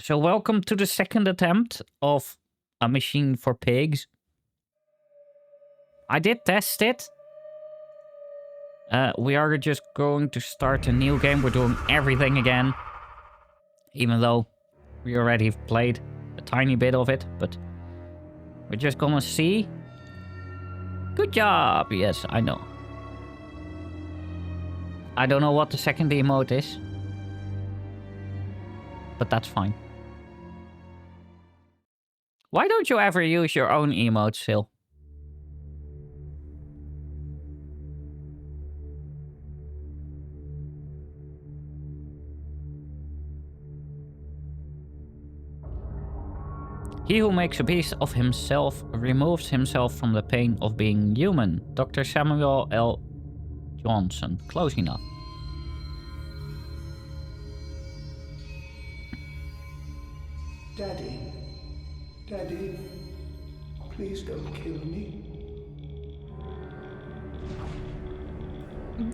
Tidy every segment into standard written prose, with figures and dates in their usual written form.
So welcome to the second attempt of a machine for pigs. I did test it. We are just going to start a new game. We're doing everything again. Even though we already played a tiny bit of it, but we're just gonna see. Good job! Yes, I know. I don't know what the second emote is, but that's fine. Why don't you ever use your own emotes, Sil? He who makes a beast of himself removes himself from the pain of being human. Dr. Samuel L. Johnson. Close enough. Daddy, Daddy, please don't kill me.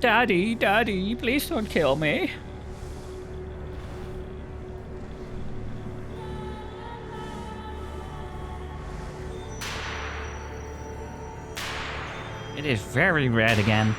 Daddy, Daddy, please don't kill me. It is very red again.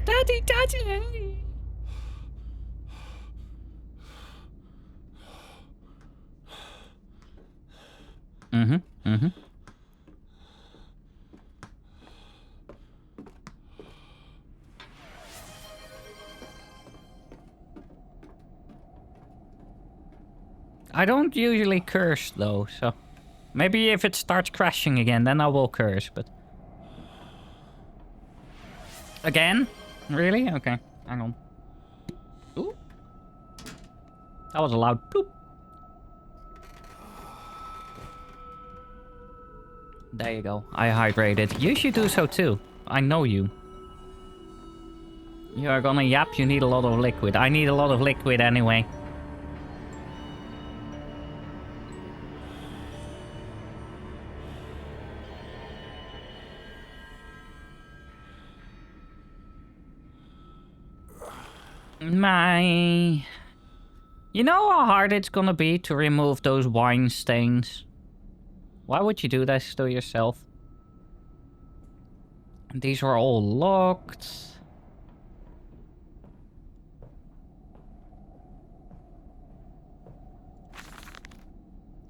Daddy, Daddy. I don't usually curse though, so maybe if it starts crashing again, then I will curse, but again? Really? Okay, hang on. Ooh. That was a loud poop. There you go. I hydrated. You should do so too. I know you. You are gonna yap, you need a lot of liquid. I need a lot of liquid anyway. You know how hard it's gonna be to remove those wine stains? Why would you do this to yourself? These are all locked.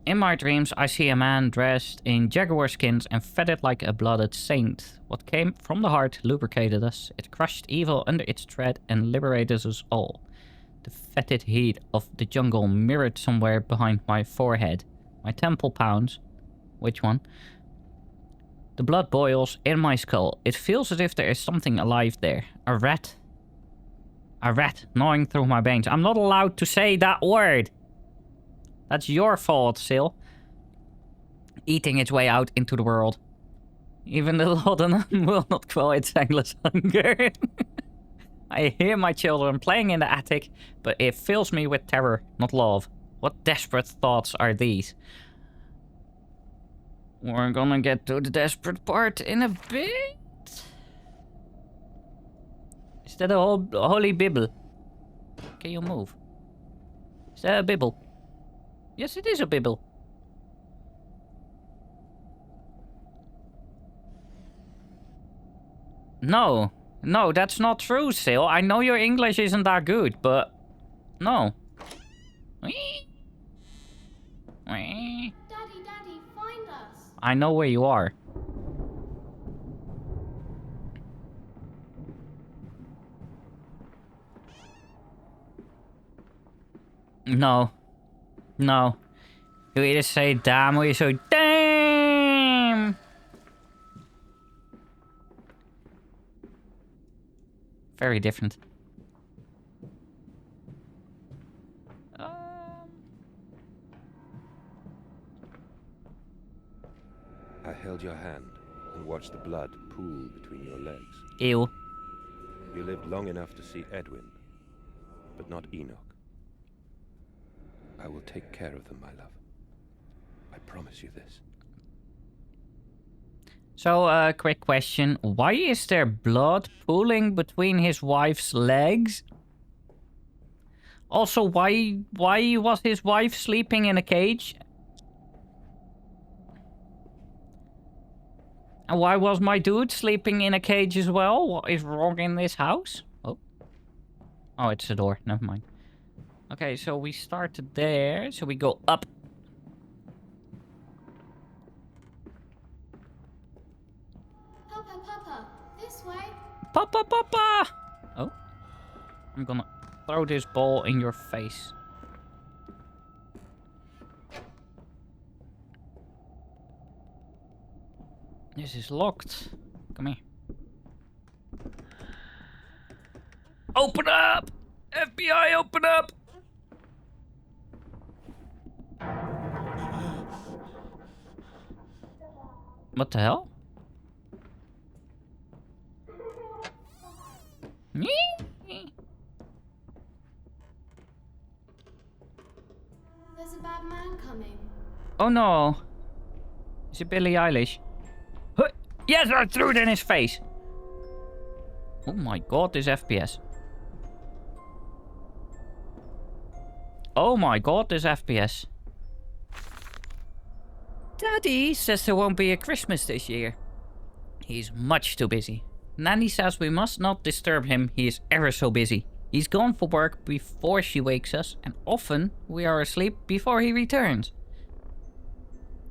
In my dreams, I see a man dressed in jaguar skins and fetid like a blooded saint. What came from the heart lubricated us. It crushed evil under its tread and liberated us all. The fetid heat of the jungle mirrored somewhere behind my forehead. My temple pounds. Which one? The blood boils in my skull. It feels as if there is something alive there. A rat. A rat gnawing through my veins. I'm not allowed to say that word. That's your fault, Sil. Eating its way out into the world. Even the laudanum will not quell its endless hunger. I hear my children playing in the attic, but it fills me with terror, not love. What desperate thoughts are these? We're gonna get to the desperate part in a bit. Is that a holy Bible? Can you move? Is that a Bible? Yes, it is a Bible. No. No, that's not true, Sil. I know your English isn't that good, but... No. Daddy, Daddy, find us. I know where you are. No. No. You either say damn or you say damn. Very different. I held your hand and watched the blood pool between your legs. Ew. You lived long enough to see Edwin, but not Enoch. I will take care of them, my love. I promise you this. So, quick question. Why is there blood pooling between his wife's legs? Also, why was his wife sleeping in a cage? And why was my dude sleeping in a cage as well? What is wrong in this house? Oh. Oh, it's a door. Never mind. Okay, so we started there. So we go up. Papa, Papa, this way. Papa, Papa! Oh. I'm gonna throw this ball in your face. This is locked. Come here. Open up! FBI, open up! What the hell? There's a bad man coming. Oh no. Is it Billie Eilish? Huh. Yes, I threw it in his face. Oh my god, this FPS. Oh my god, this FPS. Daddy says there won't be a Christmas this year. He's much too busy. Nanny says we must not disturb him. He is ever so busy. He's gone for work before she wakes us, and often we are asleep before he returns.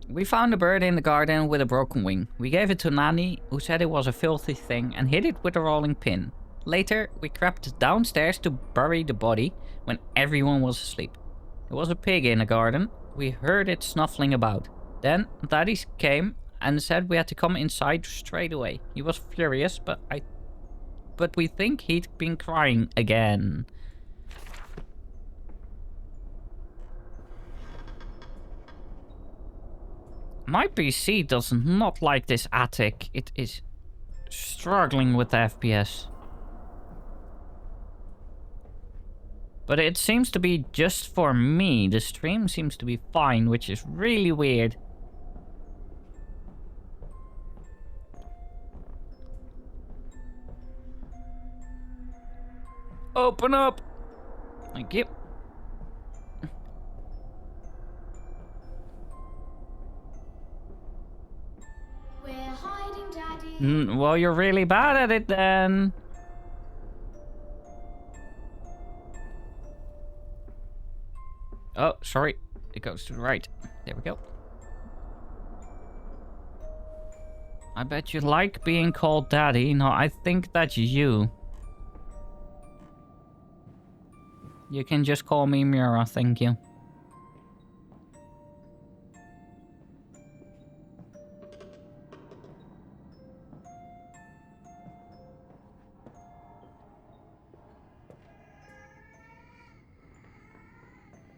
We found a bird in the garden with a broken wing. We gave it to Nanny, who said it was a filthy thing, and hid it with a rolling pin. Later, we crept downstairs to bury the body when everyone was asleep. There was a pig in the garden. We heard it snuffling about. Then Daddy came and said we had to come inside straight away. He was furious, but we think he'd been crying again. My PC does not like this attic. It is struggling with the FPS. But it seems to be just for me. The stream seems to be fine, which is really weird. Open up! Thank you. We're hiding, Daddy. Well, you're really bad at it then. Oh, sorry. It goes to the right. There we go. I bet you like being called Daddy. No, I think that's you. You can just call me Mira, thank you.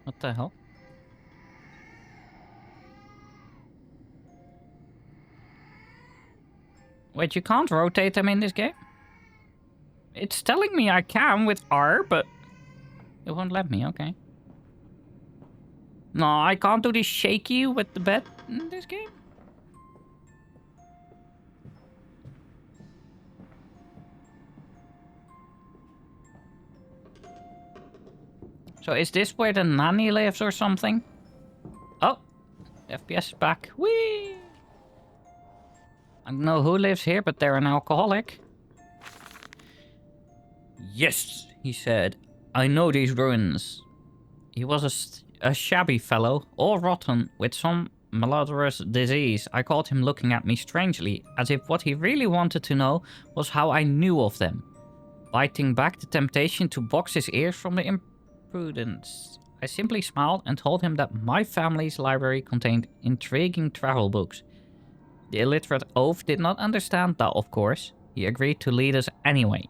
What the hell? Wait, you can't rotate them in this game? It's telling me I can with R, but it won't let me, okay. No, I can't do this shaky with the bed in this game. So is this where the nanny lives or something? Oh, FPS is back. Whee! I don't know who lives here, but they're an alcoholic. Yes, he said. I know these ruins. He was a shabby fellow, all rotten, with some malodorous disease. I caught him looking at me strangely, as if what he really wanted to know was how I knew of them. Biting back the temptation to box his ears from the imprudence, I simply smiled and told him that my family's library contained intriguing travel books. The illiterate oaf did not understand that, of course. He agreed to lead us anyway.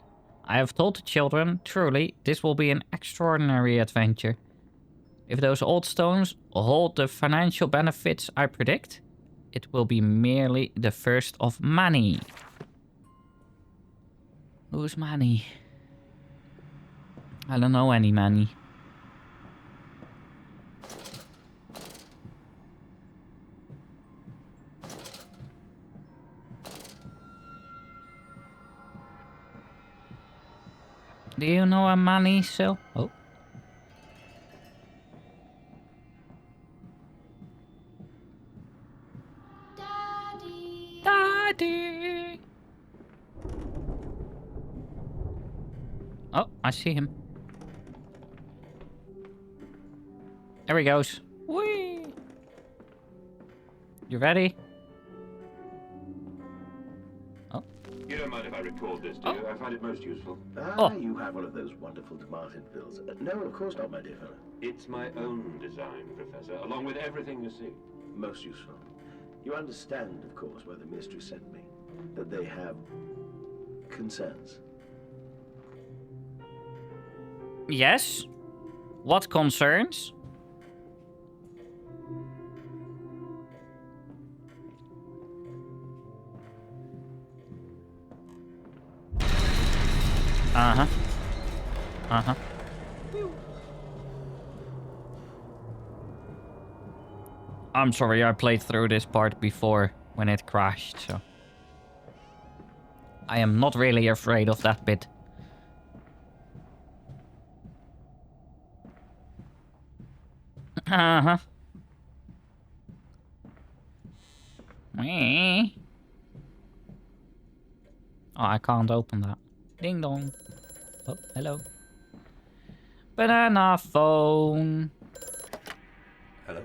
I have told the children, truly, this will be an extraordinary adventure. If those old stones hold the financial benefits I predict, it will be merely the first of many. Who's Manny? I don't know any Manny. Do you know a Manny still? Oh. Daddy. Daddy! Oh, I see him. There he goes. Whee! You ready? Oh. You don't mind if I record this, do you? I find it most useful. You have one of those wonderful Martin pills. No, of course not, my dear fellow. It's my own design, Professor, along with everything you see. Most useful. You understand, of course, why the Ministry sent me. That they have concerns. Yes? What concerns? Uh-huh. Uh-huh. I'm sorry, I played through this part before when it crashed, so... I am not really afraid of that bit. Uh-huh. Wee. Oh, I can't open that. Ding dong. Oh, hello. Banana phone. Hello?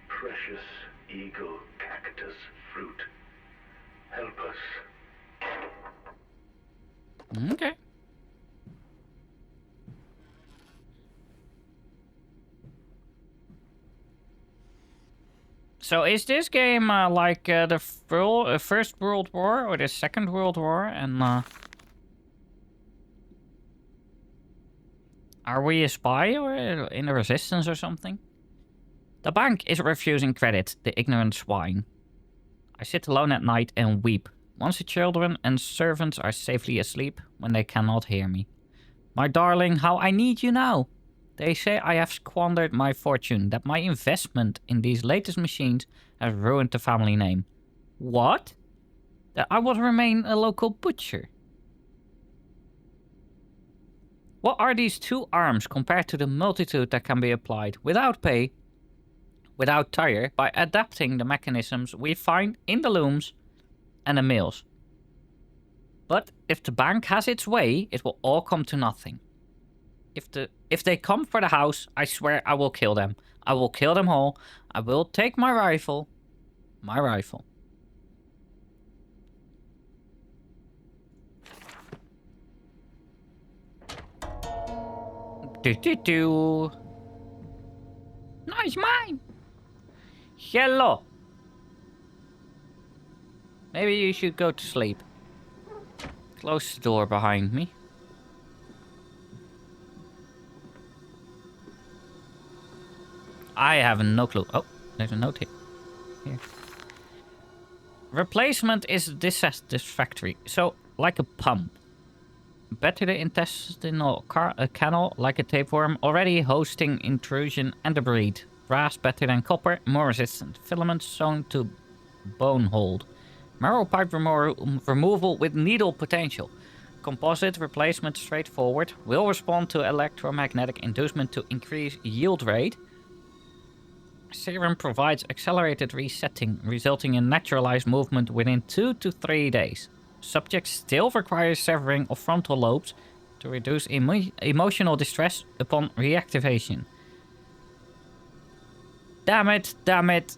Precious eagle cactus fruit. Help us. Okay. So is this game like the First World War or the Second World War? And are we a spy or in the resistance or something? The bank is refusing credit, the ignorant swine. I sit alone at night and weep. Once the children and servants are safely asleep when they cannot hear me. My darling, how I need you now. They say I have squandered my fortune, that my investment in these latest machines has ruined the family name. What? That I will remain a local butcher. What are these 2 arms compared to the multitude that can be applied without pay, without tire, by adapting the mechanisms we find in the looms and the mills? But if the bank has its way, it will all come to nothing. If they come for the house, I swear I will kill them. I will kill them all. I will take my rifle. My rifle. Do. Nice mine. Hello. Maybe you should go to sleep. Close the door behind me. I have no clue. Oh, there's a note here. Replacement is dissatisfactory. So, like a pump. Better the intestinal canal, like a tapeworm, already hosting intrusion and debris. Brass better than copper, more resistant. Filaments sewn to bone hold. Marrow pipe removal with needle potential. Composite replacement straightforward. Will respond to electromagnetic inducement to increase yield rate. Serum provides accelerated resetting, resulting in naturalized movement within 2 to 3 days. Subject still requires severing of frontal lobes to reduce emotional distress upon reactivation. Damn it, damn it.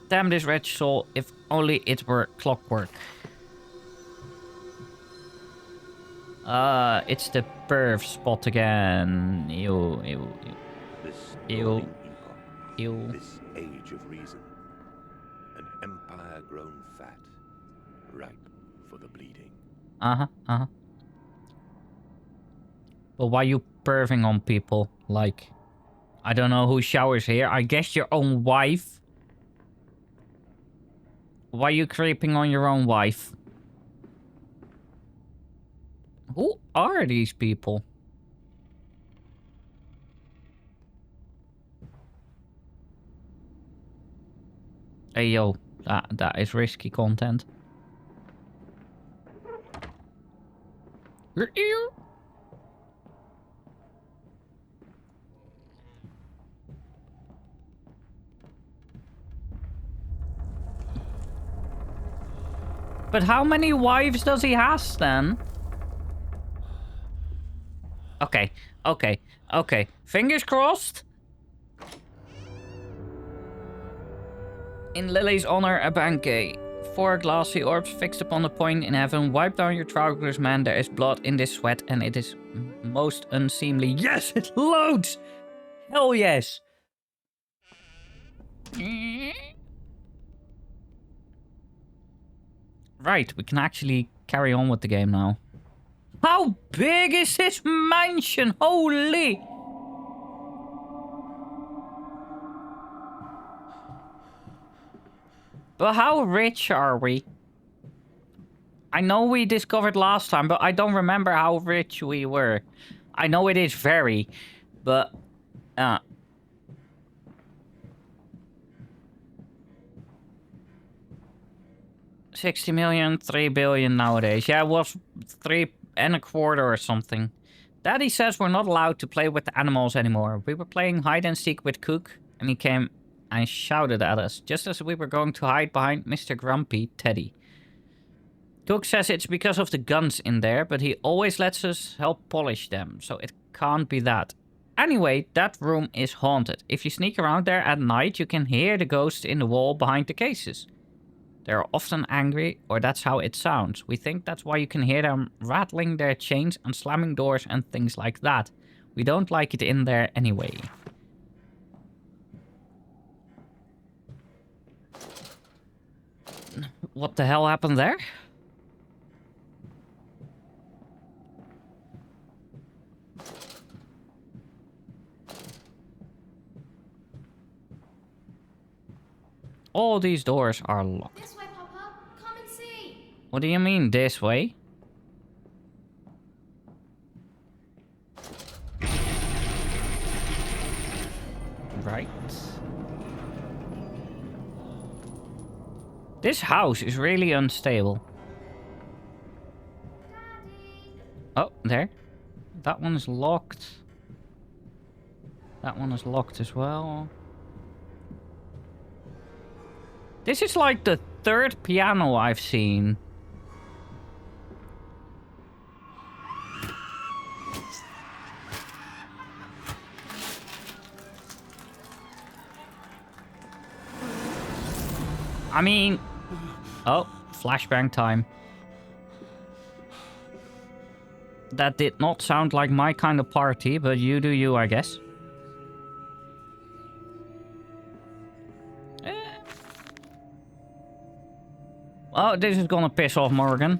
Damn this red soul, if only it were clockwork. It's the perv spot again. Ew, ew, ew. This Ew. dawning epoch, Ew. this age of reason, an empire grown fat, ripe for the bleeding. Uh-huh. But why you perving on people? Like, I don't know who showers here. I guess your own wife. Why you creeping on your own wife? Who are these people? Hey yo, that is risky content. But how many wives does he has then? Okay, okay, okay. Fingers crossed. In Lily's honor, a banquet. 4 glassy orbs fixed upon a point in heaven. Wipe down your trousers, man. There is blood in this sweat, and it is most unseemly. Yes, it loads! Hell yes! Right, we can actually carry on with the game now. How big is this mansion? Holy! But how rich are we? I know we discovered last time, but I don't remember how rich we were. I know it is very, but... 60 million, 3 billion nowadays. Yeah, it was 3.25 or something. Daddy says we're not allowed to play with the animals anymore. We were playing hide and seek with Cook, and he came and shouted at us, just as we were going to hide behind Mr. Grumpy Teddy. Cook says it's because of the guns in there, but he always lets us help polish them, so it can't be that. Anyway, that room is haunted. If you sneak around there at night, you can hear the ghosts in the wall behind the cases. They're often angry, or that's how it sounds. We think that's why you can hear them rattling their chains and slamming doors and things like that. We don't like it in there anyway. What the hell happened there? All these doors are locked. This way, Papa. Come and see. What do you mean, this way? Right. This house is really unstable. Daddy. Oh, there. That one is locked. That one is locked as well. This is like the 3rd piano I've seen. I mean... Oh, flashbang time. That did not sound like my kind of party, but you do you, I guess. Oh, this is gonna piss off Morgan.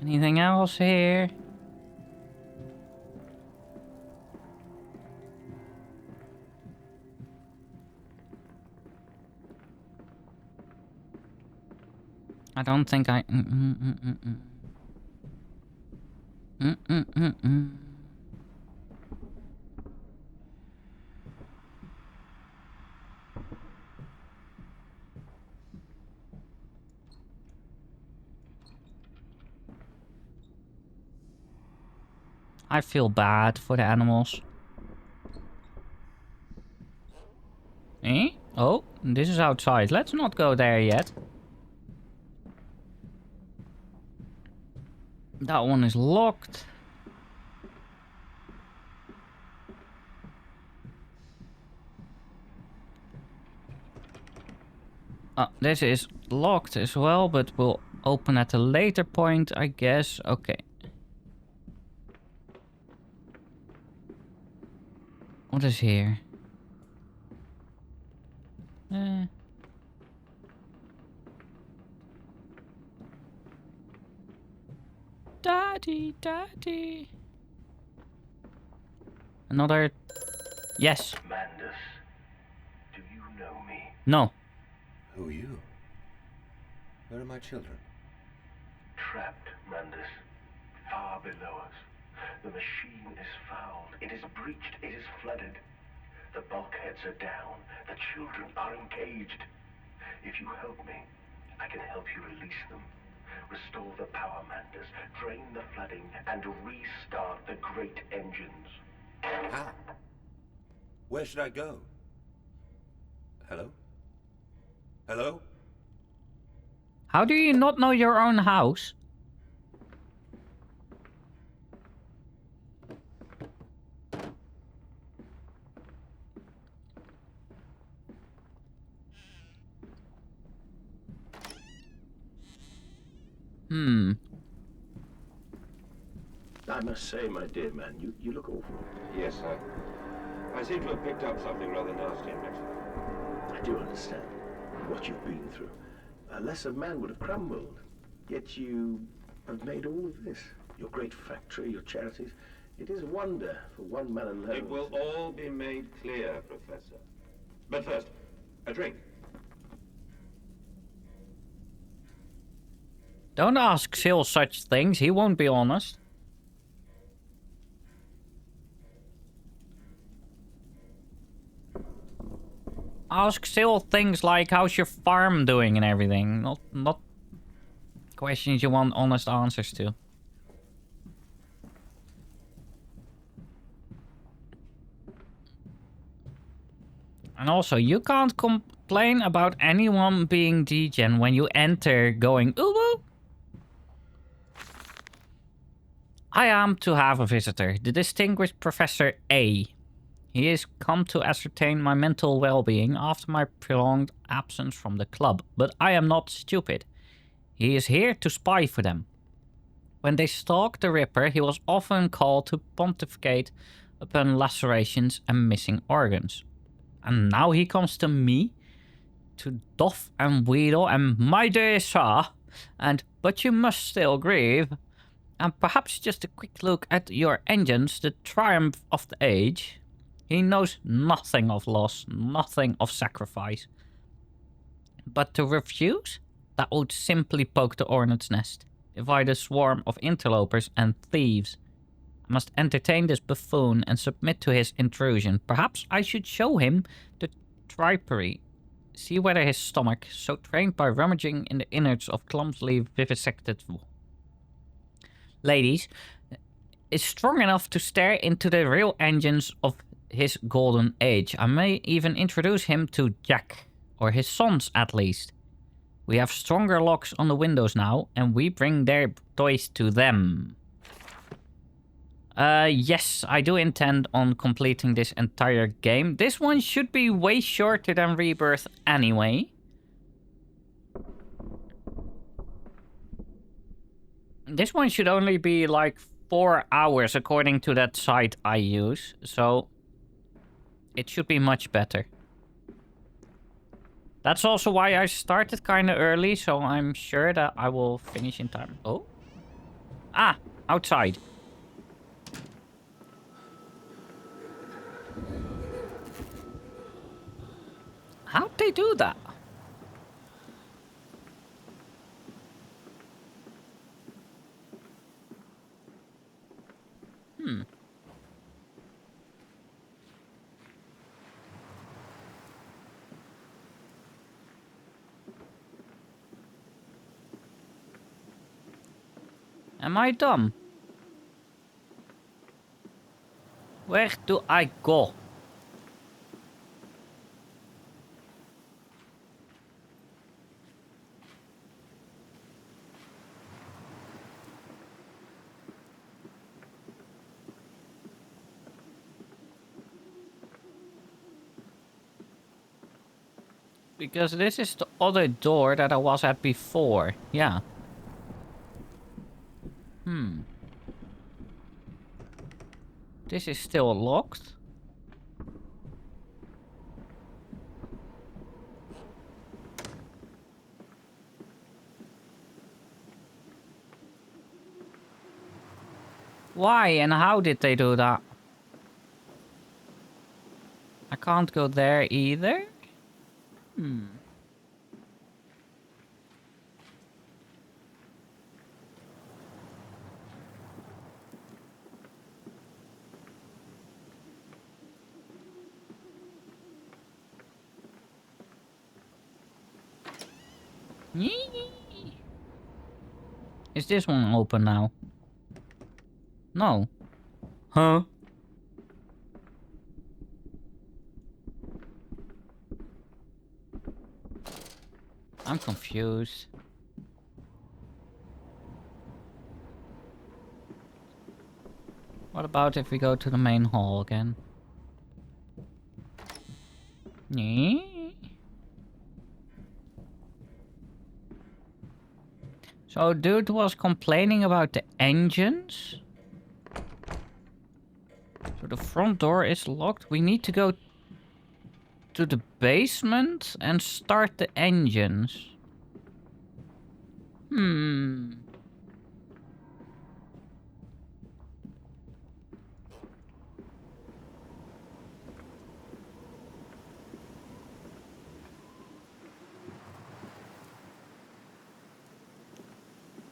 Anything else here? I don't think I... I feel bad for the animals. Eh? Oh, this is outside. Let's not go there yet. That one is locked. This is locked as well, but we'll open at a later point, I guess. Okay. What is here? Daddy, daddy. Another Yes. Mandus, do you know me? No. Who are you? Where are my children? Trapped, Mandus. Far below us. The machine is fouled. It is breached. It is flooded. The bulkheads are down. The children are engaged. If you help me, I can help you release them. Restore the power, Mandus. Drain the flooding and restart the great engines. How? Where should I go? Hello? Hello? How do you not know your own house? I must say, my dear man, you look awful. Yes, I seem to have picked up something rather nasty in Mexico. I do understand what you've been through. A lesser man would have crumbled. Yet you have made all of this. Your great factory, your charities. It is a wonder for one man alone. It will all be made clear, Professor. But first, a drink. Don't ask Sil such things. He won't be honest. Ask Sil things like how's your farm doing and everything. Not questions you want honest answers to. And also, you can't complain about anyone being degen when you enter going ooh woo. I am to have a visitor, the distinguished Professor A. He has come to ascertain my mental well-being after my prolonged absence from the club, but I am not stupid. He is here to spy for them. When they stalked the Ripper, he was often called to pontificate upon lacerations and missing organs. And now he comes to me to doff and wheedle and my dear sir, and but you must still grieve. And perhaps just a quick look at your engines, the triumph of the age. He knows nothing of loss, nothing of sacrifice. But to refuse? That would simply poke the hornet's nest, divide a swarm of interlopers and thieves. I must entertain this buffoon and submit to his intrusion. Perhaps I should show him the tripery. See whether his stomach, so trained by rummaging in the innards of clumsily vivisected ladies, is strong enough to stare into the real engines of his golden age. I may even introduce him to Jack, or his sons at least. We have stronger locks on the windows now, and we bring their toys to them. Yes, I do intend on completing this entire game. This one should be way shorter than Rebirth anyway. This one should only be like 4 hours according to that site I use, so it should be much better. That's also why I started kind of early, so I'm sure that I will finish in time. Oh? Ah, outside. How'd they do that? Am I dumb? Where do I go? Because this is the other door that I was at before. Yeah. This is still locked. Why and how did they do that? I can't go there either. Hmm. Yee. Is this one open now? No. Huh? I'm confused. What about if we go to the main hall again? Nee. So dude was complaining about the engines. So the front door is locked. We need to go to the basement and start the engines. Hmm.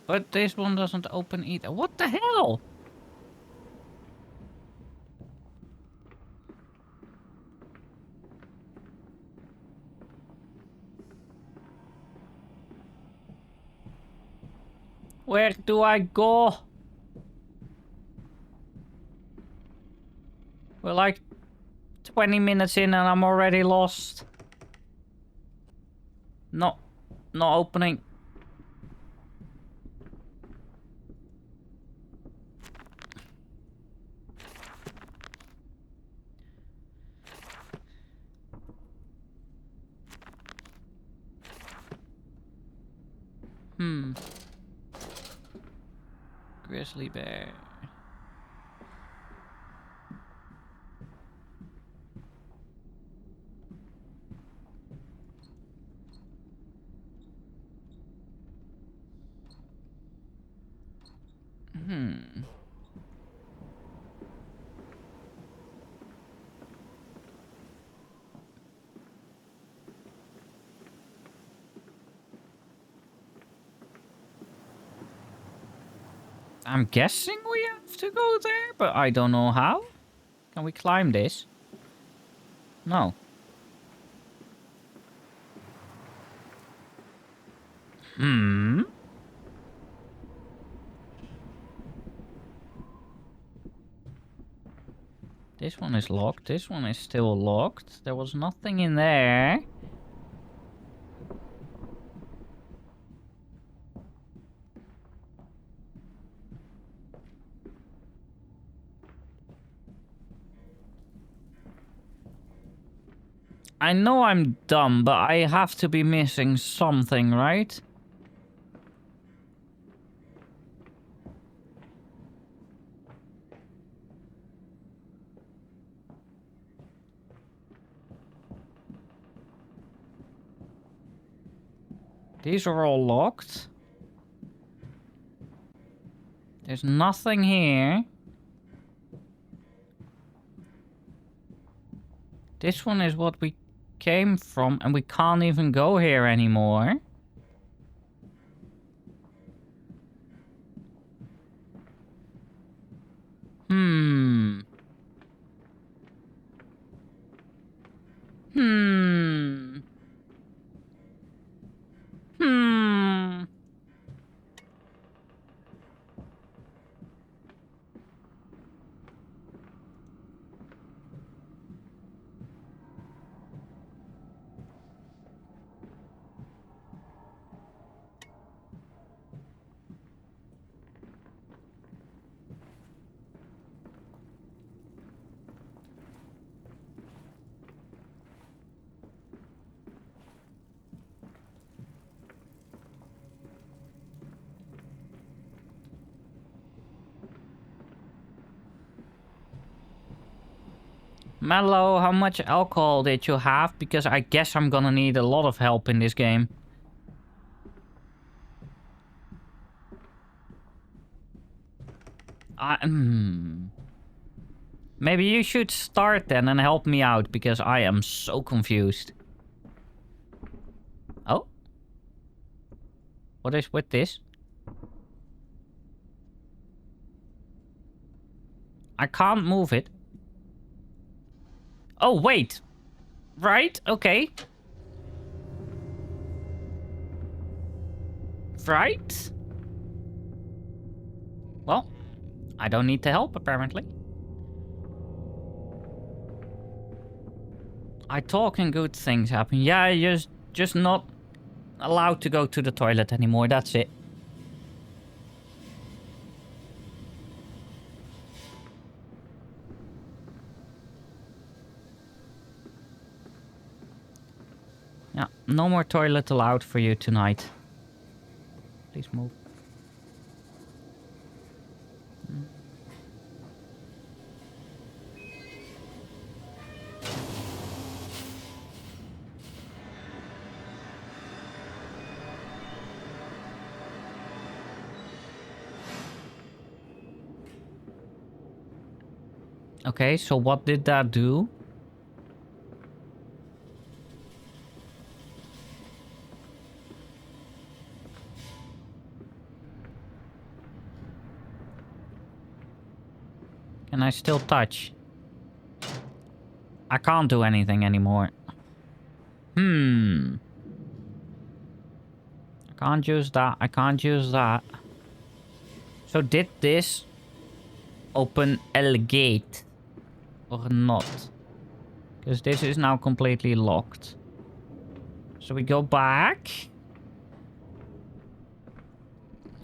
But this one doesn't open either. What the hell? Where do I go? We're like 20 minutes in and I'm already lost. No, not opening. Hmm. Grizzly bear. Hmm. I'm guessing we have to go there, but I don't know how. Can we climb this? No. Hmm. This one is locked. This one is still locked. There was nothing in there. I know I'm dumb, but I have to be missing something, right? These are all locked. There's nothing here. This one is what we came from, and we can't even go here anymore. Hmm. Hmm. Hmm. Mellow, how much alcohol did you have? Because I guess I'm gonna need a lot of help in this game. Hmm. Maybe you should start then and help me out, because I am so confused. Oh? What is with this? I can't move it. Oh, wait. Right, okay. Right? Well, I don't need to help, apparently. I talk and good things happen. Yeah, you're just not allowed to go to the toilet anymore. That's it. Yeah, no more toilet allowed for you tonight. Please move. Okay, so what did that do? Can I still touch? I can't do anything anymore. I can't use that. I can't use that. So did this open a gate or not? Because this is now completely locked. So we go back.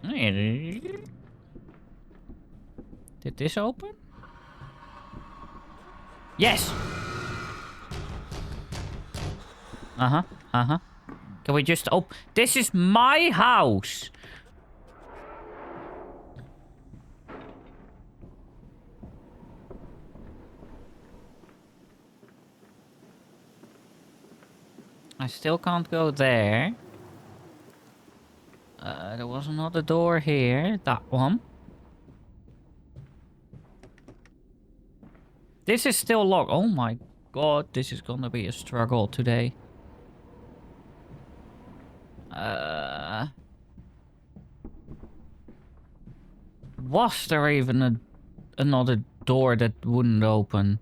Did this open? Yes! Uh-huh, uh-huh. Can we just open? This is my house! I still can't go there. There was another door here. That one. This is still locked. Oh my god, this is gonna be a struggle today. Was there even another door that wouldn't open?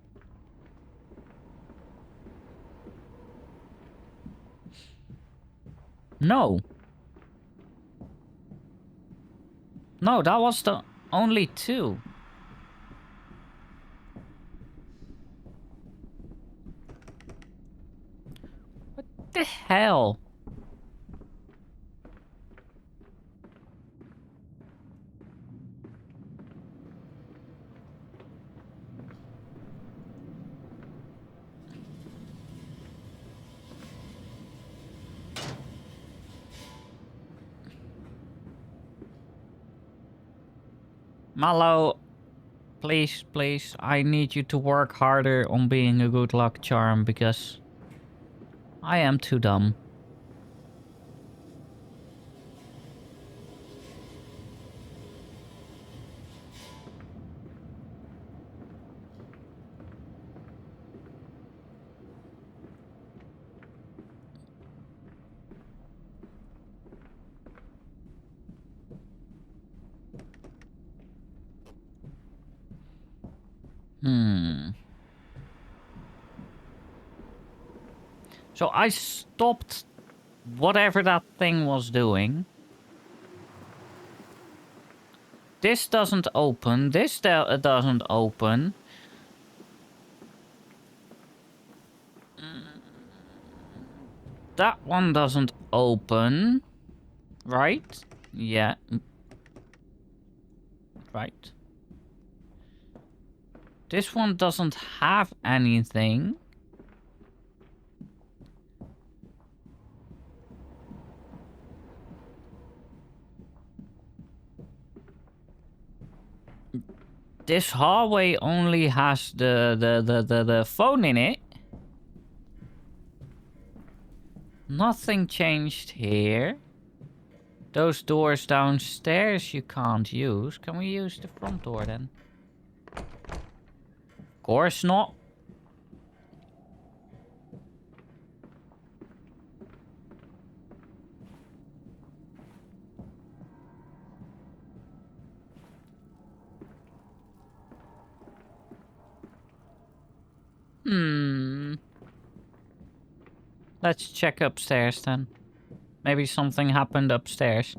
No. No, that was the only two. What the hell? Mallow, please, please, I need you to work harder on being a good luck charm, because I am too dumb. So I stopped whatever that thing was doing. This doesn't open. This doesn't open. That one doesn't open. Right? Yeah. Right. This one doesn't have anything. This hallway only has the phone in it. Nothing changed here. Those doors downstairs you can't use. Can we use the front door then? Of course not. Let's check upstairs then. Maybe something happened upstairs.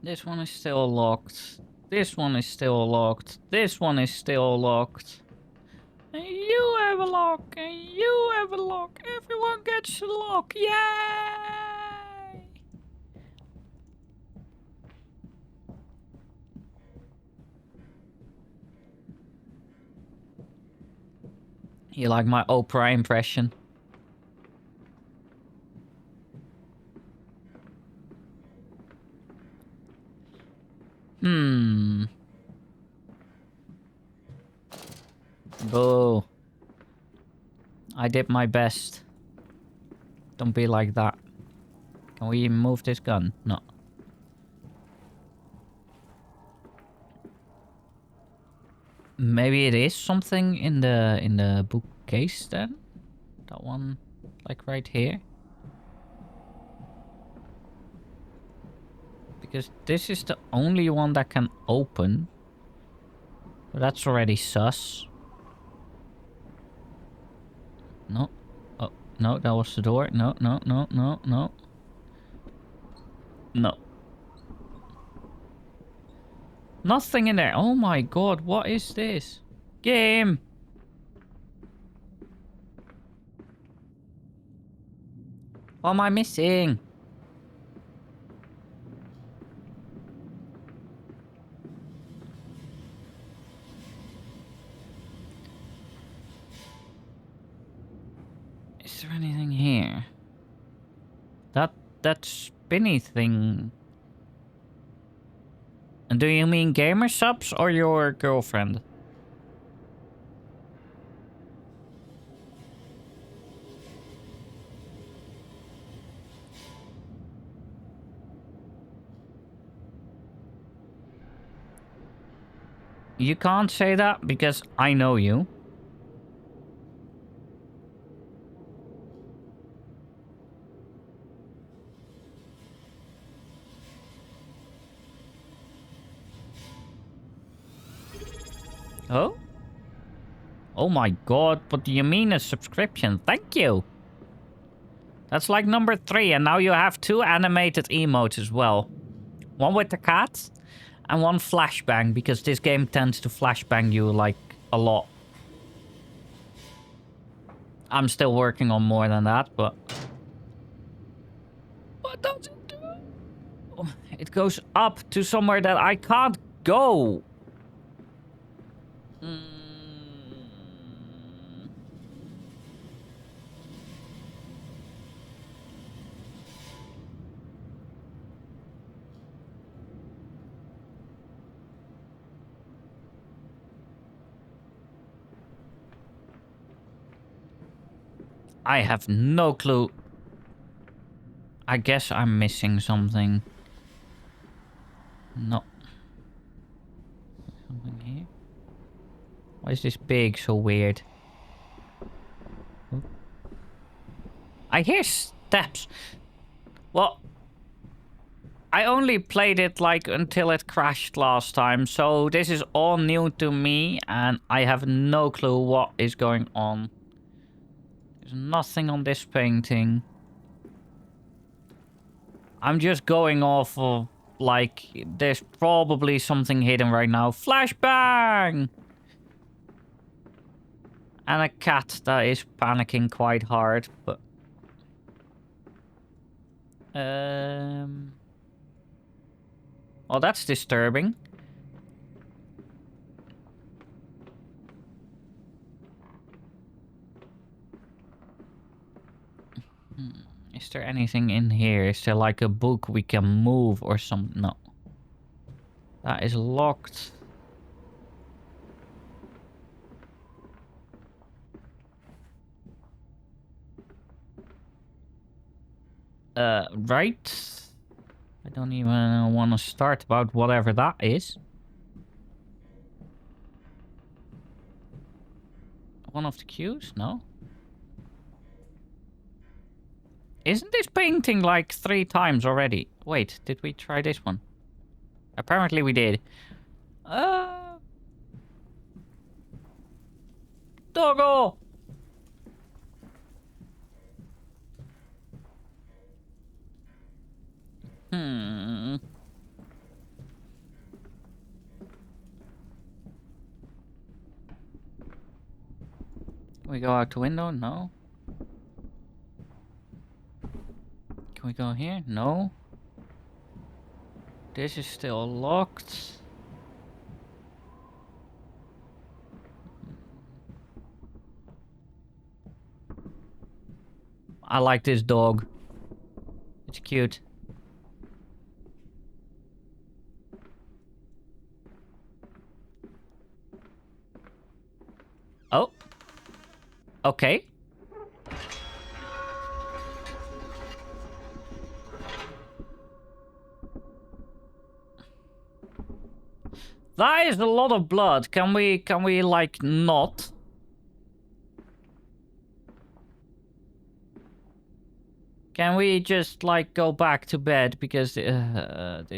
This one is still locked. This one is still locked. This one is still locked. And you have a lock. And you have a lock. Everyone gets a lock. Yay! You like my Oprah impression? Boo. I did my best. Don't be like that. Can we even move this gun? No. Maybe it is something in the bookcase then? That one, like right here? Because this is the only one that can open. So that's already sus. No. Oh, no, that was the door. No, no, no, no, no. No. Nothing in there. Oh my god, what is this? Game! What am I missing? Is there anything here? That spinny thing. And do you mean gamer subs or your girlfriend? You can't say that because I know you. Oh? Oh my god, what do you mean a subscription? Thank you! That's like number 3 and now you have 2 animated emotes as well. One with the cat and one flashbang because this game tends to flashbang you like a lot. I'm still working on more than that, but... What does it do? Oh, it goes up to somewhere that I can't go. I have no clue. I guess I'm missing something. No. Something here? Why is this big so weird? I hear steps. Well, I only played it like until it crashed last time, so this is all new to me and I have no clue what is going on. There's nothing on this painting. I'm just going off of, like, there's probably something hidden right now. Flashbang! And a cat that is panicking quite hard, but... Oh, that's disturbing. Is there anything in here? Is there like a book we can move or something? No. That is locked. Right. I don't even want to start about whatever that is. One of the cues? No. Isn't this painting like 3 times already? Wait, did we try this one? Apparently we did. Doggo! Can we go out the window? No. Can we go here? No. This is still locked. I like this dog. It's cute. Oh. Okay. That is a lot of blood. Can we like not? Can we just like go back to bed because this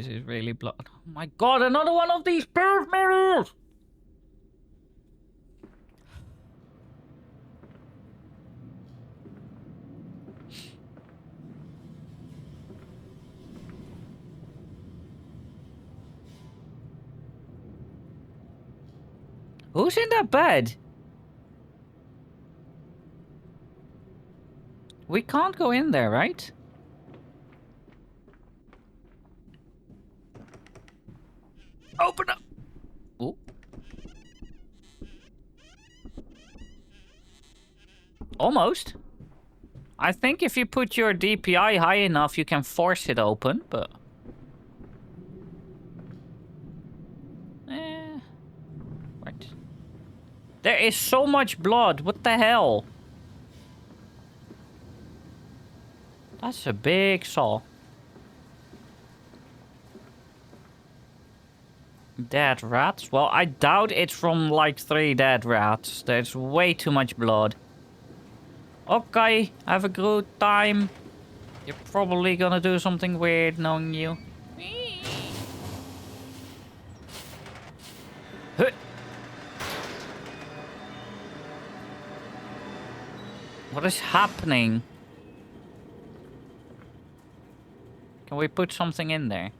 is really blood. Oh my god, another one of these bird mirrors! Who's in that bed? We can't go in there, right? Open up! Ooh. Almost. I think if you put your DPI high enough, you can force it open, but... Right. There is so much blood. What the hell? That's a big saw. Dead rats? Well, I doubt it's from like 3 dead rats. There's way too much blood. Okay, have a good time. You're probably gonna do something weird knowing you. Huh. What is happening? Can we put something in there?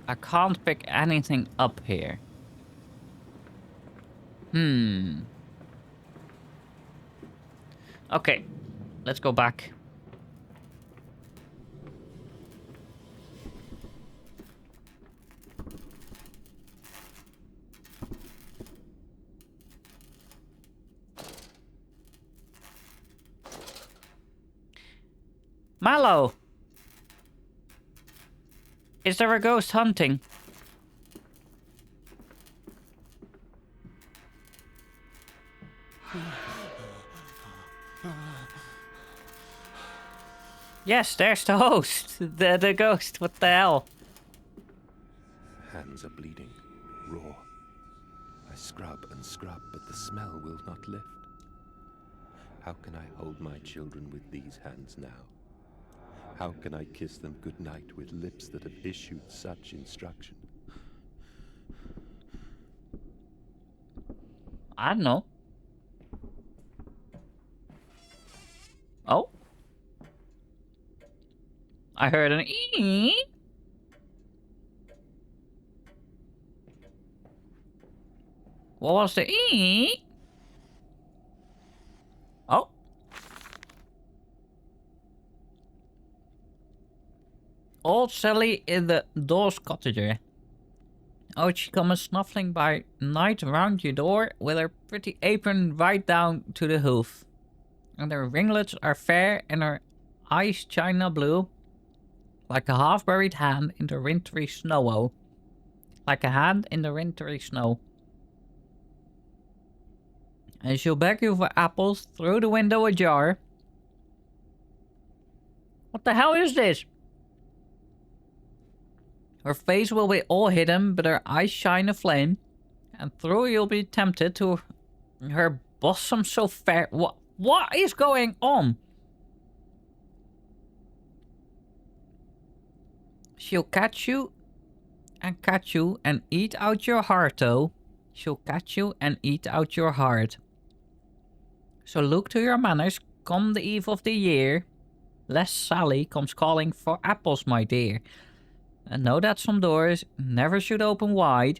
I can't pick anything up here. Okay, let's go back. Mallow! Is there a ghost hunting? Yes, there's the host. The ghost. What the hell? Hands are bleeding, raw. I scrub and scrub, but the smell will not lift. How can I hold my children with these hands now? How can I kiss them goodnight with lips that have issued such instruction? I don't know. Oh. I heard an ee. What was the ee? Oh. Old Sally in the Dawes cottager. Out she comes snuffling by night around your door with her pretty apron right down to the hoof. And her ringlets are fair and her eyes china blue, like a half-buried hand in the wintry snow. Like a hand in the wintry snow. And she'll beg you for apples through the window ajar. What the hell is this? Her face will be all hidden, but her eyes shine a flame. And through you'll be tempted to her bosom so fair. What is going on? She'll catch you and eat out your heart, though. She'll catch you and eat out your heart. So look to your manners come the eve of the year, lest Sally comes calling for apples, my dear. And know that some doors never should open wide.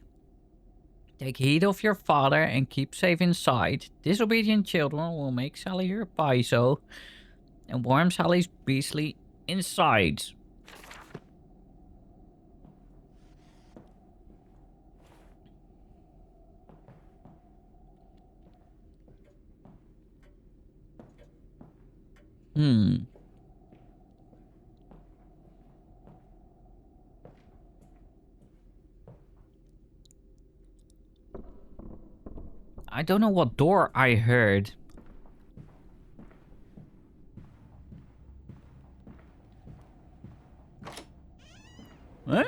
Take heed of your father and keep safe inside. Disobedient children will make Sally her paizo and warm Sally's beastly insides. I don't know what door I heard. Huh?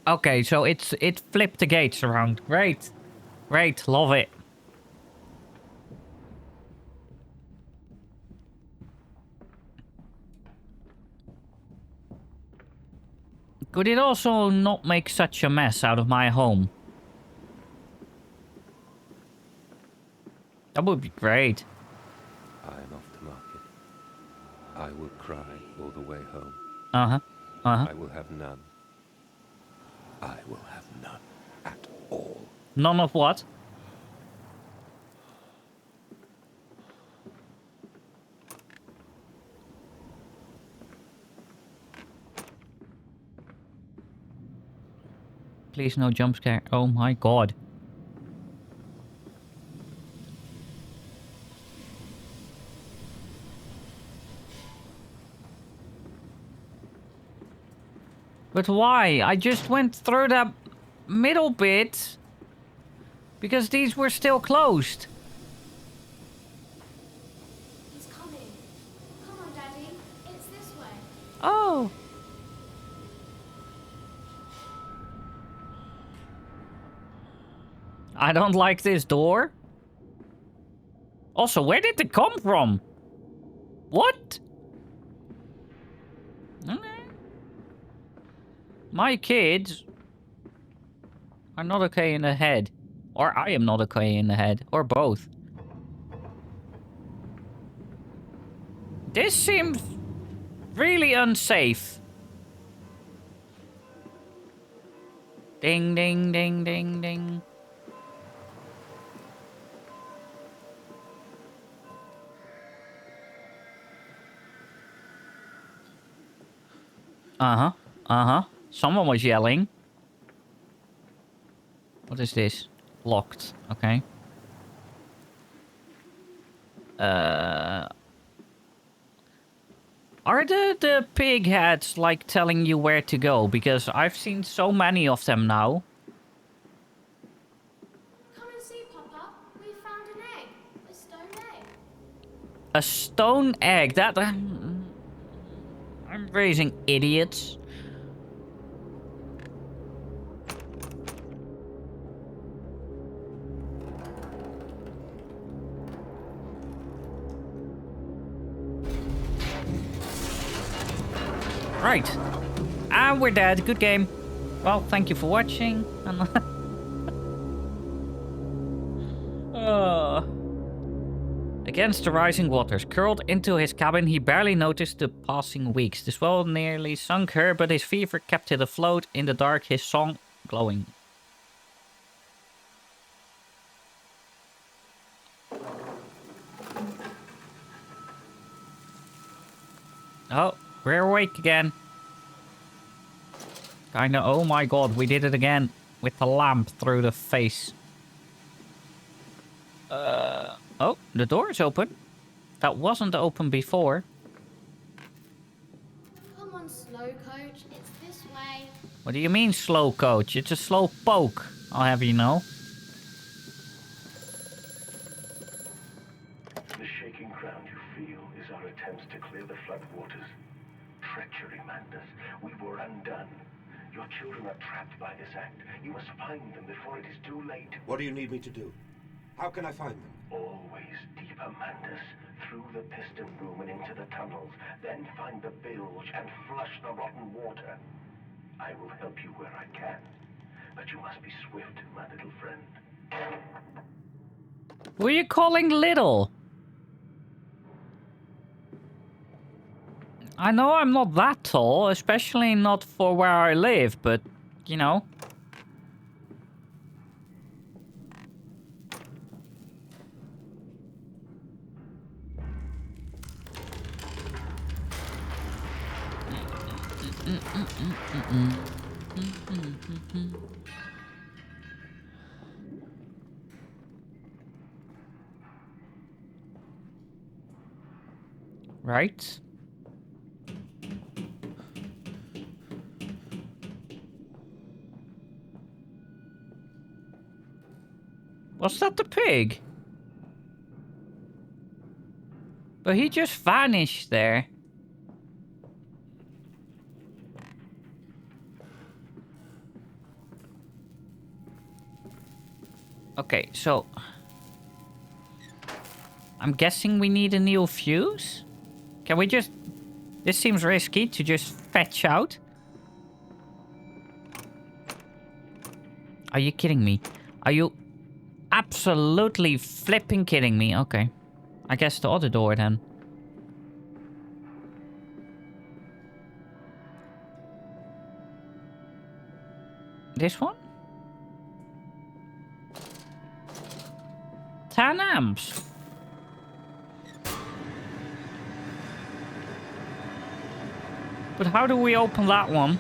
Okay, so it flipped the gates around. Great. Great, love it. Could it also not make such a mess out of my home? That would be great. I am off to market. I will cry all the way home. I will have none. I will have none at all. None of what? Please no jump scare. Oh my god. But why? I just went through that middle bit because these were still closed. He's coming. Come on, Daddy. It's this way. Oh. I don't like this door. Also, where did it come from? What? Okay. My kids are not okay in the head. Or I am not okay in the head. Or both. This seems really unsafe. Ding, ding, ding, ding, ding. Someone was yelling. What is this? Locked. Okay. Are the pig heads like telling you where to go? Because I've seen so many of them now. Come and see, Papa. We found an egg. A stone egg. A stone egg? That... I'm raising idiots. Right. And we're dead. Good game. Well, thank you for watching. Against the rising waters, curled into his cabin, he barely noticed the passing weeks. The swell nearly sunk her, but his fever kept it afloat in the dark, his song glowing. Oh, we're awake again. Kinda, oh my god, we did it again. With the lamp through the face. Oh, the door is open. That wasn't open before. Come on, slow coach. It's this way. What do you mean slow, coach? It's a slow poke, I'll have you know. The shaking ground you feel is our attempts to clear the flood waters. Treachery, Mandus. We were undone. Your children are trapped by this act. You must find them before it is too late. What do you need me to do? How can I find them? Always deeper, Mandus. Through the piston room and into the tunnels. Then find the bilge and flush the rotten water. I will help you where I can. But you must be swift, my little friend. Who are you calling little? I know I'm not that tall, especially not for where I live, but, you know. Right. Was that the pig? But he just vanished there. Okay, so... I'm guessing we need a new fuse? Can we just... This seems risky to just fetch out. Are you kidding me? Are you absolutely flipping kidding me? Okay. I guess the other door then. This one? 10 amps. But how do we open that one?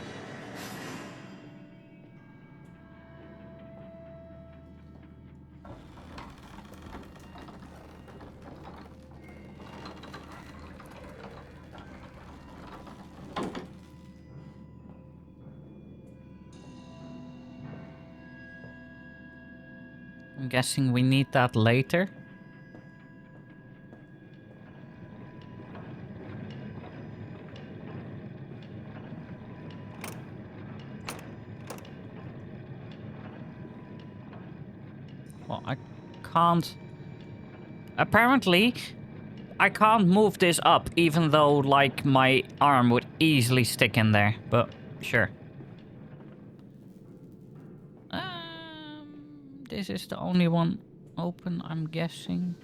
I'm guessing we need that later. Well, I can't... Apparently, I can't move this up, even though, like, my arm would easily stick in there. But, sure. This is the only one open, I'm guessing.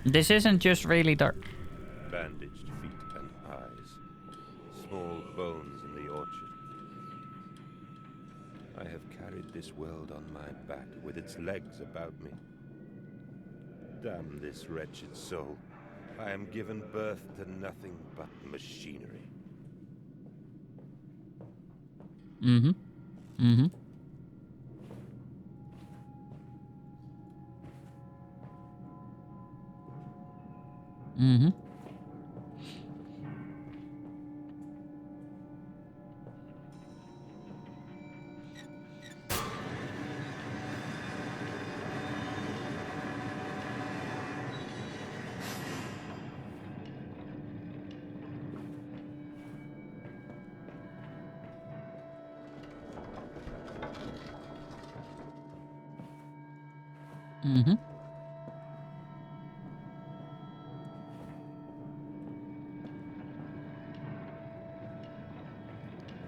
This isn't just really dark. Bandaged feet and eyes, small bones in the orchard. I have carried this world on my back with its legs about me. Damn this wretched soul. I am given birth to nothing but machinery. Mm-hmm. Mm-hmm. Mm-hmm. Mm-hmm.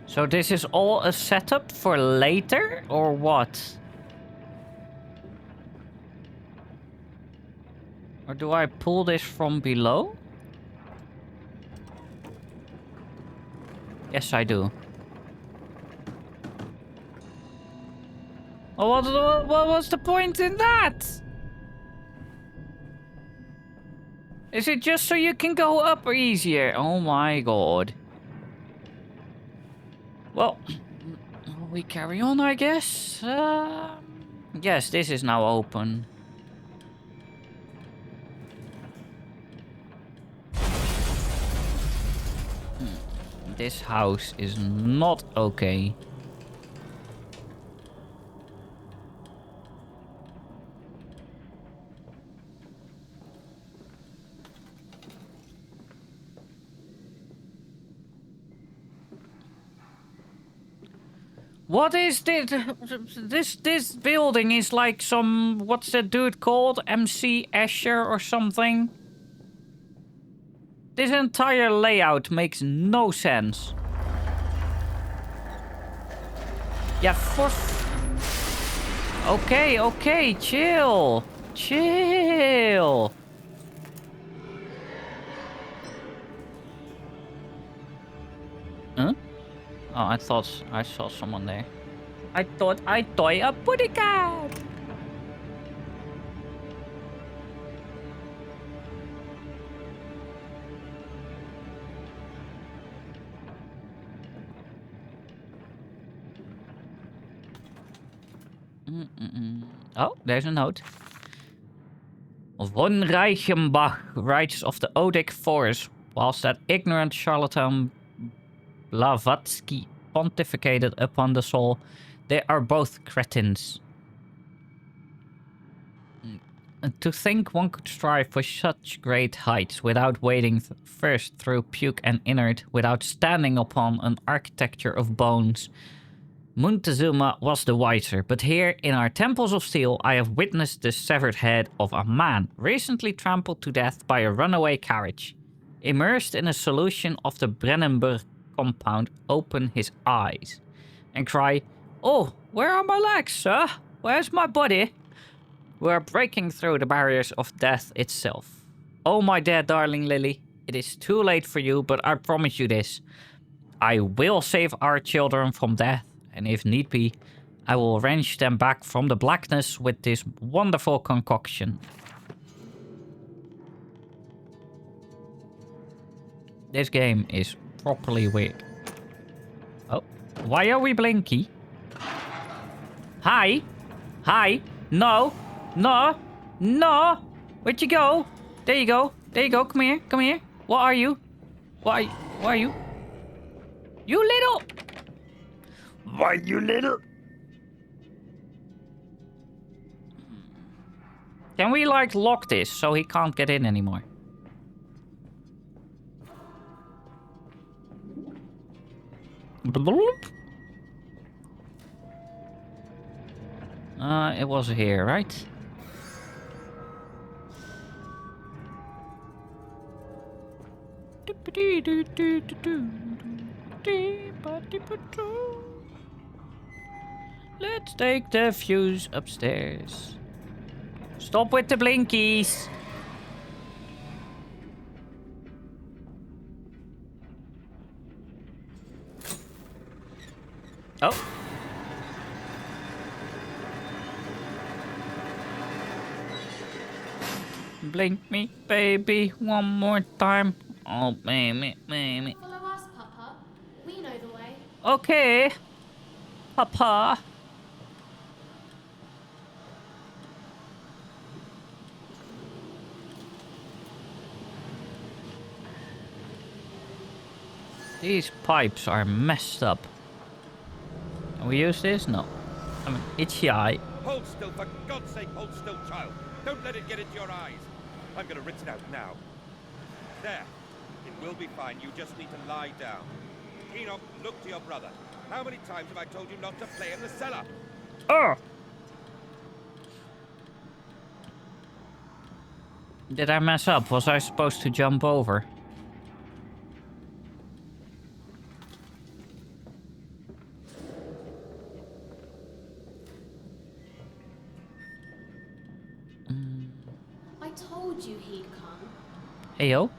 So this is all a setup for later, or what? Or do I pull this from below? Yes, I do. Oh, what was the point in that? Is it just so you can go up easier? Oh my god. Well, we carry on, I guess. Yes, this is now open. This house is not okay. What is this? This building is like some... What's that dude called? MC Escher or something? This entire layout makes no sense. Yeah, for... Okay, chill. Chill. Huh? Oh, I thought I saw someone there. I thought I toy a putty cat. Oh, there's a note. Von Reichenbach writes of the Odic Forest, whilst that ignorant charlatan Blavatsky pontificated upon the soul. They are both cretins. To think one could strive for such great heights without wading first through puke and inert, without standing upon an architecture of bones. Montezuma was the wiser, but here in our temples of steel I have witnessed the severed head of a man recently trampled to death by a runaway carriage. Immersed in a solution of the Brennenburg compound, open his eyes and cry, "Oh, where are my legs, sir? Where's my body?" We are breaking through the barriers of death itself. Oh, my dear darling Lily, it is too late for you, but I promise you this. I will save our children from death, and if need be, I will wrench them back from the blackness with this wonderful concoction. This game is properly weird. Oh, why are we blinky? Hi? Hi? No! No! No! Where'd you go? There you go. There you go. Come here. Come here. What are you? What are you? You little... Why, you little... Can we, like, lock this so he can't get in anymore? It was here, right? Let's take the fuse upstairs. Stop with the blinkies. Oh. Blink me, baby, one more time. Oh, baby. Follow us, Papa. We know the way. Okay, Papa. These pipes are messed up. Can we use this? No. I mean, itchy eye. Hold still, for God's sake, hold still, child. Don't let it get into your eyes. I'm gonna rinse it out now. There. It will be fine. You just need to lie down. Enoch, look to your brother. How many times have I told you not to play in the cellar? Oh! Did I mess up? Was I supposed to jump over? I told you he'd come. Heyo.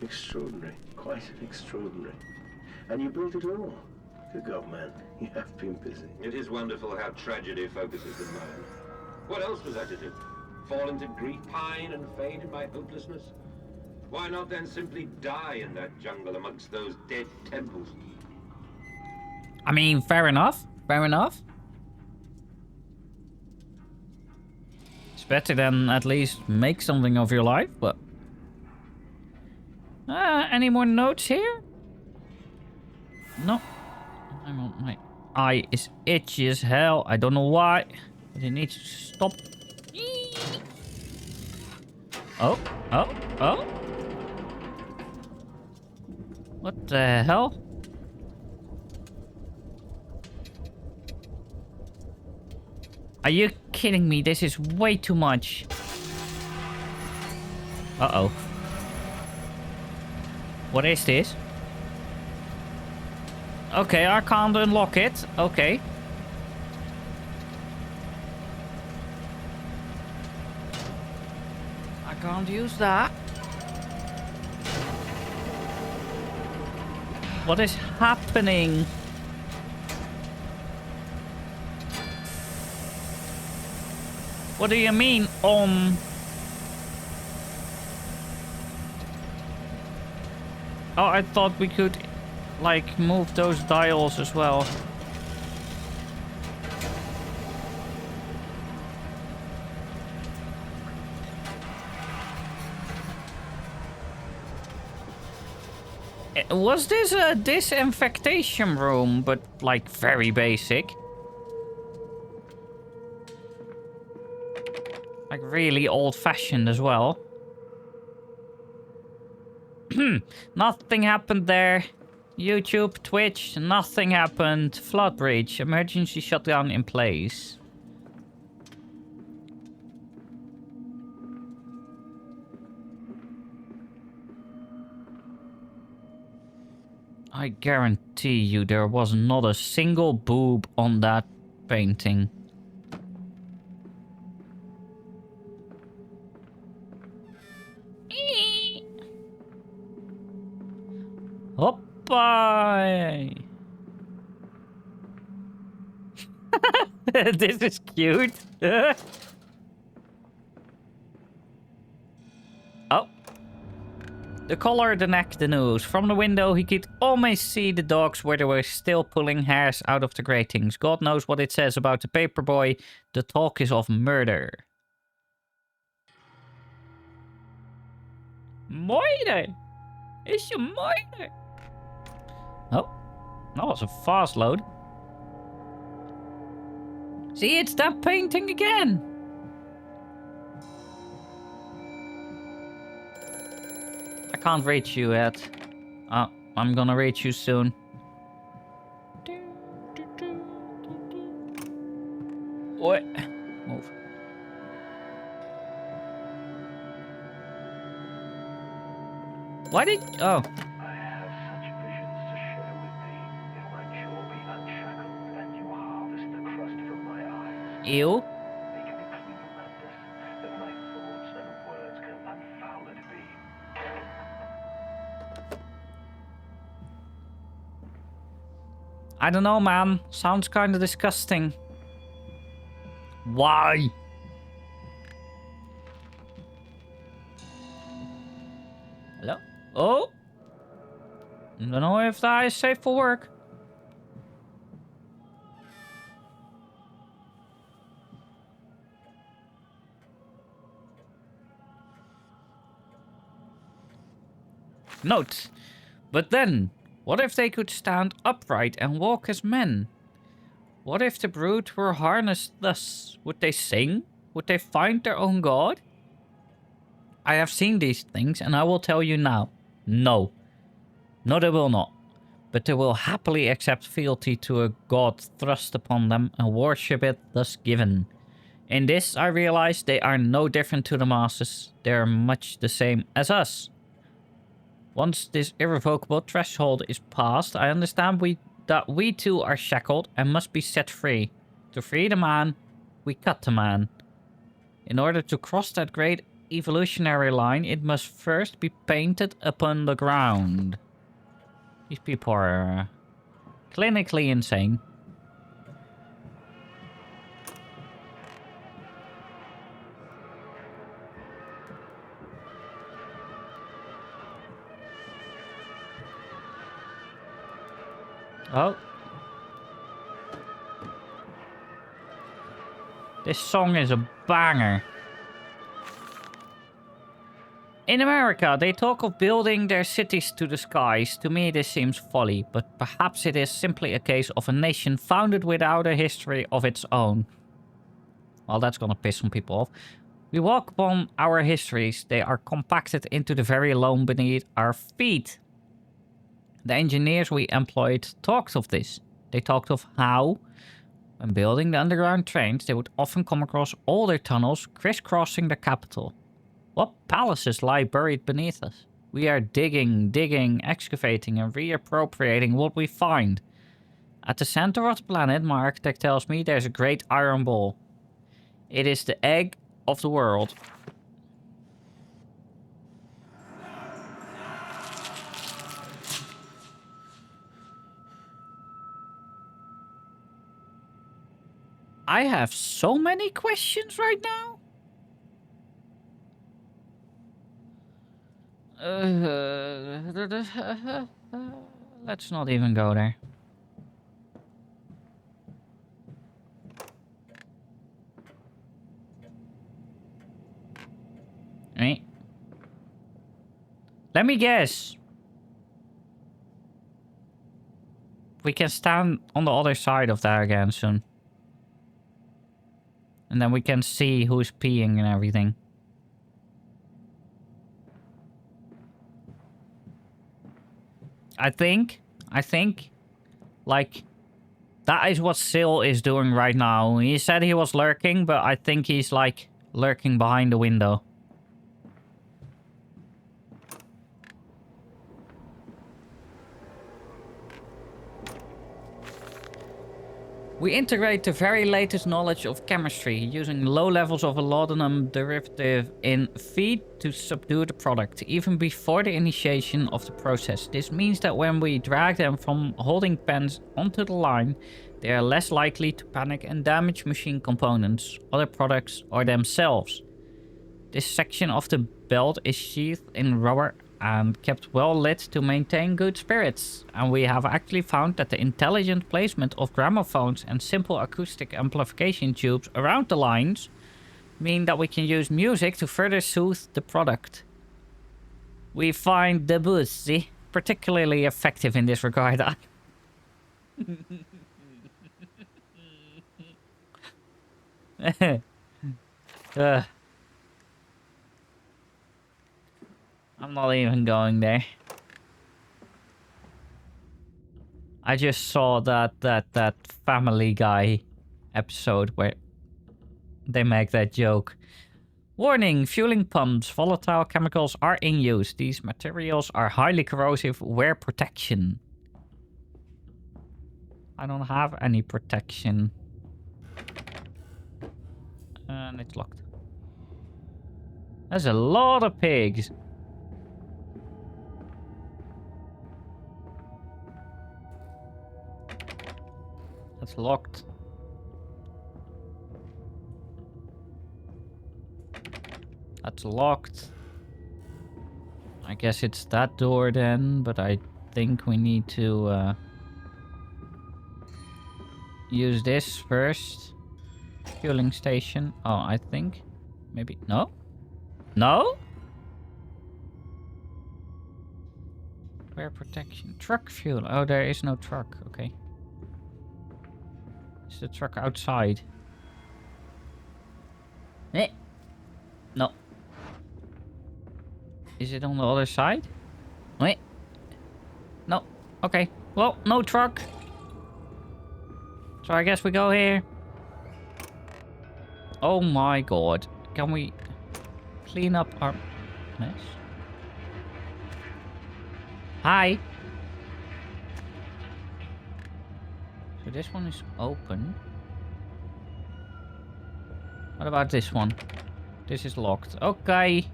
Extraordinary. Quite extraordinary. And you built it all. Good God, man. You have been busy. It is wonderful how tragedy focuses the mind. What else was I to do? Fall into grief, pine, and fade in my hopelessness? Why not then simply die in that jungle amongst those dead temples? I mean, fair enough. Fair enough. It's better than at least make something of your life, but... any more notes here? No. Hang on, my eye is itchy as hell. I don't know why. But it needs to stop. Oh, oh, oh. What the hell? Are you kidding me? This is way too much. Uh-oh. What is this? Okay, I can't unlock it. Okay. I can't use that. What is happening? What do you mean, Oh, I thought we could, like, move those dials as well. Was this a disinfectation room, but, like, very basic? Like, really old-fashioned as well. Nothing happened there. YouTube, Twitch, nothing happened. Flood breach, emergency shutdown in place. I guarantee you there was not a single boob on that painting. Hoppa! This is cute. Oh. The collar, the neck, the nose. From the window, he could almost see the dogs where they were still pulling hairs out of the gratings. God knows what it says about the paperboy. The talk is of murder. Moide! Is je moide? Oh, that was a fast load. See, it's that painting again. I can't reach you yet. I'm gonna reach you soon. What? Move. Why did... Oh. I have such visions to share with thee. If my jaw be unshackled and you harvest the crust from my eyes. Ew. They can be clean madness, that my thoughts and words can unfouled be. I don't know, man. Sounds kind of disgusting. Why? Hello? Oh? I don't know if that is safe for work. Note. But then, what if they could stand upright and walk as men? What if the brood were harnessed thus? Would they sing? Would they find their own god? I have seen these things, and I will tell you now. No. No, they will not. But they will happily accept fealty to a god thrust upon them and worship it thus given. In this, I realize they are no different to the masses. They are much the same as us. Once this irrevocable threshold is passed, I understand that we too are shackled and must be set free. To free the man, we cut the man. In order to cross that great evolutionary line, it must first be painted upon the ground. These people are clinically insane. Oh. This song is a banger. In America, they talk of building their cities to the skies. To me, this seems folly, but perhaps it is simply a case of a nation founded without a history of its own. Well, that's gonna piss some people off. We walk upon our histories. They are compacted into the very loam beneath our feet. The engineers we employed talked of this. They talked of how, when building the underground trains, they would often come across older tunnels crisscrossing the capital. What palaces lie buried beneath us? We are digging, excavating, and reappropriating what we find. At the center of the planet, my architect tells me there's a great iron ball. It is the egg of the world. I have so many questions right now. Let's not even go there. Right. Let me guess. We can stand on the other side of that again soon. And then we can see who's peeing and everything. I think, like, that is what Sil is doing right now. He said he was lurking, but I think he's, like, lurking behind the window. We integrate the very latest knowledge of chemistry, using low levels of a laudanum derivative in feed to subdue the product, even before the initiation of the process. This means that when we drag them from holding pens onto the line, they are less likely to panic and damage machine components, other products, or themselves. This section of the belt is sheathed in rubber and kept well lit to maintain good spirits. And we have actually found that the intelligent placement of gramophones and simple acoustic amplification tubes around the lines mean that we can use music to further soothe the product. We find Debussy particularly effective in this regard. I'm not even going there. I just saw that Family Guy episode where they make that joke. Warning, fueling pumps, volatile chemicals are in use. These materials are highly corrosive. Wear protection. I don't have any protection. And it's locked. There's a lot of pigs. That's locked. That's locked. I guess it's that door then, but I think we need to use this first. Fueling station. Oh, I think. Maybe. No? No? Wear protection. Truck fuel. Oh, there is no truck. Okay. Is the truck outside? Eh. No. Is it on the other side? Wait. No. Okay. Well, no truck. So I guess we go here. Oh my god. Can we clean up our mess? Hi. So this one is open. What about this one? This is locked. Okay.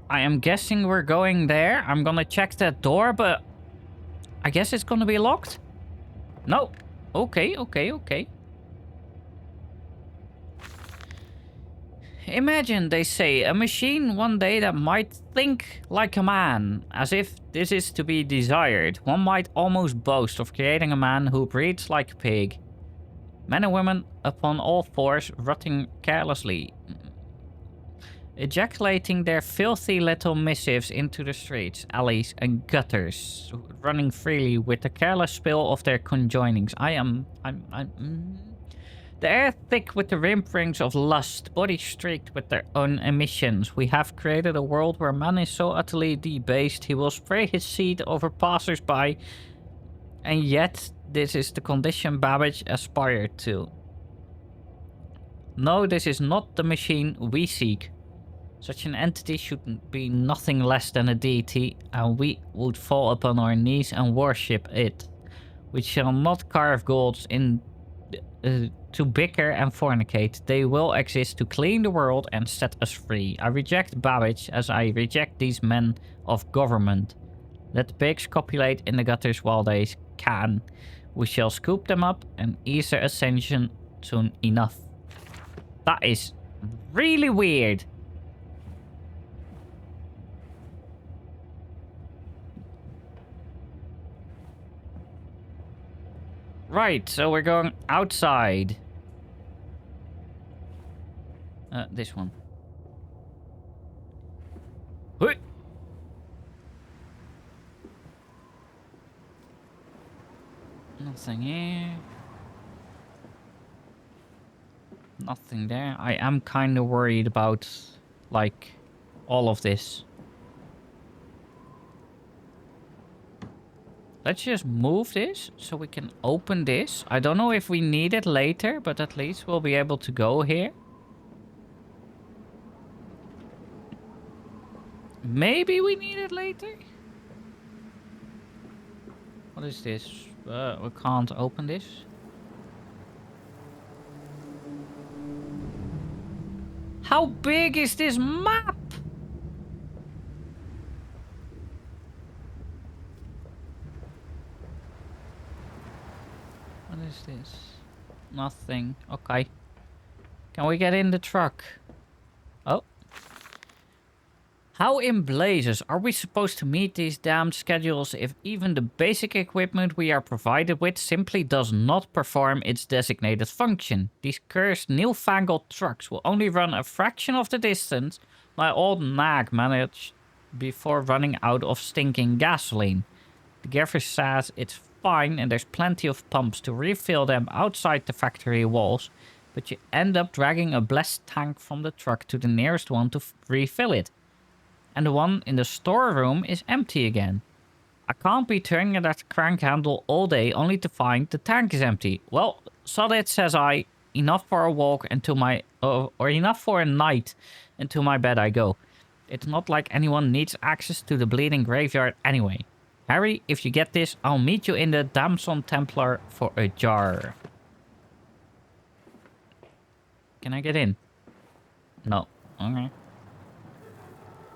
I am guessing we're going there. I'm gonna check that door, but I guess it's gonna be locked. No. Okay. Imagine, they say, a machine one day that might think like a man, as if this is to be desired. One might almost boast of creating a man who breathes like a pig. Men and women upon all fours, rotting carelessly, ejaculating their filthy little missives into the streets, alleys, and gutters, running freely with the careless spill of their conjoinings. The air thick with the whimperings of lust, body streaked with their own emissions. We have created a world where man is so utterly debased he will spray his seed over passers-by, and yet this is the condition Babbage aspired to. No, this is not the machine we seek. Such an entity should be nothing less than a deity, and we would fall upon our knees and worship it. We shall not carve gods in to bicker and fornicate. They will exist to clean the world and set us free. I reject Babbage as I reject these men of government. Let the pigs copulate in the gutters while they can. We shall scoop them up and ease their ascension soon enough. That is really weird. Right, so we're going outside. This one. Hui. Nothing here. Nothing there. I am kind of worried about, like, all of this. Let's just move this so we can open this. I don't know if we need it later, but at least we'll be able to go here. Maybe we need it later? What is this? We can't open this. How big is this map? What is this? Nothing. Okay. Can we get in the truck? Oh. How in blazes are we supposed to meet these damned schedules if even the basic equipment we are provided with simply does not perform its designated function? These cursed newfangled trucks will only run a fraction of the distance my old nag managed before running out of stinking gasoline. The gaffer says it's fine and there's plenty of pumps to refill them outside the factory walls, but you end up dragging a blessed tank from the truck to the nearest one to refill it. And the one in the storeroom is empty again. I can't be turning that crank handle all day only to find the tank is empty. Well, sod it, says I. Enough for a walk until my... or enough for a night until my bed I go. It's not like anyone needs access to the bleeding graveyard anyway. Harry, if you get this, I'll meet you in the Damson Templar for a jar. Can I get in? No. Okay.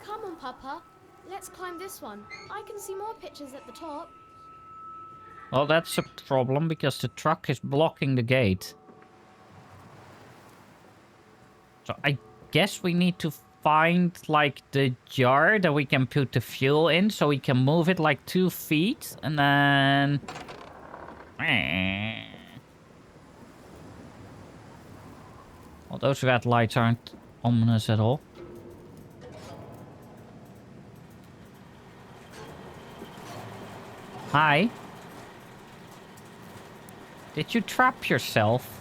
Come on, Papa. Let's climb this one. I can see more pictures at the top. Well, that's a problem because the truck is blocking the gate. So I guess we need to find, like, the jar that we can put the fuel in so we can move it, like, 2 feet. And then... Well, those red lights aren't ominous at all. Hi. Did you trap yourself?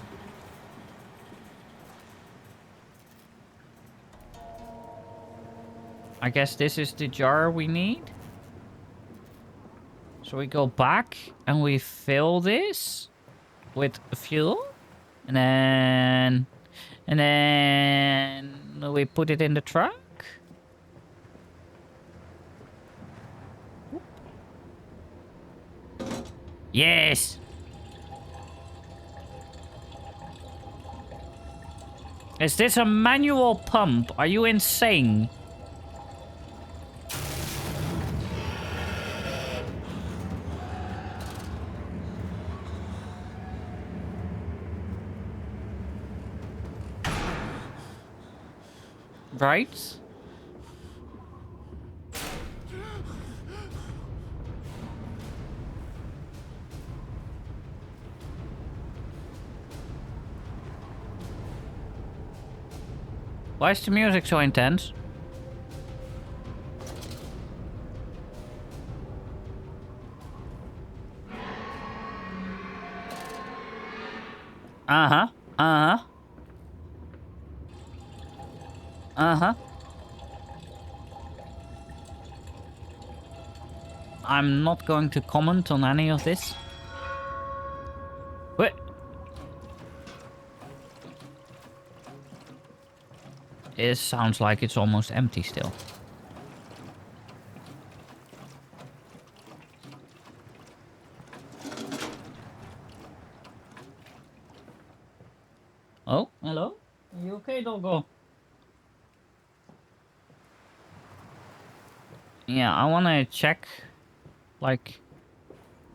I guess this is the jar we need. So we go back and we fill this with fuel. And then we put it in the truck. Yes! Is this a manual pump? Are you insane? Right? Why is the music so intense? Uh-huh. Uh-huh. Uh-huh. I'm not going to comment on any of this. Wait. It sounds like it's almost empty still. Oh, hello? Are you okay, doggo? Yeah, I want to check, like,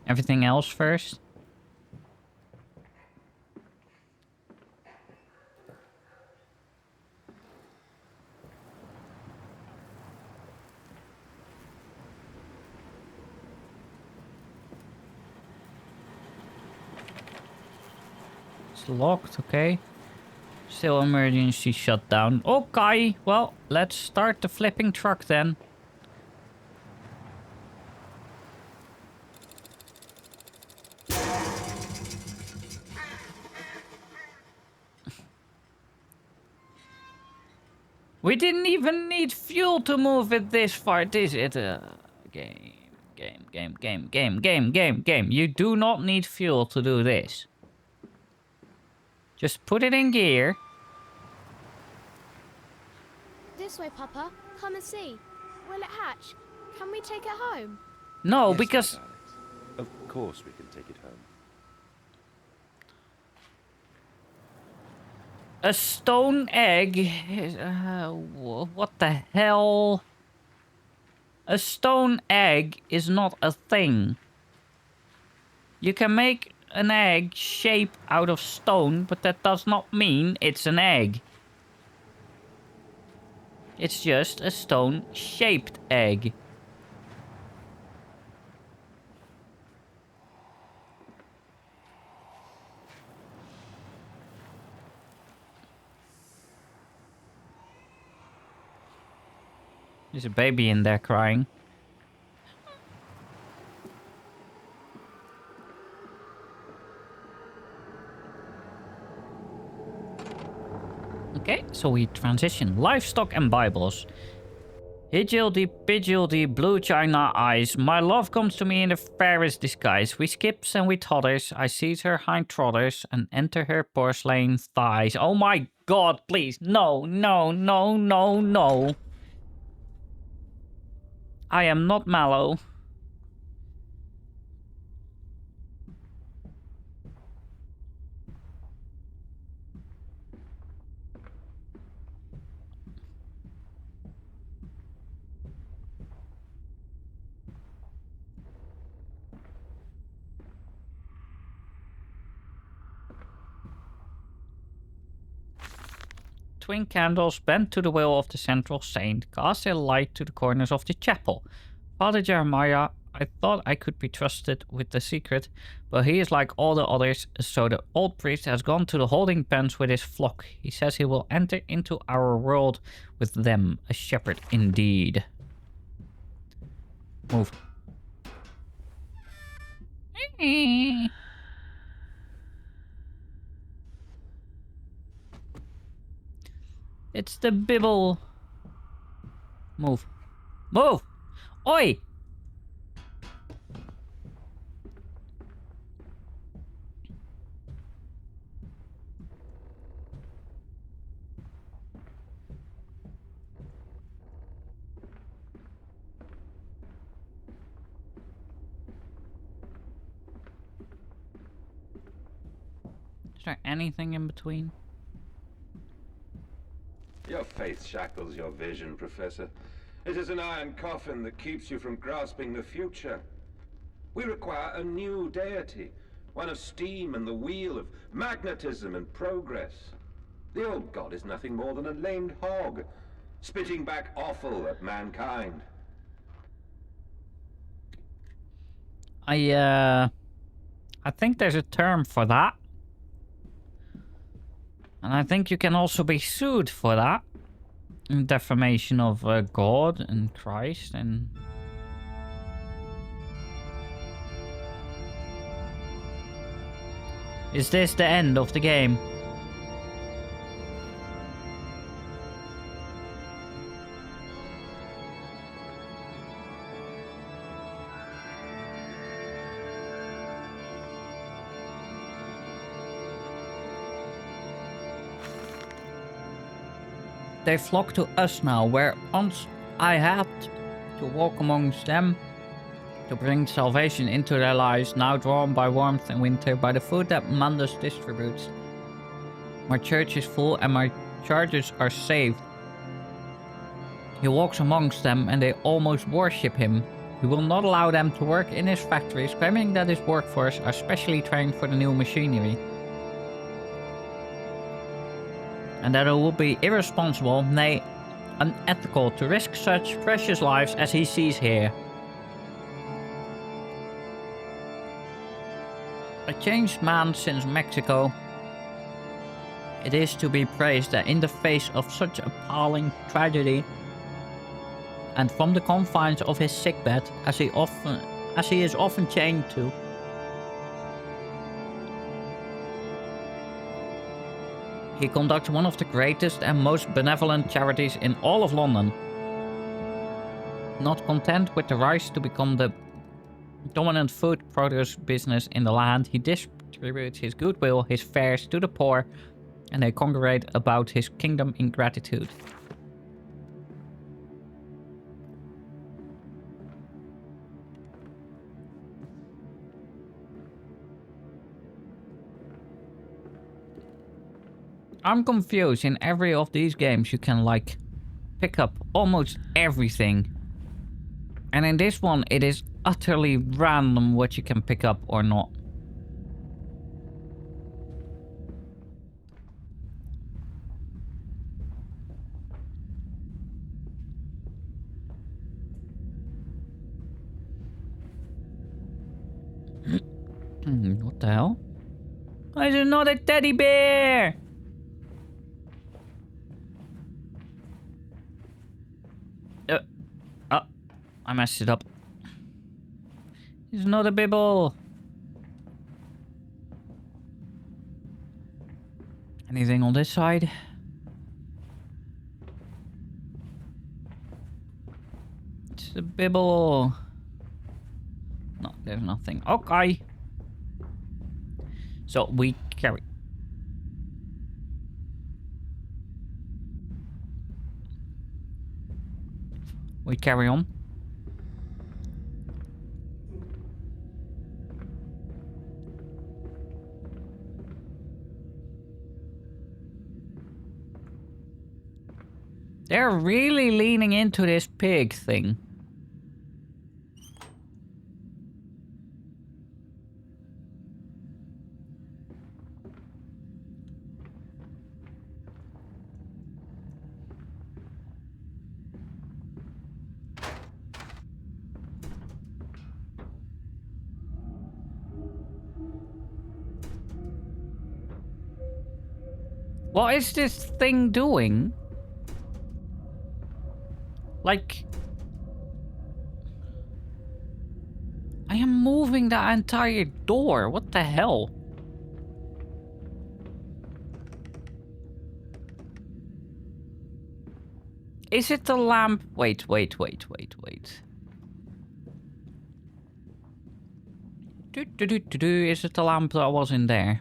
everything else first. It's locked, okay. Still emergency shutdown. Okay, well, let's start the flipping truck then. We didn't even need fuel to move it this far. This is a game. You do not need fuel to do this. Just put it in gear. This way, Papa. Come and see. Will it hatch? Can we take it home? No, Yes, because... my darlings. Of course we can take it home. A stone egg? What the hell? A stone egg is not a thing. You can make an egg shape out of stone, but that does not mean it's an egg. It's just a stone-shaped egg. There's a baby in there crying. Okay, so we transition livestock and Bibles. Higgledy piggledy blue china eyes. My love comes to me in the fairest disguise. We skips and we totters. I seize her hind trotters and enter her porcelain thighs. Oh my god, please. No, no, no, no, no. I am not Mallow. Twin candles bent to the will of the central saint cast a light to the corners of the chapel. Father Jeremiah, I thought I could be trusted with the secret, but he is like all the others, so the old priest has gone to the holding pens with his flock. He says he will enter into our world with them, a shepherd indeed. Move. It's the Bible. Move. Move! Oi! Is there anything in between? Your faith shackles your vision, Professor. It is an iron coffin that keeps you from grasping the future. We require a new deity, one of steam and the wheel, of magnetism and progress. The old god is nothing more than a lamed hog, spitting back offal at mankind. I think there's a term for that. And I think you can also be sued for that. Defamation of God and Christ and... Is this the end of the game? They flock to us now, where once I had to walk amongst them to bring salvation into their lives, now drawn by warmth and winter, by the food that Mundus distributes. My church is full and my charges are saved. He walks amongst them and they almost worship him. He will not allow them to work in his factories, claiming that his workforce are specially trained for the new machinery. And that it would be irresponsible, nay, unethical to risk such precious lives as he sees here. A changed man since Mexico. It is to be praised that in the face of such appalling tragedy, and from the confines of his sickbed, as he is often chained to, he conducts one of the greatest and most benevolent charities in all of London. Not content with the rise to become the dominant food produce business in the land, he distributes his goodwill, his fares to the poor, and they congregate about his kingdom in gratitude. I'm confused. In every of these games you can like pick up almost everything. And in this one it is utterly random what you can pick up or not. What the hell? There's another teddy bear! I messed it up. There's another bibble. Anything on this side? It's a bibble. No, there's nothing. Okay. So we carry. We carry on. They're really leaning into this pig thing. What is this thing doing? Like... I am moving the entire door. What the hell? Is it the lamp? Wait. Is it the lamp that was in there?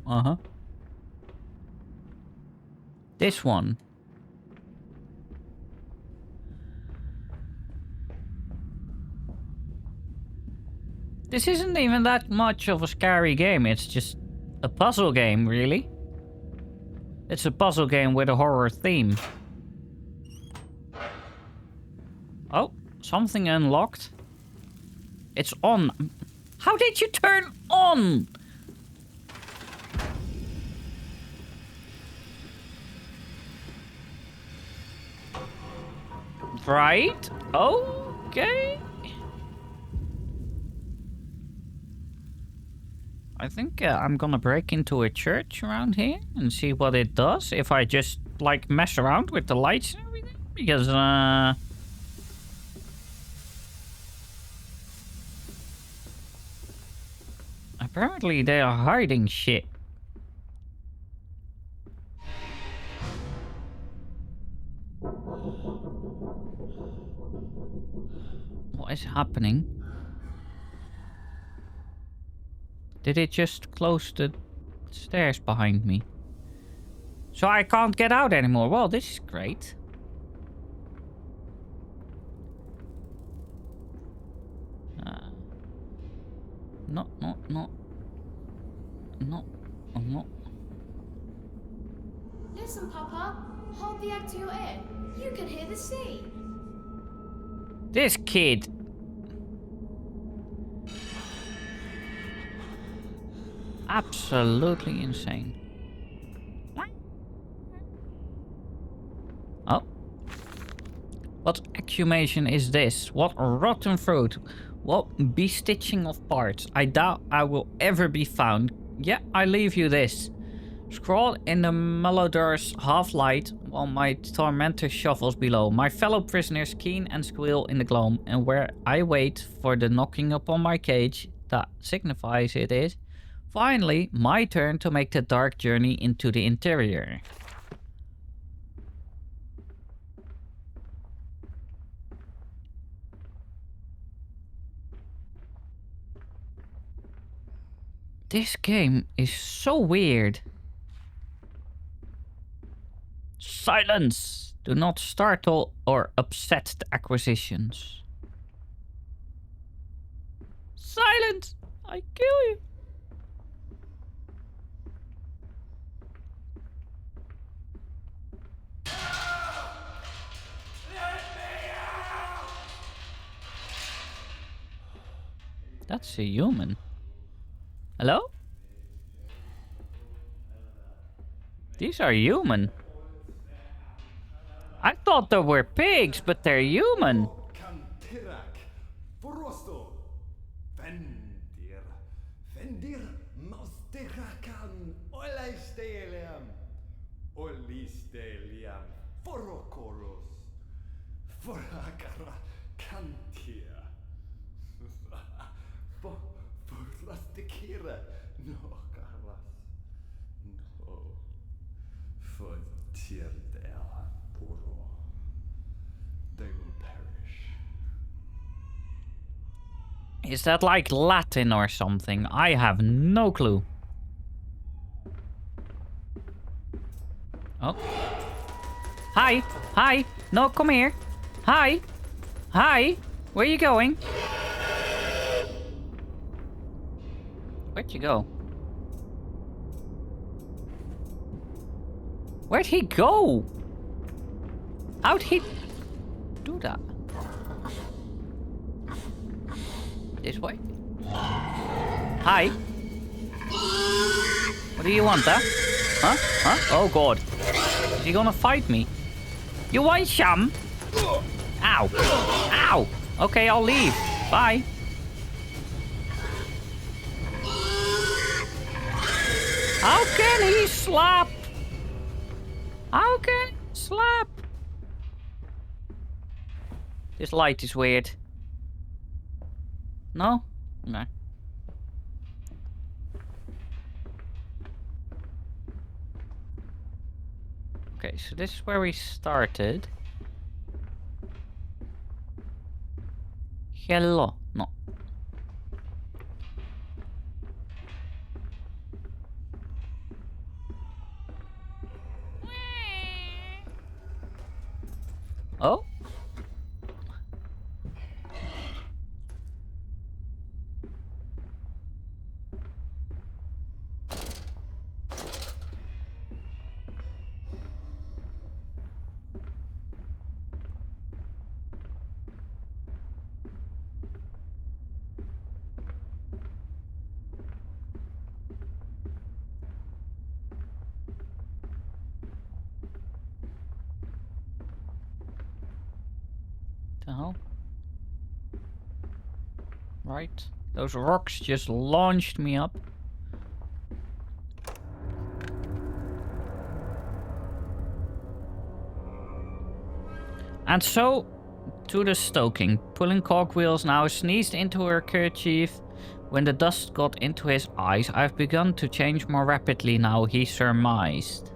Uh-huh. This one. This isn't even that much of a scary game. It's just a puzzle game, really. It's a puzzle game with a horror theme. Oh, something unlocked. It's on. How did you turn on? Right. Okay. I think I'm gonna break into a church around here and see what it does if I just, like, mess around with the lights and everything. Because, apparently they are hiding shit. What is happening? Did it just close the stairs behind me? So I can't get out anymore. Well, this is great. No, no, no. No, no. Listen, Papa. Hold the egg to your ear. You can hear the sea. This kid. Absolutely insane. Oh. What exhumation is this? What rotten fruit? What bestitching of parts? I doubt I will ever be found. Yeah, I leave you this. Scrawl in the Malodor's half-light while my tormentor shuffles below. My fellow prisoners keen and squeal in the gloam, and where I wait for the knocking upon my cage, that signifies it is finally my turn to make the dark journey into the interior. This game is so weird. Silence! Do not startle or upset the acquisitions. Silence! I kill you. That's a human. Hello? These are human. I thought they were pigs, but they're human. Vendir mausterakan olaisteliam olisteliam forokoros forakara kantia forlastikira no karas no fortirdea puro they will perish. Is that like Latin or something? I have no clue. Oh. Hi. Hi. No, come here. Hi. Hi. Where you going? Where'd you go? Where'd he go? How'd he do that? This way. Hi. What do you want, huh? Huh? Huh? Oh, God. Is he gonna fight me? You want some? Ow. Ow. Okay, I'll leave. Bye. How can he slap? How can he slap? This light is weird. No? No. Okay, so this is where we started. Hello. No. Oh? the hell? Right. Those rocks just launched me up. And so, to the stoking. Pulling cogwheels now, sneezed into her kerchief. When the dust got into his eyes, I've begun to change more rapidly now, he surmised.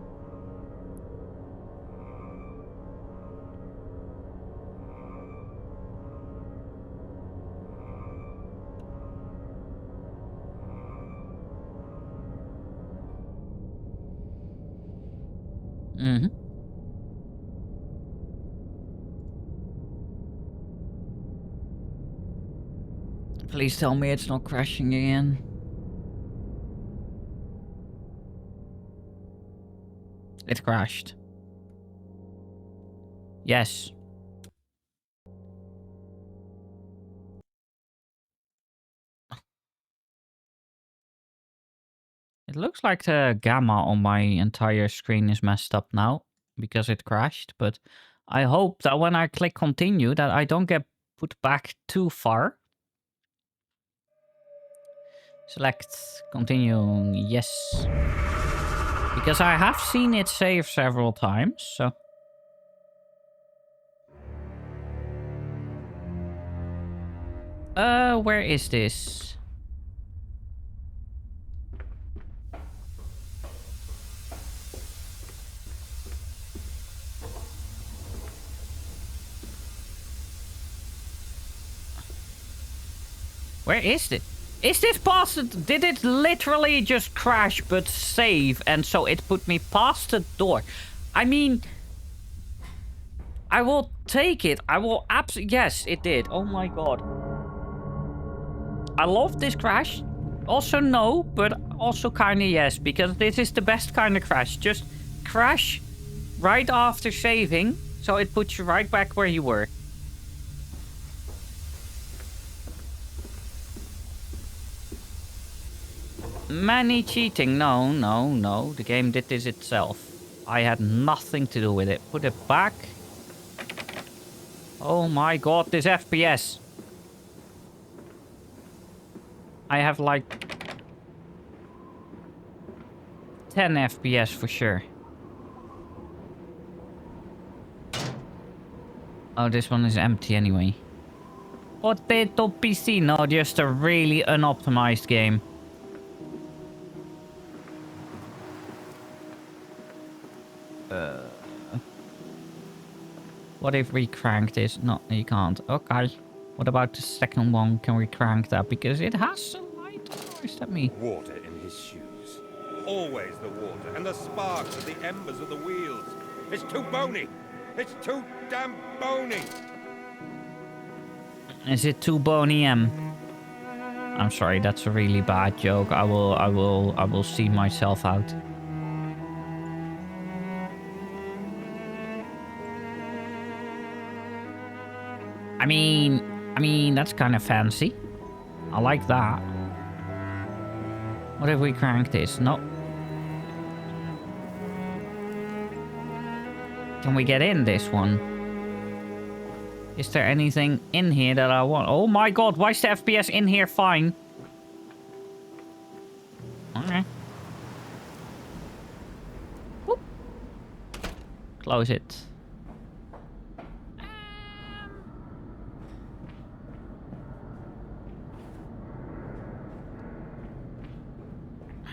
Mm-hmm. Please tell me it's not crashing again. It crashed. Yes. It looks like the gamma on my entire screen is messed up now because it crashed, but I hope that when I click continue that I don't get put back too far. Select continue, yes. Because I have seen it save several times, so. Where is this? Where is it? Is this past? Did it literally just crash but save and so it put me past the door? I mean, I will take it. I will absolutely. Yes, it did. Oh my god. I love this crash. Also no, but also kinda yes, because this is the best kind of crash. Just crash right after saving, so it puts you right back where you were. Many cheating. No, no, no. The game did this itself. I had nothing to do with it. Put it back. Oh my god, this FPS. I have like 10 FPS for sure. Oh, this one is empty anyway. Potato PC. No, just a really unoptimized game. What if we crank this? No, you can't. Okay. What about the second one? Can we crank that? Because it has some light. Or is that me? Water in his shoes. Always the water, and the sparks of the embers of the wheels. It's too bony. It's too damn bony. Is it too bony, I'm sorry, that's a really bad joke. I will see myself out. I mean, that's kind of fancy. I like that. What if we crank this? No. Can we get in this one? Is there anything in here that I want? Oh my god, why is the FPS in here fine? Okay. Whoop. Close it.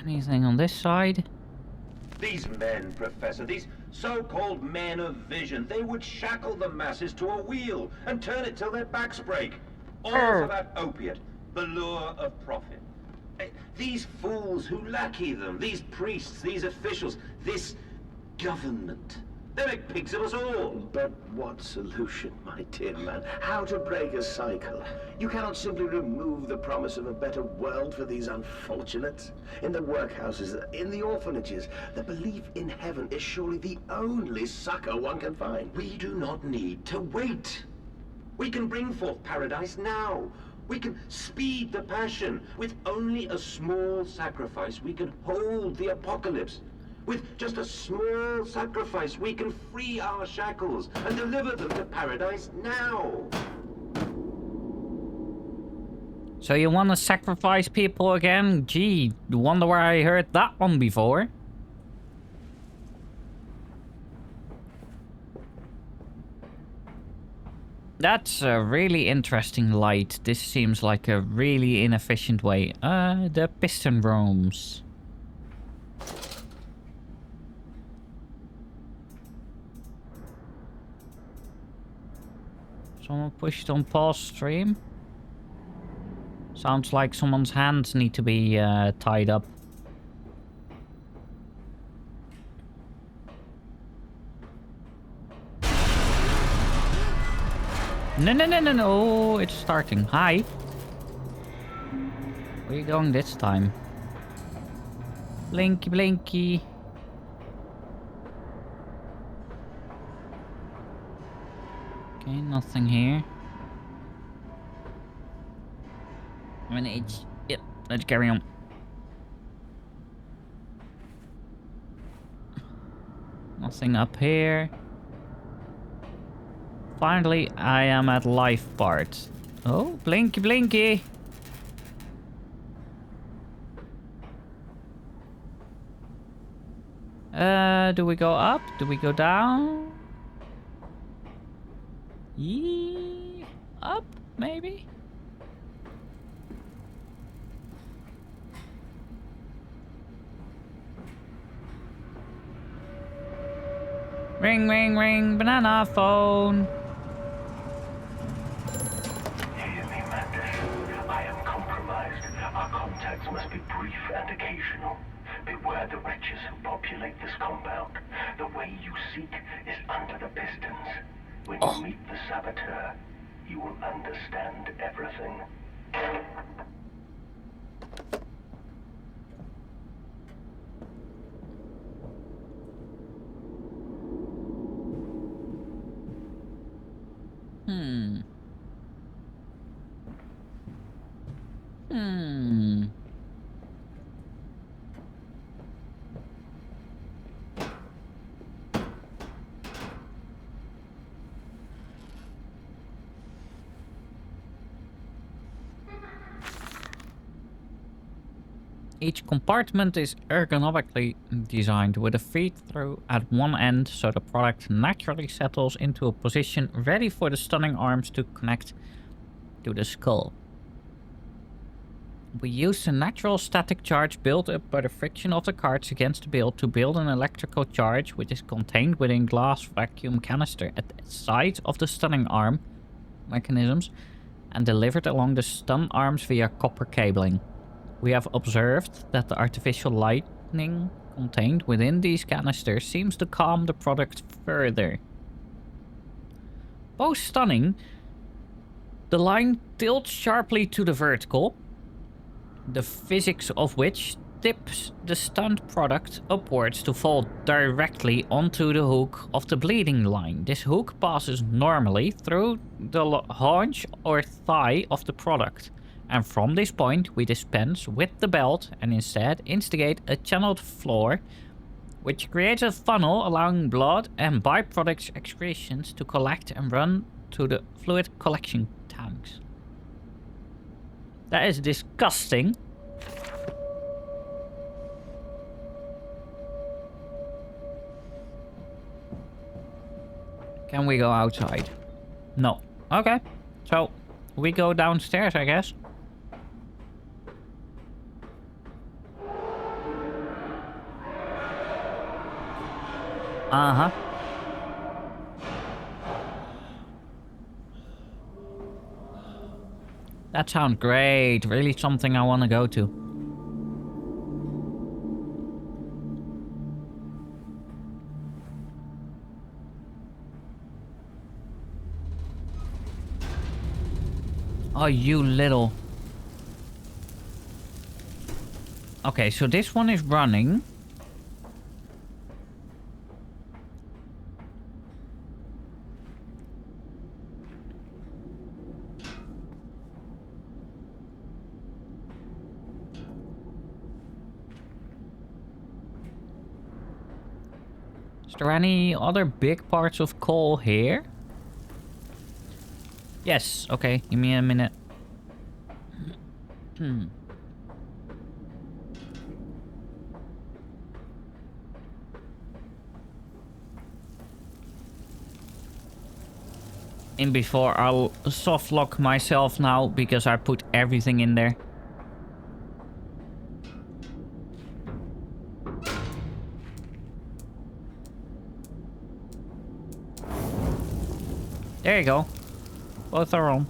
Anything on this side? These men, Professor, these so-called men of vision, they would shackle the masses to a wheel and turn it till their backs break. All for that opiate, the lure of profit. These fools who lackey them, these priests, these officials, this government. They make pigs of us all. But what solution, my dear man? How to break a cycle? You cannot simply remove the promise of a better world for these unfortunates. In the workhouses, in the orphanages, the belief in heaven is surely the only succor one can find. We do not need to wait. We can bring forth paradise now. We can speed the passion. With only a small sacrifice, we can hold the apocalypse. With just a small sacrifice, we can free our shackles and deliver them to paradise now. So you want to sacrifice people again? Gee, wonder where I heard that one before. That's a really interesting light. This seems like a really inefficient way. The piston rooms. Someone pushed on pause stream. Sounds like someone's hands need to be tied up. No, it's starting. Hi. Where are you going this time? Blinky, blinky. Okay, nothing here. I'm an H. Yep, let's carry on. Nothing up here. Finally, I am at life part. Oh, blinky, blinky. Do we go up? Do we go down? Yee, up, maybe? Ring, ring, ring, banana phone. Hear me, Mandus. I am compromised. Our contacts must be brief and occasional. Beware the wretches who populate this compound. The way you seek is under the pistons. When you meet the saboteur, you will understand everything. Each compartment is ergonomically designed with a feed-through at one end so the product naturally settles into a position ready for the stunning arms to connect to the skull. We use the natural static charge built up by the friction of the cards against the build to build an electrical charge which is contained within glass vacuum canister at the sides of the stunning arm mechanisms and delivered along the stun arms via copper cabling. We have observed that the artificial lightning contained within these canisters seems to calm the product further. Post stunning, the line tilts sharply to the vertical, the physics of which tips the stunned product upwards to fall directly onto the hook of the bleeding line. This hook passes normally through the haunch or thigh of the product. And from this point, we dispense with the belt and instead instigate a channeled floor, which creates a funnel allowing blood and byproduct excretions to collect and run to the fluid collection tanks. That is disgusting. Can we go outside? No. Okay. So, we go downstairs, I guess. Uh-huh. That sounds great. Really something I want to go to. Oh, you little... Okay, so this one is running. Is there any other big parts of coal here? Yes, okay, give me a minute. In before I'll soft lock myself now because I put everything in there. There you go. Both are on.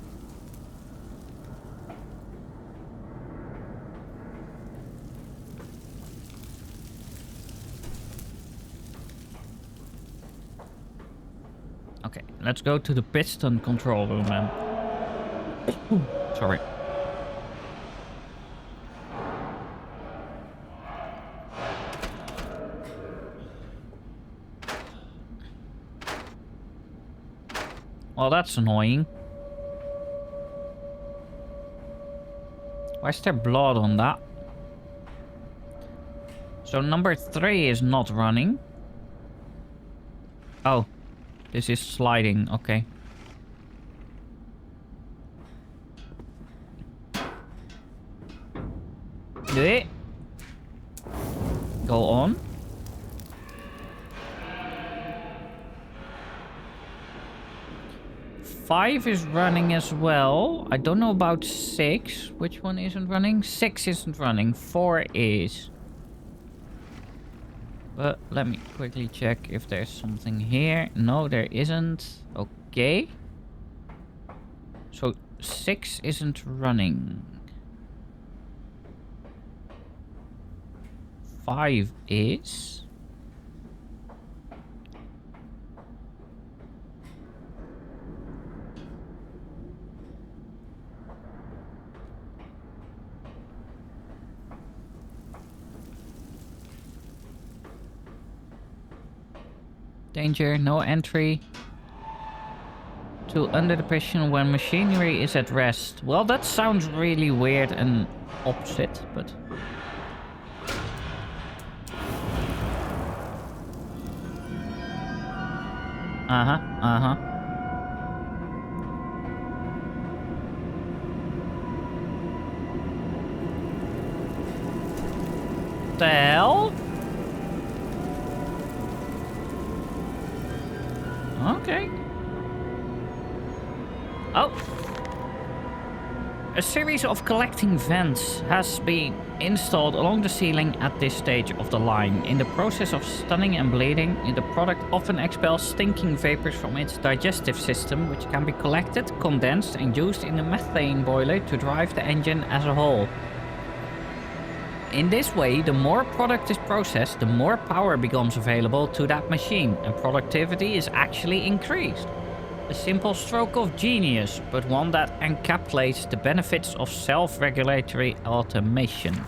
Okay, let's go to the piston control room then. Sorry. Well, that's annoying. Why is there blood on that? So number 3 is not running. Oh, this is sliding. Okay. Yeah. Go on. Five is running as well. I don't know about 6. Which one isn't running? 6 isn't running. 4 is. But let me quickly check if there's something here. No, there isn't. Okay. So 6 isn't running. 5 is. Danger, no entry. To under the pressure when machinery is at rest. Well, that sounds really weird and opposite, but... Uh-huh. The hell? Okay. Oh. A series of collecting vents has been installed along the ceiling at this stage of the line. In the process of stunning and bleeding, the product often expels stinking vapors from its digestive system, which can be collected, condensed, and used in a methane boiler to drive the engine as a whole. In this way, the more product is processed, the more power becomes available to that machine, and productivity is actually increased. A simple stroke of genius, but one that encapsulates the benefits of self-regulatory automation.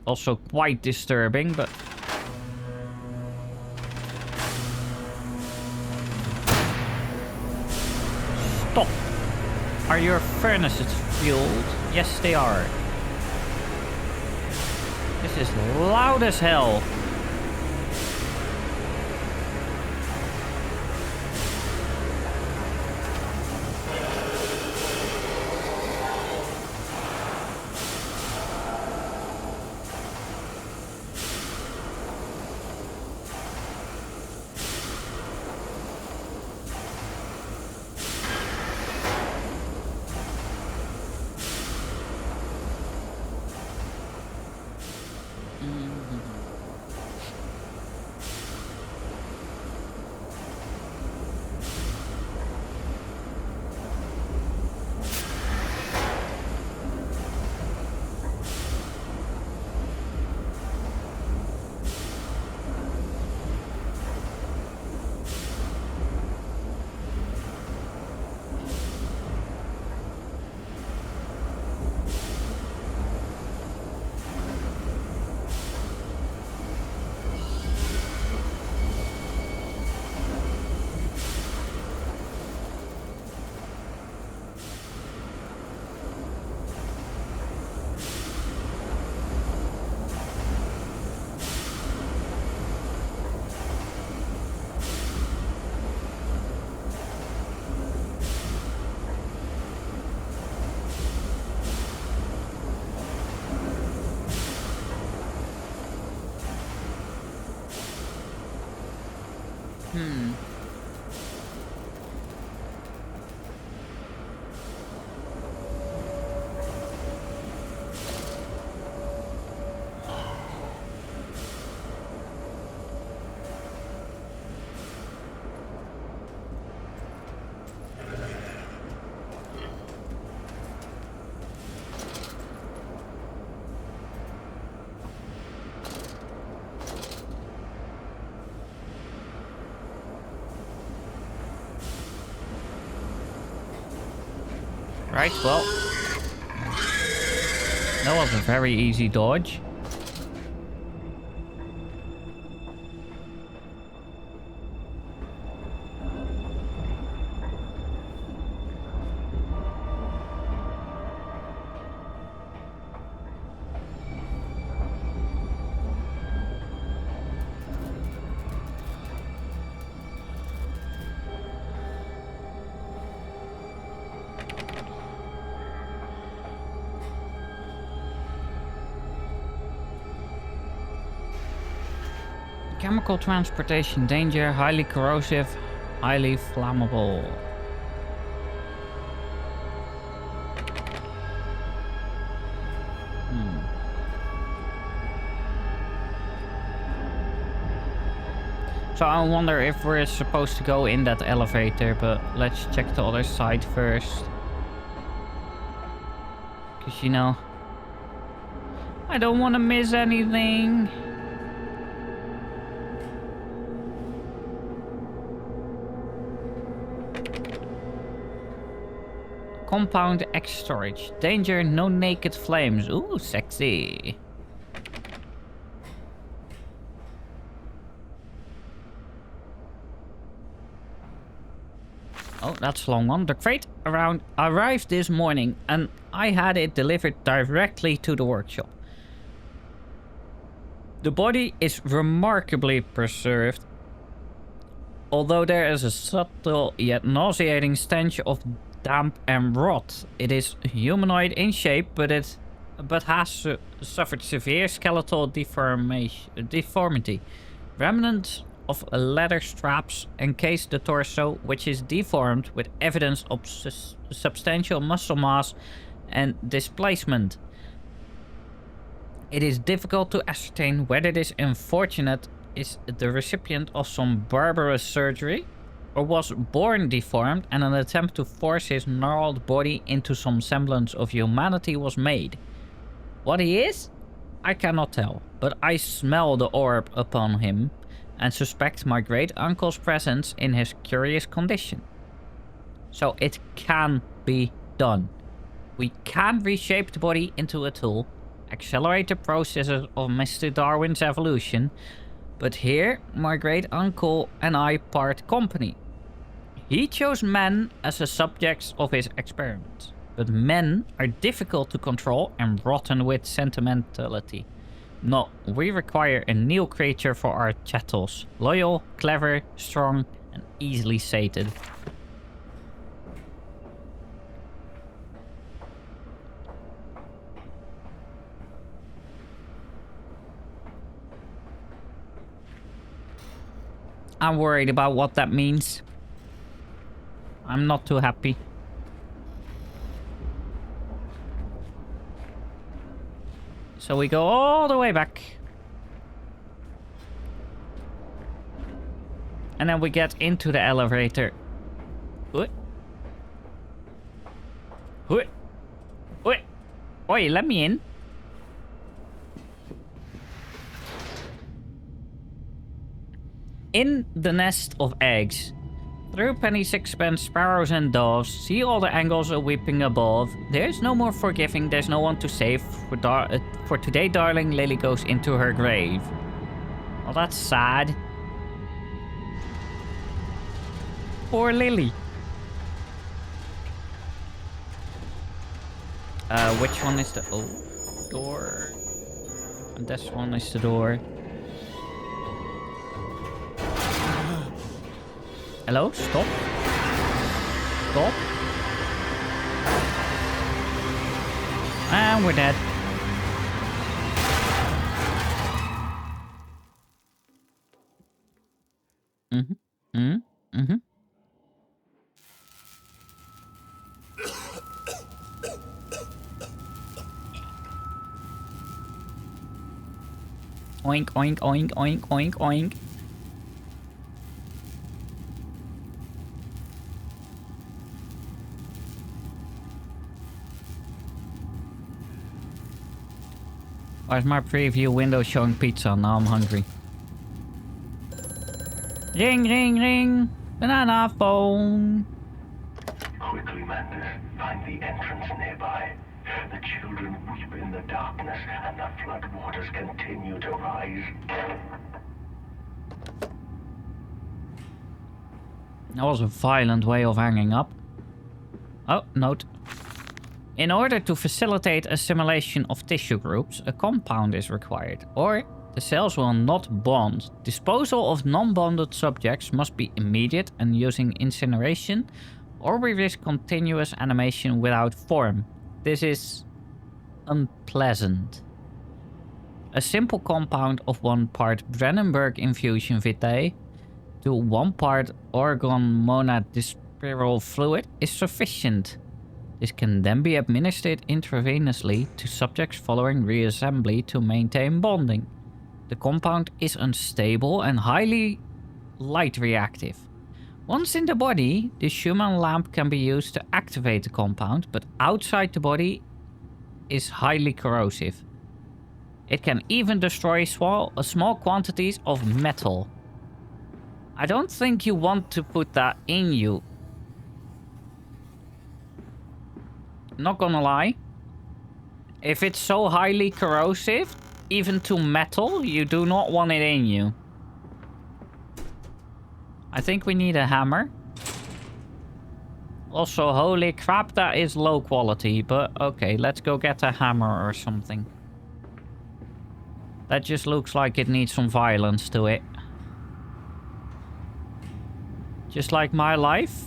Also quite disturbing, but... Stop! Are your furnaces fueled? Yes, they are. This is loud as hell. Right, well. That was a very easy dodge. Chemical transportation danger, highly corrosive, highly flammable. So I wonder if we're supposed to go in that elevator, but let's check the other side first. Because, you know, I don't want to miss anything. Compound X storage. Danger, no naked flames. Ooh, sexy. Oh, that's a long one. The crate arrived this morning and I had it delivered directly to the workshop. The body is remarkably preserved. Although there is a subtle yet nauseating stench of damp and rot. It is humanoid in shape, but has suffered severe skeletal deformity. Remnants of leather straps encase the torso, which is deformed with evidence of substantial muscle mass and displacement. It is difficult to ascertain whether this unfortunate is the recipient of some barbarous surgery or was born deformed and an attempt to force his gnarled body into some semblance of humanity was made. What he is? I cannot tell, but I smell the orb upon him and suspect my great-uncle's presence in his curious condition. So it can be done. We can reshape the body into a tool, accelerate the processes of Mr. Darwin's evolution, but here my great-uncle and I part company. He chose men as the subjects of his experiments, but men are difficult to control and rotten with sentimentality. No, we require a new creature for our chattels. Loyal, clever, strong, and easily sated. I'm worried about what that means. I'm not too happy. So we go all the way back. And then we get into the elevator. Oi. Oi. Oi. Oi, let me in. In the nest of eggs. Through penny sixpence, sparrows and doves, see all the angles are weeping above. There's no more forgiving, there's no one to save. For today, darling, Lily goes into her grave. Well, that's sad. Poor Lily. Which one is the door? And this one is the door. Hello? Stop. Stop. And we're dead. Hmm? Mm-hmm. Oink, oink, oink, oink, oink, oink. Why is my preview window showing pizza? Now I'm hungry. Ring, ring, ring. Banana phone. Quickly, Mandus, find the entrance nearby. The children weep in the darkness, and the flood waters continue to rise. That was a violent way of hanging up. Oh, note. In order to facilitate assimilation of tissue groups, a compound is required, or the cells will not bond. Disposal of non-bonded subjects must be immediate and using incineration, or we risk continuous animation without form. This is unpleasant. A simple compound of 1 part Brennenberg infusion vitae to 1 part organ monodispiral fluid is sufficient. This can then be administered intravenously to subjects following reassembly to maintain bonding. The compound is unstable and highly light reactive. Once in the body, the Schumann lamp can be used to activate the compound, but outside the body is highly corrosive. It can even destroy small quantities of metal. I don't think you want to put that in you. Not gonna lie. If it's so highly corrosive, even to metal, you do not want it in you. I think we need a hammer. Also, holy crap, that is low quality. But okay, let's go get a hammer or something. That just looks like it needs some violence to it. Just like my life.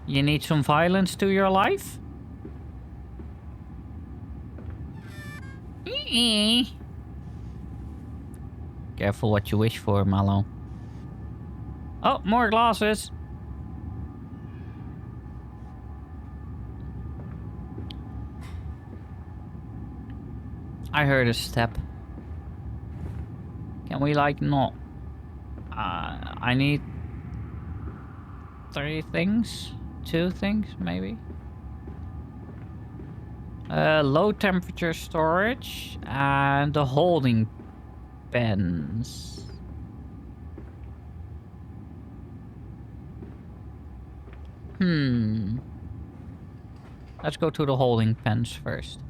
You need some violence to your life? Careful what you wish for, Mallow. Oh, more glasses. I heard a step. Can we like not? I need 3 things. 2 things, maybe. Low temperature storage and the holding pens. Let's go to the holding pens first.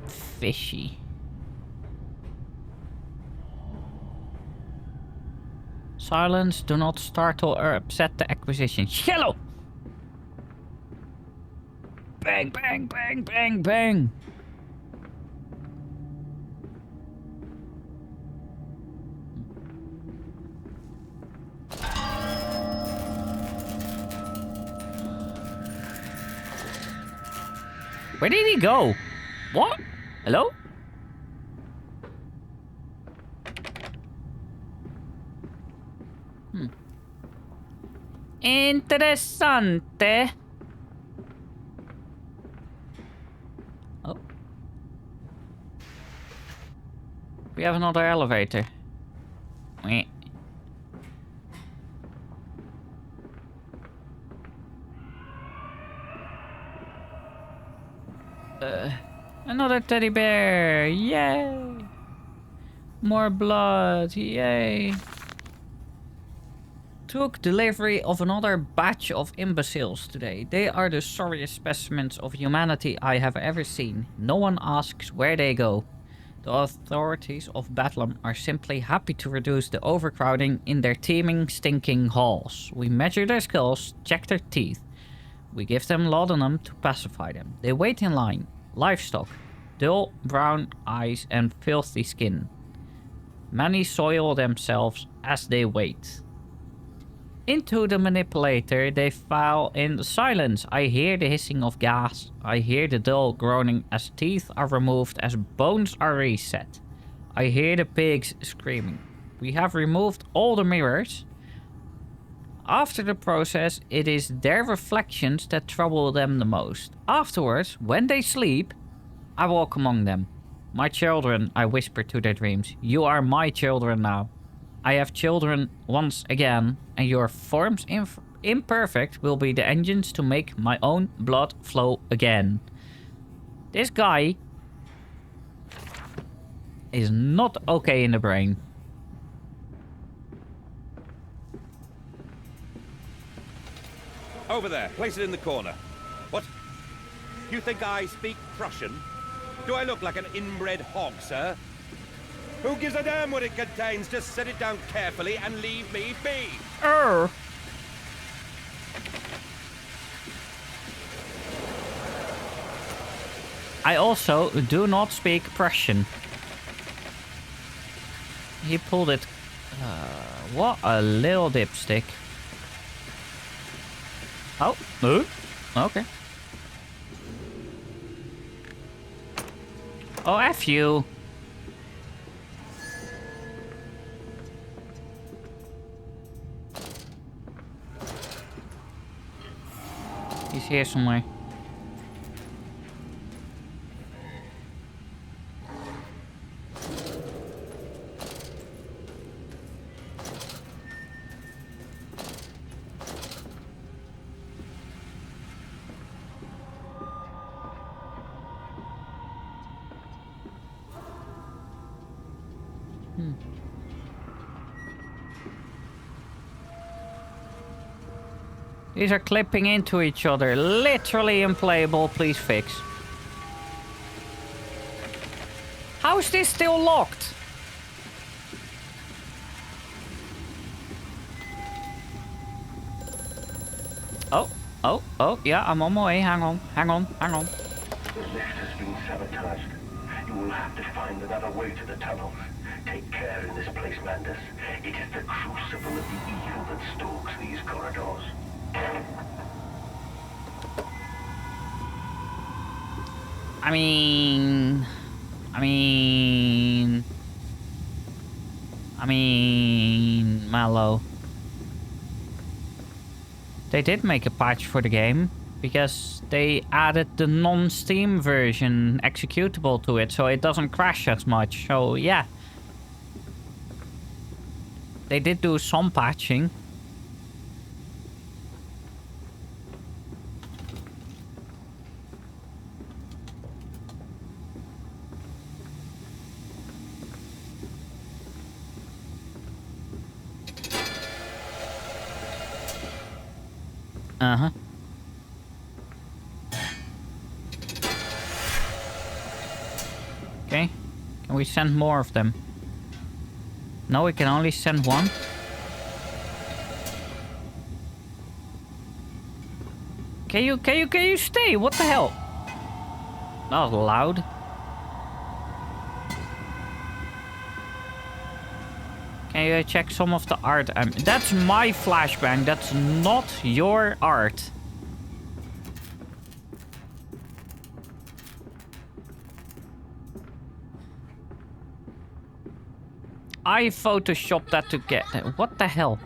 Fishy. Silence, do not startle or upset the acquisition. Yellow! Bang, bang, bang, bang, bang. Where did he go? What? Hello? Interessante. Oh. We have another elevator. Meh. Another teddy bear. Yay. More blood. Yay. Took delivery of another batch of imbeciles today. They are the sorriest specimens of humanity I have ever seen. No one asks where they go. The authorities of Bedlam are simply happy to reduce the overcrowding in their teeming, stinking halls. We measure their skulls, check their teeth. We give them laudanum to pacify them. They wait in line. Livestock. Dull brown eyes and filthy skin. Many soil themselves as they wait. Into the manipulator, they file in silence. I hear the hissing of gas. I hear the dull groaning as teeth are removed, as bones are reset. I hear the pigs screaming. We have removed all the mirrors. After the process, it is their reflections that trouble them the most. Afterwards, when they sleep, I walk among them. My children, I whisper to their dreams. You are my children now. I have children once again, and your forms imperfect will be the engines to make my own blood flow again. This guy is not okay in the brain. Over there. Place it in the corner. What? You think I speak Prussian? Do I look like an inbred hog, sir? Who gives a damn what it contains? Just set it down carefully and leave me be. I also do not speak Prussian. He pulled it. What a little dipstick. Oh, okay. Oh, F you. He's here somewhere. These are clipping into each other. Literally unplayable. Please fix. How is this still locked? Oh, yeah, I'm on my way. Hang on. The lift has been sabotaged. You will have to find another way to the tunnels. Take care in this place, Mandus. It is the crucible of the evil that stalks these corridors. I mean, Mallow. They did make a patch for the game because they added the non-Steam version executable to it, so it doesn't crash as much. So yeah, they did do some patching. Uh-huh. Okay. Can we send more of them? No, we can only send one. Can you stay? What the hell? That was loud. Can you check some of the art? That's my flashbang. That's not your art. I photoshopped that to get... What the hell?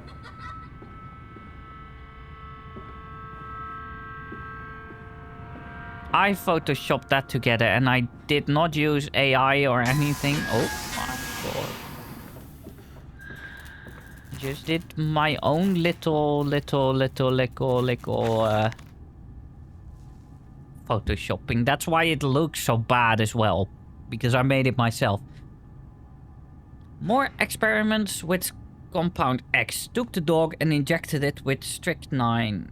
I photoshopped that together and I did not use AI or anything. Oh my god. Just did my own little photoshopping. That's why it looks so bad as well, because I made it myself. More experiments with Compound X. Took the dog and injected it with strychnine.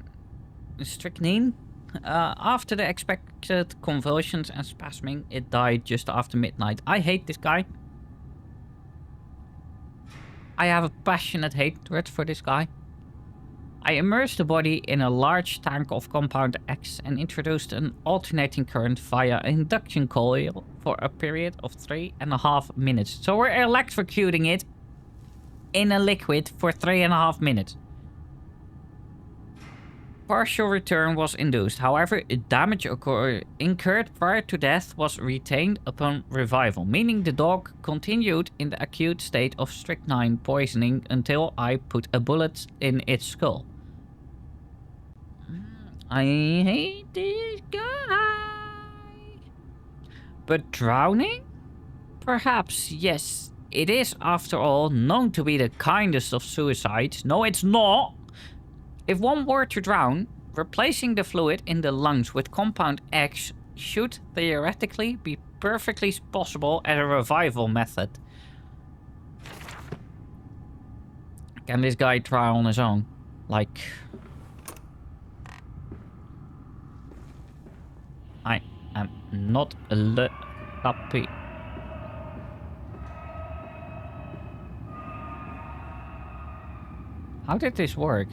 After the expected convulsions and spasming, it died just after midnight. I hate this guy. I have a passionate hatred for this guy. I immersed the body in a large tank of Compound X and introduced an alternating current via induction coil for a period of 3.5 minutes. So we're electrocuting it in a liquid for 3.5 minutes. Partial return was induced. However, damage incurred prior to death was retained upon revival, meaning the dog continued in the acute state of strychnine poisoning until I put a bullet in its skull. I hate this guy. But drowning? Perhaps, yes. It is, after all, known to be the kindest of suicides. No, it's not. If one were to drown, replacing the fluid in the lungs with compound X should theoretically be perfectly possible as a revival method. Can this guy try on his own? Like... I am not happy. How did this work?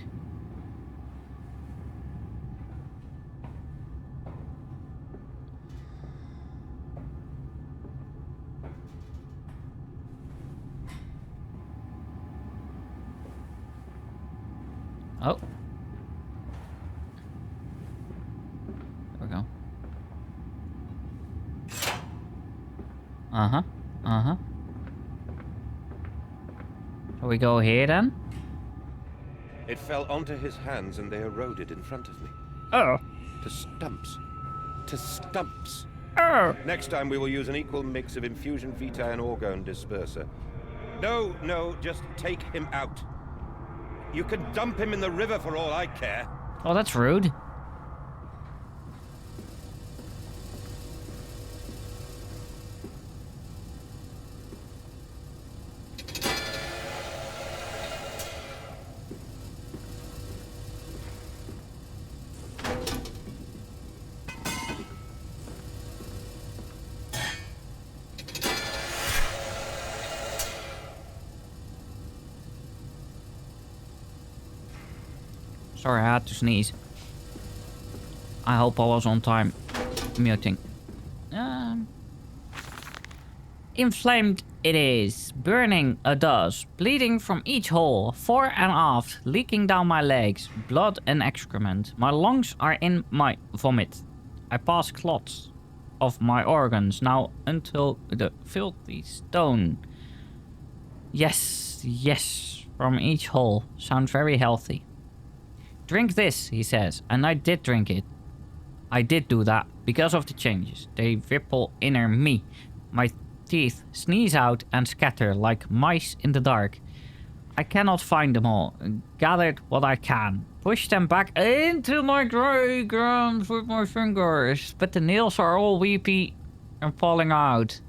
Oh. There we go. Uh-huh. Uh-huh. Shall we go here then? It fell onto his hands and they eroded in front of me. Oh. To stumps. To stumps. Oh. Next time we will use an equal mix of infusion vitae and orgone disperser. No, no, just take him out. You can dump him in the river for all I care. Oh, that's rude. Sorry, I had to sneeze. I hope I was on time muting. Inflamed it is. Burning a does. Bleeding from each hole. Fore and aft. Leaking down my legs. Blood and excrement. My lungs are in my vomit. I pass clots of my organs now until the filthy stone. Yes, yes. From each hole. Sounds very healthy. Drink this, he says, and I did drink it. I did do that because of the changes. They ripple inner me. My teeth sneeze out and scatter like mice in the dark. I cannot find them all. Gathered what I can. Push them back into my dry ground with my fingers. But the nails are all weepy and falling out.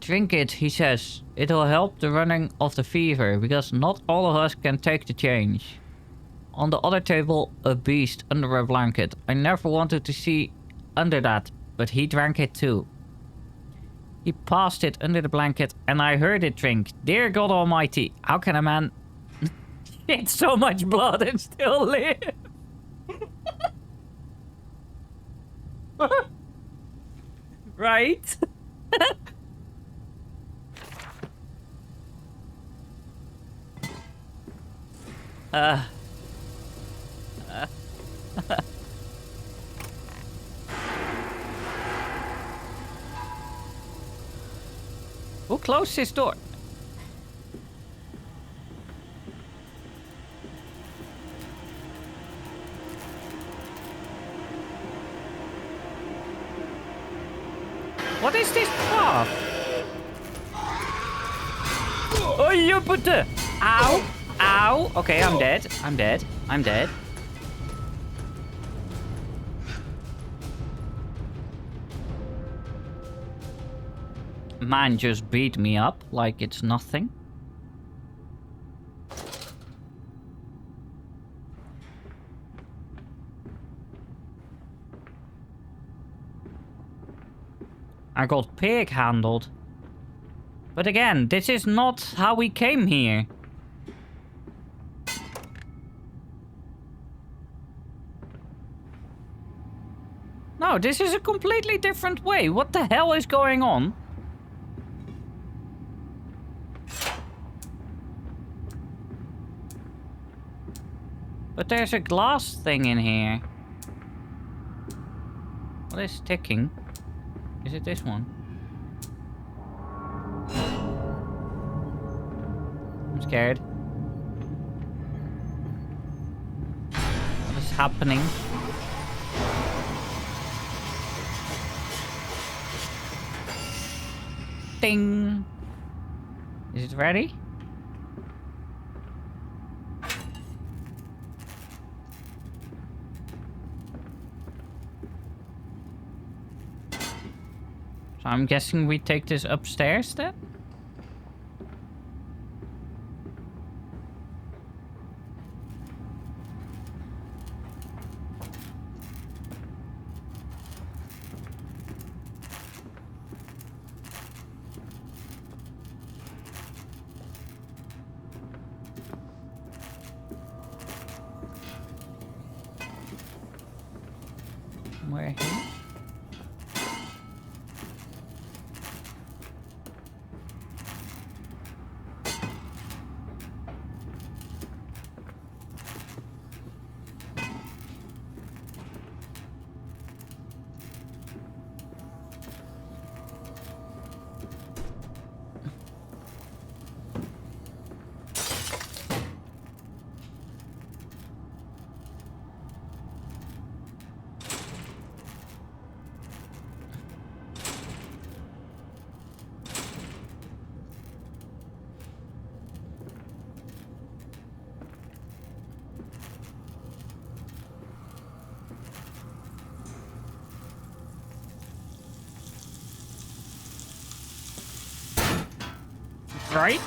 Drink it, he says. It'll help the running of the fever, because not all of us can take the change. On the other table, a beast under a blanket. I never wanted to see under that, but he drank it too. He passed it under the blanket, and I heard it drink. Dear God Almighty, how can a man shit so much blood and still live? Right? Who closed his door? What is this path? Oh, you put the... Ow! Ow! Okay, I'm dead. I'm dead. I'm dead. Man just beat me up like it's nothing. I got pig-handled. But again, this is not how we came here. No, this is a completely different way. What the hell is going on? But there's a glass thing in here. What is ticking? Is it this one? I'm scared. What is happening? Ding! Is it ready? So I'm guessing we take this upstairs then? Where here? Right?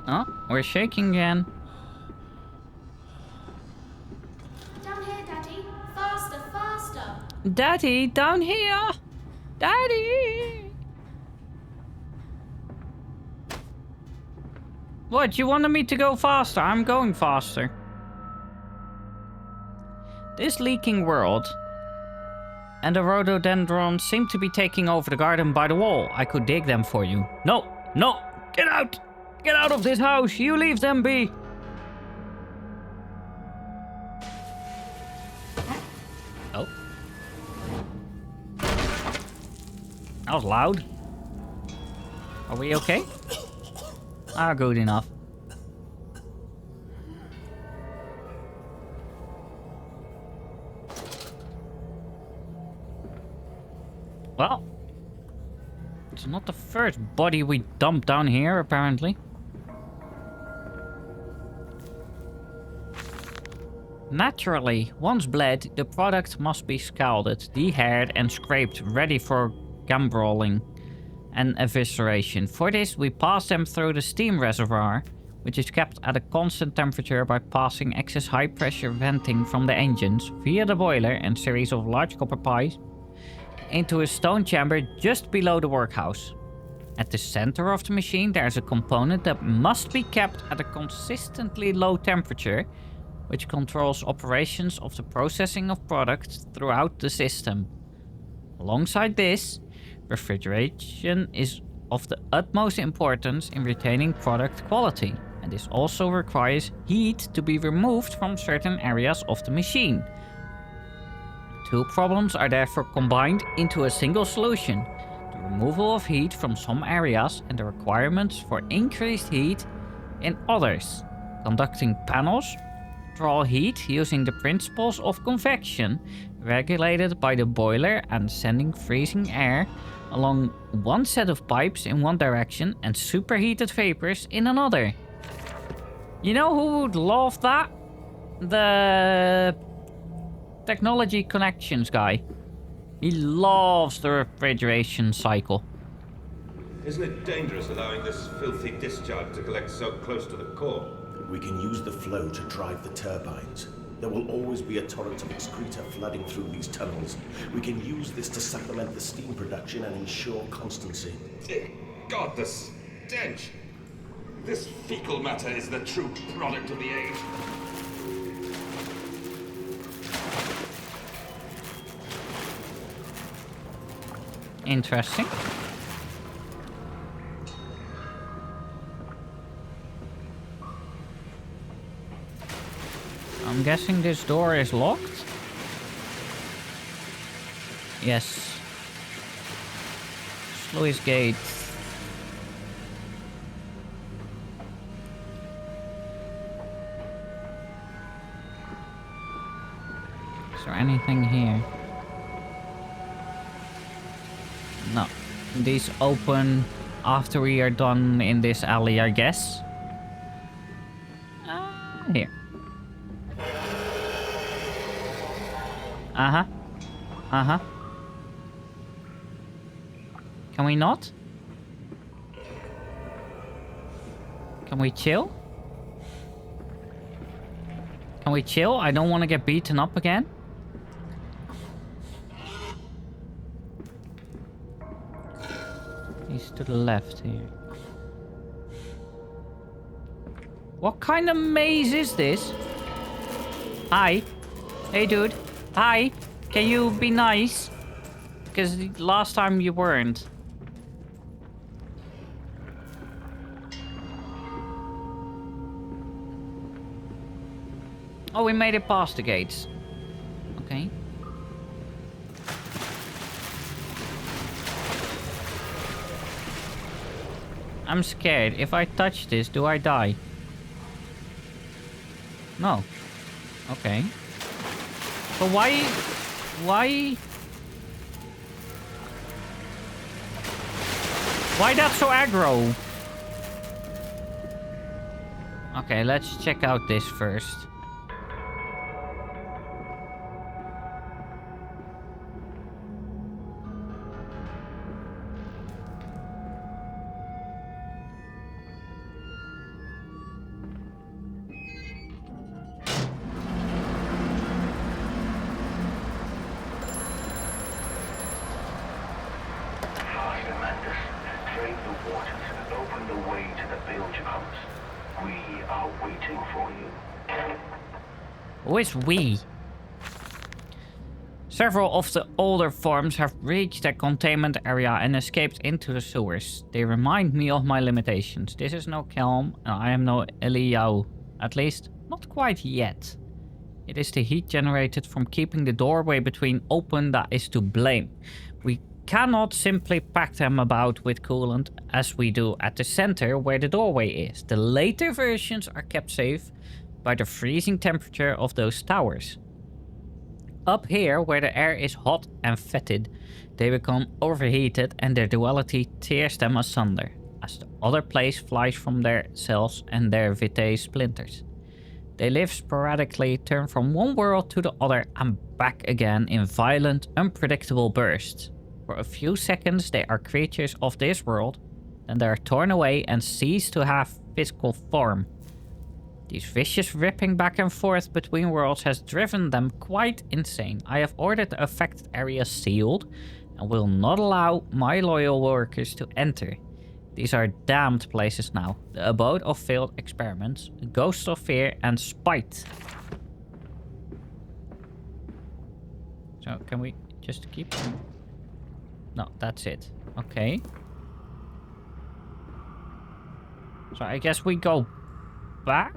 Oh, we're shaking again. Down here, Daddy. Faster, faster. Daddy, down here! Daddy! What, you wanted me to go faster? I'm going faster. This leaking world and the rhododendrons seem to be taking over the garden by the wall. I could dig them for you. No, no, get out! Get out of this house! You leave them be! Oh. That was loud. Are we okay? Ah, good enough. Well, it's not the first body we dumped down here, apparently. Naturally, once bled, the product must be scalded, dehaired and scraped, ready for gambroling and evisceration. For this, we pass them through the steam reservoir, which is kept at a constant temperature by passing excess high-pressure venting from the engines via the boiler and series of large copper pipes into a stone chamber just below the workhouse. At the center of the machine, there is a component that must be kept at a consistently low temperature, which controls operations of the processing of products throughout the system. Alongside this, refrigeration is of the utmost importance in retaining product quality, and this also requires heat to be removed from certain areas of the machine. Two problems are therefore combined into a single solution: the removal of heat from some areas and the requirements for increased heat in others. Conducting panels draw heat using the principles of convection, regulated by the boiler, and sending freezing air along one set of pipes in one direction and superheated vapors in another. You know who would love that? The technology connections guy. He loves the refrigeration cycle. Isn't it dangerous allowing this filthy discharge to collect so close to the core? We can use the flow to drive the turbines. There will always be a torrent of excreta flooding through these tunnels. We can use this to supplement the steam production and ensure constancy. Dear God, the stench! This fecal matter is the true product of the age. Interesting. I'm guessing this door is locked. Yes. Sluice gate. Is there anything here? No. These open after we are done in this alley, I guess. Here. Uh-huh. Uh-huh. Can we not? Can we chill? Can we chill? I don't want to get beaten up again. He's to the left here. What kind of maze is this? Hi. Hey, dude. Hi. Can you be nice? Because last time you weren't. Oh, we made it past the gates. Okay. I'm scared. If I touch this, do I die? No. Okay. But why... Why that so aggro? Okay, let's check out this first. Faster, Mandus. Drain the waters. Open the way to the bilge pumps. We are waiting for you. Who is we? Several of the older forms have reached their containment area and escaped into the sewers. They remind me of my limitations. This is no Kelm, and I am no Eliyahu. At least, not quite yet. It is the heat generated from keeping the doorway between open that is to blame. We cannot simply pack them about with coolant as we do at the center where the doorway is. The later versions are kept safe by the freezing temperature of those towers. Up here, where the air is hot and fetid, they become overheated and their duality tears them asunder, as the other place flies from their cells and their vitae splinters. They live sporadically, turn from one world to the other and back again in violent, unpredictable bursts. For a few seconds they are creatures of this world, then they are torn away and cease to have physical form. This vicious ripping back and forth between worlds has driven them quite insane. I have ordered the affected area sealed and will not allow my loyal workers to enter. These are damned places now, the abode of failed experiments, ghosts of fear and spite. So, can we just keep... No, that's it. Okay. So, I guess we go back?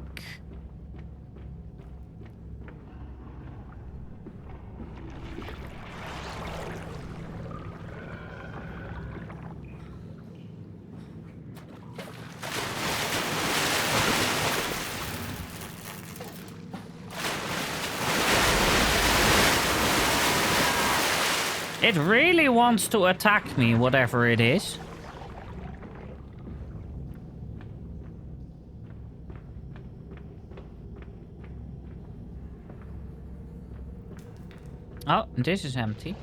It really wants to attack me, whatever it is. Oh, this is empty.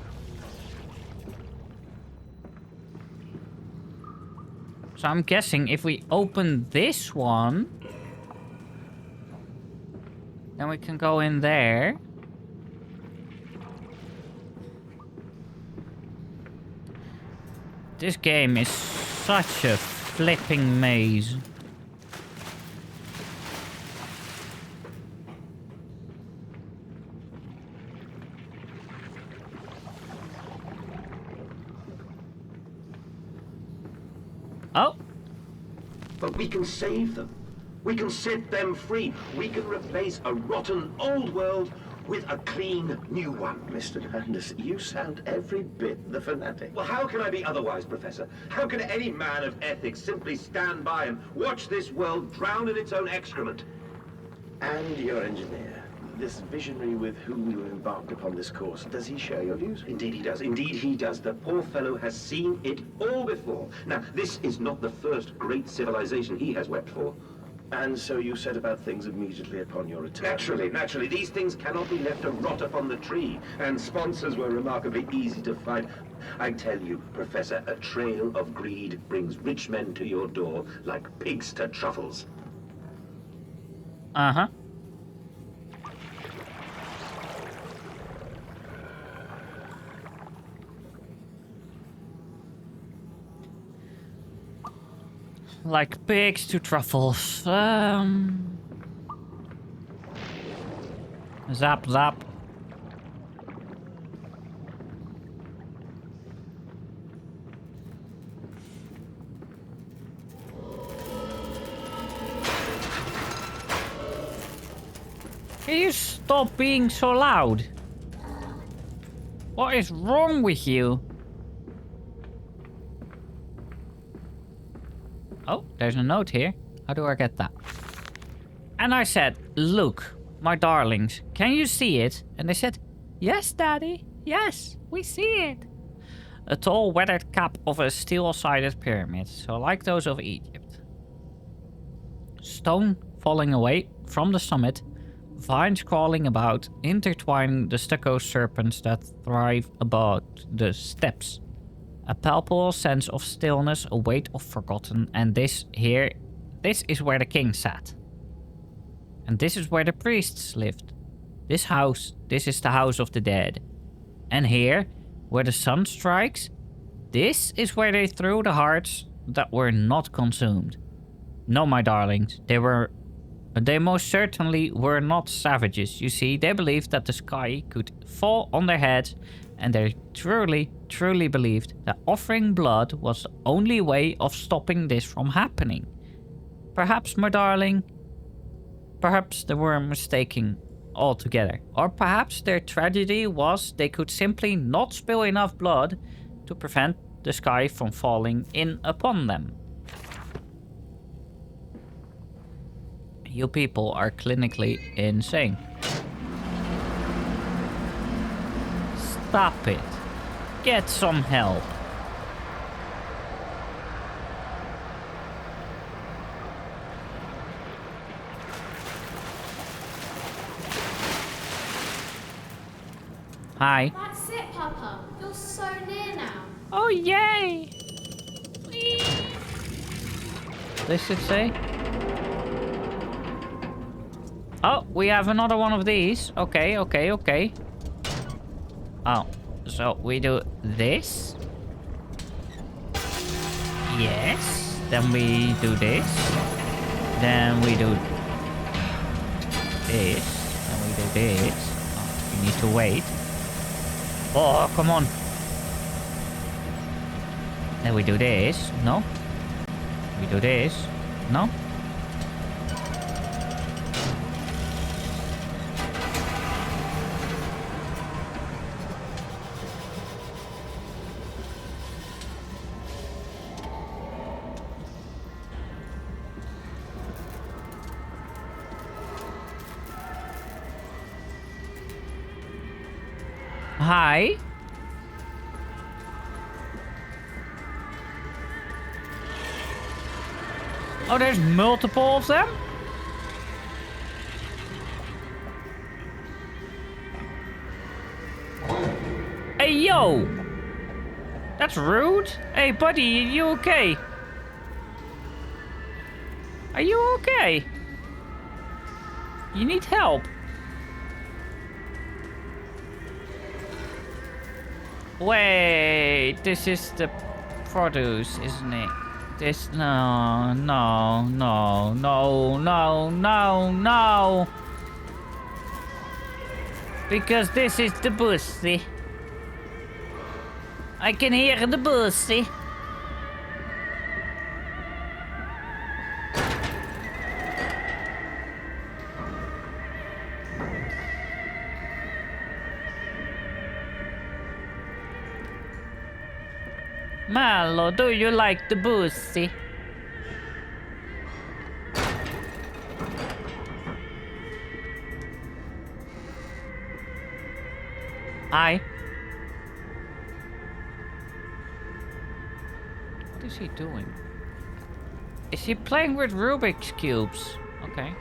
So I'm guessing if we open this one, then we can go in there. This game is such a flipping maze. Oh. But we can save them. We can set them free. We can replace a rotten old world with a clean new one. Mr. Landis, you sound every bit the fanatic. Well, how can I be otherwise, Professor? How can any man of ethics simply stand by and watch this world drown in its own excrement? And your engineer, this visionary with whom you embarked upon this course, does he share your views? Indeed he does. Indeed he does. The poor fellow has seen it all before. Now, this is not the first great civilization he has wept for. And so you set about things immediately upon your return? Naturally. These things cannot be left to rot upon the tree. And sponsors were remarkably easy to find. I tell you, Professor, a trail of greed brings rich men to your door like pigs to truffles. Uh-huh. Like pigs to truffles. Zap, zap. Can you stop being so loud? What is wrong with you? Oh, there's a note here. How do I get that? And I said, look, my darlings, can you see it? And they said, yes, Daddy. Yes, we see it. A tall, weathered cap of a steel-sided pyramid, so like those of Egypt. Stone falling away from the summit, vines crawling about, intertwining the stucco serpents that thrive about the steps. A palpable sense of stillness, a weight of forgotten, and this is where the king sat. And this is where the priests lived. This is the house of the dead. And here, where the sun strikes, this is where they threw the hearts that were not consumed. No, my darlings, they most certainly were not savages. You see, they believed that the sky could fall on their heads, and they truly, truly believed that offering blood was the only way of stopping this from happening. Perhaps, my darling, perhaps they were mistaken altogether. Or perhaps their tragedy was they could simply not spill enough blood to prevent the sky from falling in upon them. You people are clinically insane. Stop it. Get some help. Hi. That's it, Papa. You're so near now. Oh, yay! Whee! This should say. Oh, we have another one of these. Okay. Oh, so we do this. Yes. Then we do this. Then we do this. Then we do this. Oh, you need to wait. Oh, come on. Then we do this. No. We do this. No. Hi. Oh, there's multiple of them? Hey, yo! That's rude. Hey, buddy, you okay? Are you okay? You need help. Wait, this is the produce, isn't it? This, no. Because this is the bussy. I can hear the bussy. Mallow, do you like the boozy? Hi. What is he doing? Is he playing with Rubik's Cubes? Okay.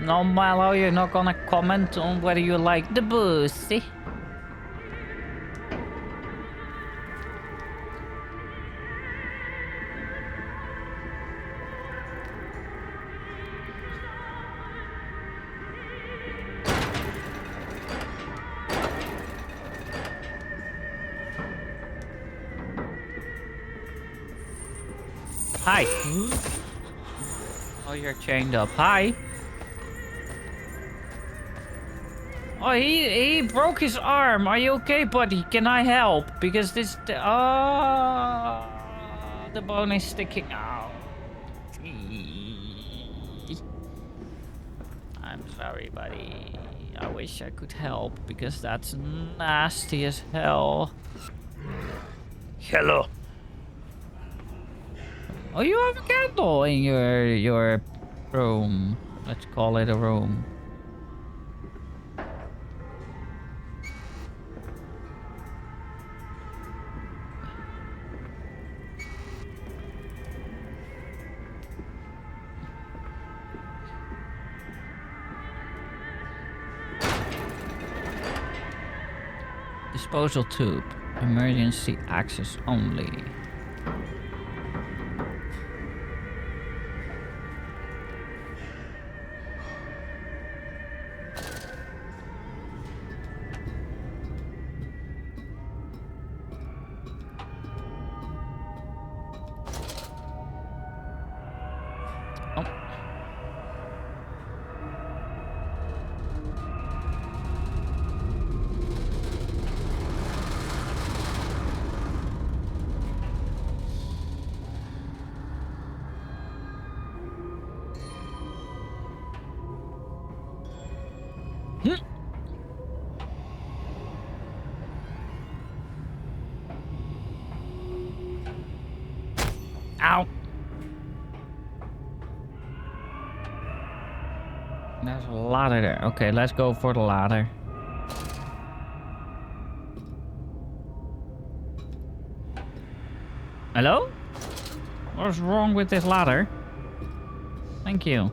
No, Mallow, you're not gonna comment on whether you like the boozy. Hi. Oh, you're chained up. Hi. Oh, he broke his arm. Are you okay, buddy? Can I help? Because this... the bone is sticking out. I'm sorry, buddy. I wish I could help because that's nasty as hell. Hello. Oh, you have a candle in your room. Let's call it a room. Disposal tube. Emergency access only. Ow. There's a ladder there. Okay, let's go for the ladder. Hello? What's wrong with this ladder? Thank you.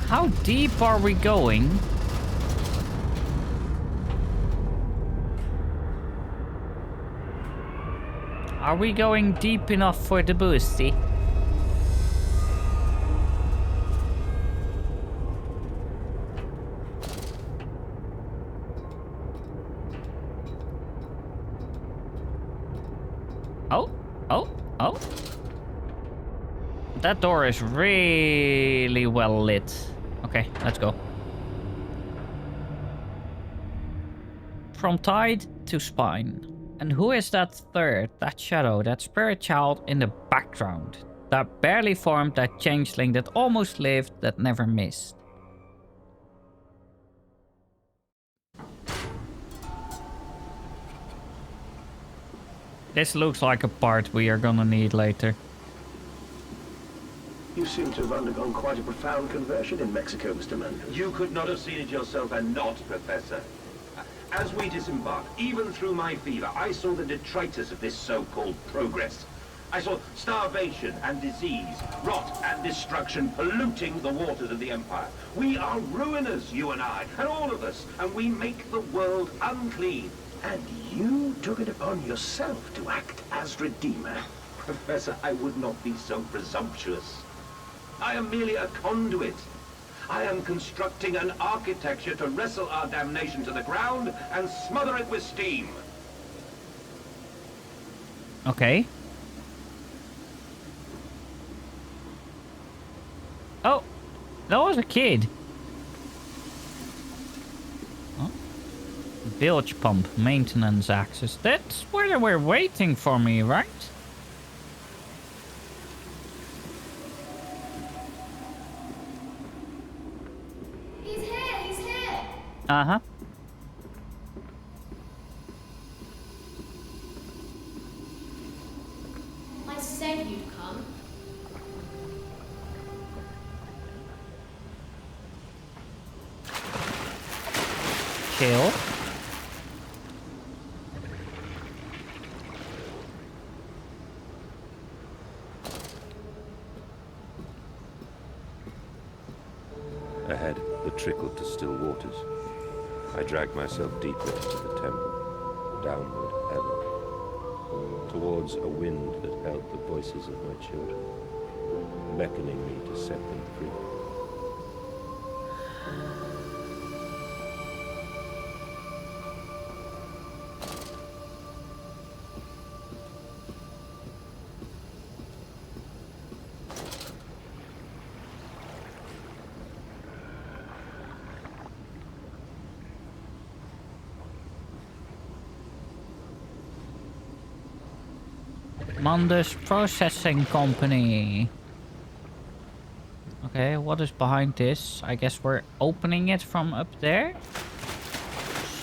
How deep are we going? Are we going deep enough for the boosty? Oh, oh, oh. That door is really well lit. Okay, let's go. From tide to spine. And who is that third, that shadow, that spirit child in the background? That barely formed, that changeling that almost lived, that never missed. This looks like a part we are gonna need later. You seem to have undergone quite a profound conversion in Mexico, Mr. Mann. You could not have seen it yourself and not, Professor. As we disembarked, even through my fever, I saw the detritus of this so-called progress. I saw starvation and disease, rot and destruction polluting the waters of the Empire. We are ruiners, you and I, and all of us, and we make the world unclean. And you took it upon yourself to act as Redeemer. Professor, I would not be so presumptuous. I am merely a conduit. I am constructing an architecture to wrestle our damnation to the ground and smother it with steam. Okay. Oh, that was a kid. Oh. Bilge pump maintenance access. That's where they were waiting for me, right? He's here! He's here! Uh-huh. I said you'd come. Chill. Ahead, the trickle to still waters. I dragged myself deeper into the temple, downward ever, towards a wind that held the voices of my children, beckoning me to set them free. Mandus Processing Company. Okay, what is behind this? I guess we're opening it from up there.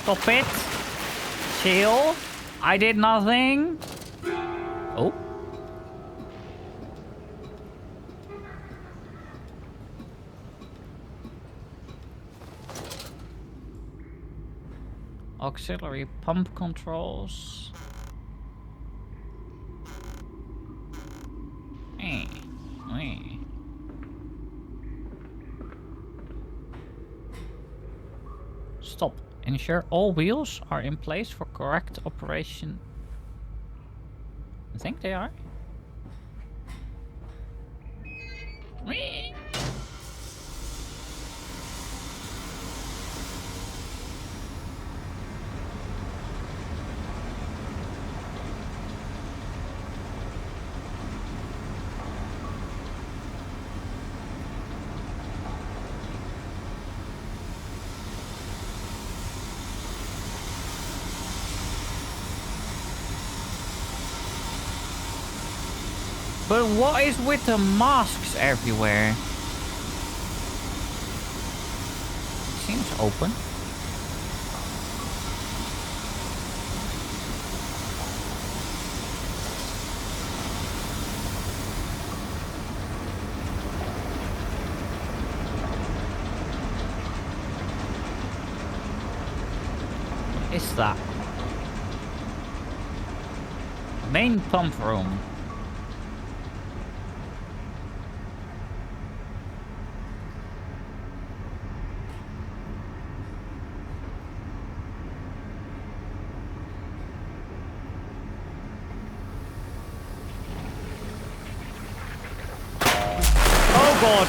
Stop it. Chill. I did nothing. Oh. Auxiliary pump controls. Stop. Ensure all wheels are in place for correct operation. I think they are. But what is with the masks everywhere? Seems open. What is that? Main pump room. Oh god!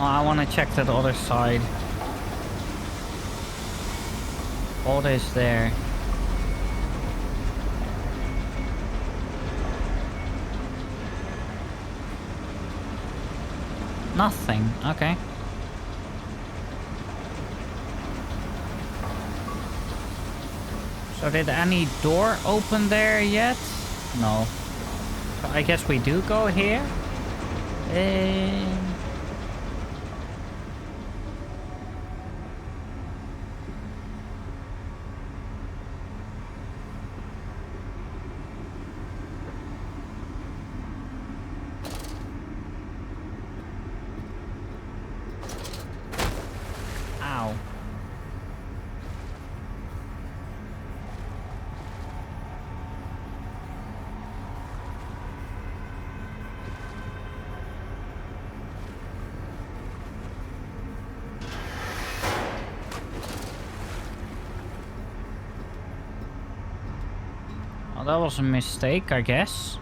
No, I want to check that other side. What is there? Nothing. Okay. So did any door open there yet? No. So I guess we do go here. Ow. Well, that was a mistake, I guess.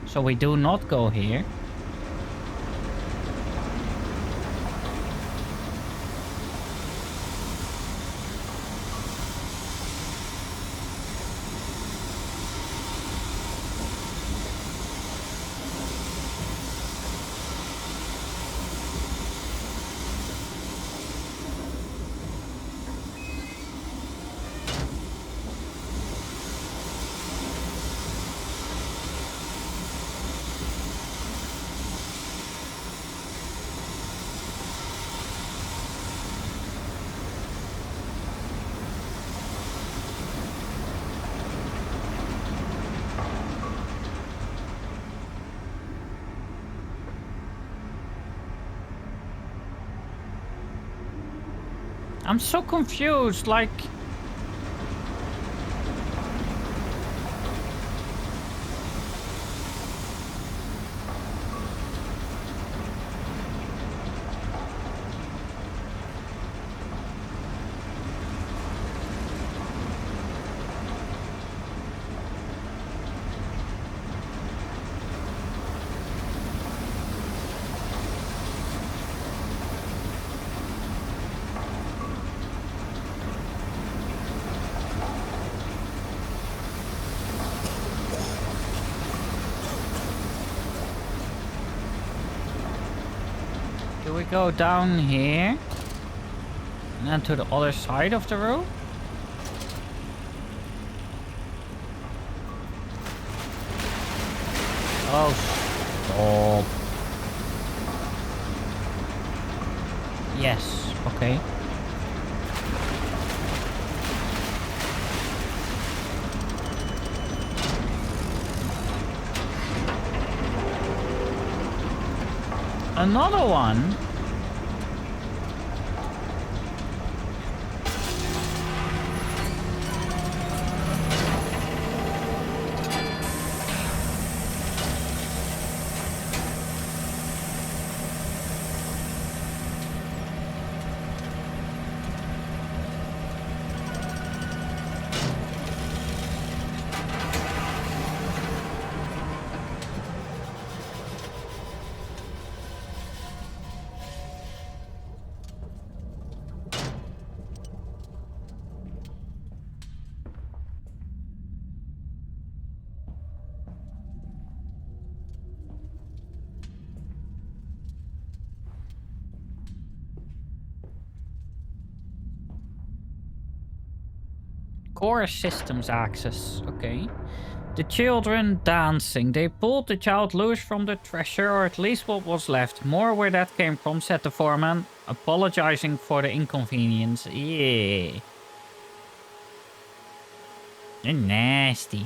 So we do not go here. I'm so confused, like... Do we go down here? And then to the other side of the room? Oh, stop. Yes, okay. Another one? Core systems access. Okay. The children dancing. They pulled the child loose from the treasure, or at least what was left. More where that came from, said the foreman, apologizing for the inconvenience. Yeah. They're nasty.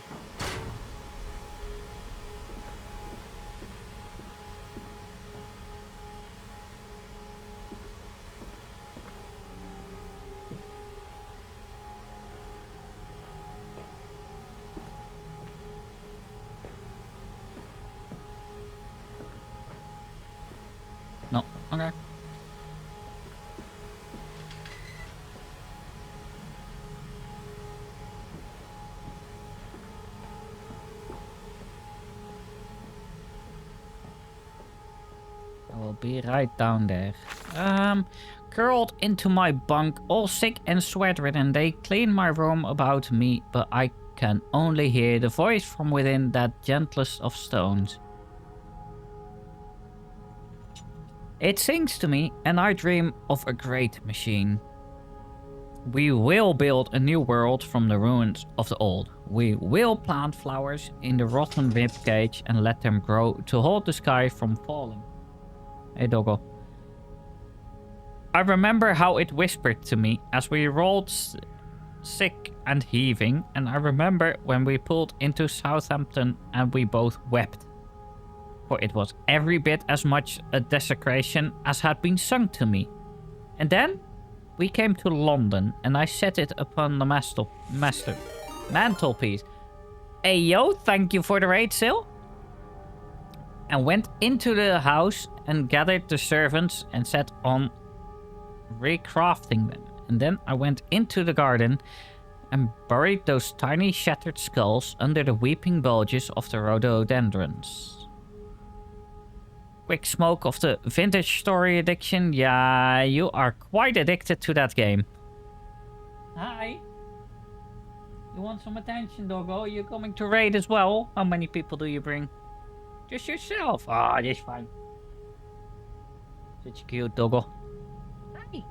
No. Okay. I will be right down there. Curled into my bunk, all sick and sweat-ridden, they clean my room about me, but I can only hear the voice from within, that gentlest of stones. It sings to me, and I dream of a great machine. We will build a new world from the ruins of the old. We will plant flowers in the rotten ribcage and let them grow to hold the sky from falling. Hey, doggo. I remember how it whispered to me as we rolled sick and heaving, and I remember when we pulled into Southampton and we both wept. For it was every bit as much a desecration as had been sung to me. And then we came to London and I set it upon the mantelpiece. Hey yo, thank you for the raid sale. And went into the house and gathered the servants and set on recrafting them. And then I went into the garden and buried those tiny shattered skulls under the weeping bulges of the rhododendrons. Quick smoke of the vintage story addiction. Yeah, you are quite addicted to that game. Hi. You want some attention, doggo? You're coming to raid as well? How many people do you bring? Just yourself. Ah, that's fine. Such a cute doggo. Hi.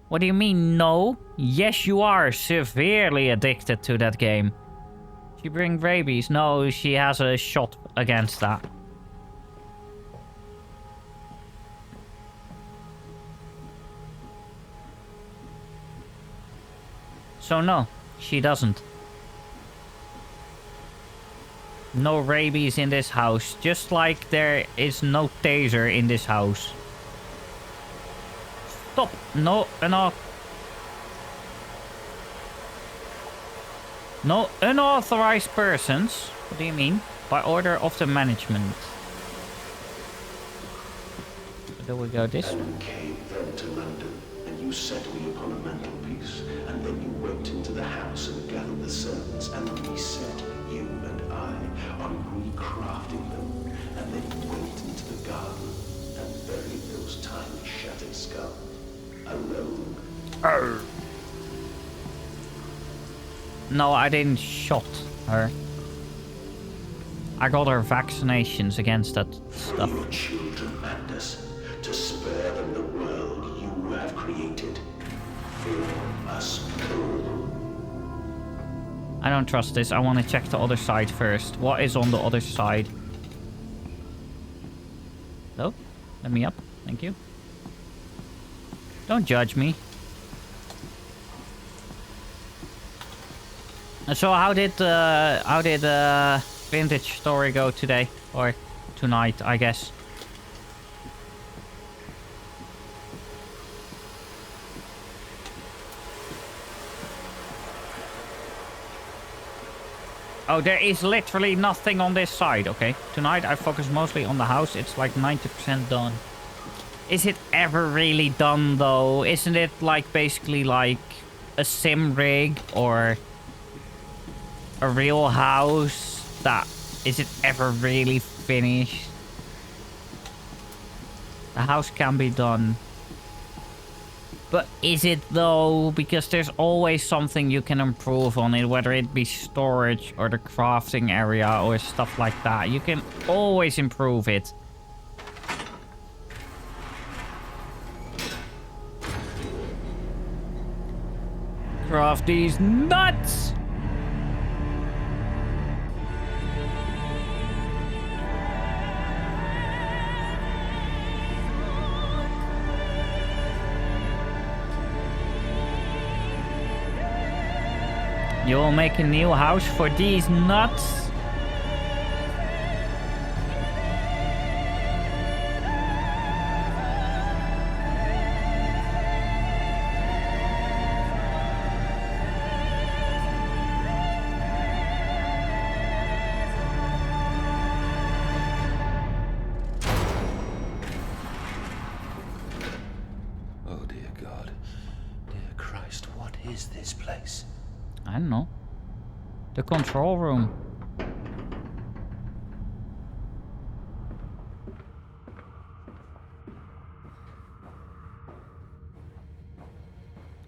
What do you mean, no? Yes, you are severely addicted to that game. She bring rabies? No, she has a shot against that. So no, she doesn't. No rabies in this house, just like there is no taser in this house. Stop! No, enough. No unauthorized persons. What do you mean? By order of the management. There we go, this one. And came then to London, and you set me upon a mantelpiece, and then you went into the house and gathered the servants, and reset you and I on recrafting them, and then you went into the garden and buried those tiny shattered skulls alone. Arr. No, I didn't shot her. I got her vaccinations against that stuff. For your children and us, to spare them the world you have created. Fill us full. I don't trust this. I want to check the other side first. What is on the other side? Hello? Let me up. Thank you. Don't judge me. So how did vintage story go today? Or tonight, I guess. Oh, there is literally nothing on this side. Okay, tonight I focus mostly on the house. It's like 90% done. Is it ever really done though? Isn't it like basically like a sim rig or a real house? That is it ever really finished? The house can be done, but is it though? Because there's always something you can improve on it, whether it be storage or the crafting area or stuff like that. You can always improve it. Craft these nuts! You will make a new house for these nuts? Oh dear God. Dear Christ, what is this place? I don't know. The control room.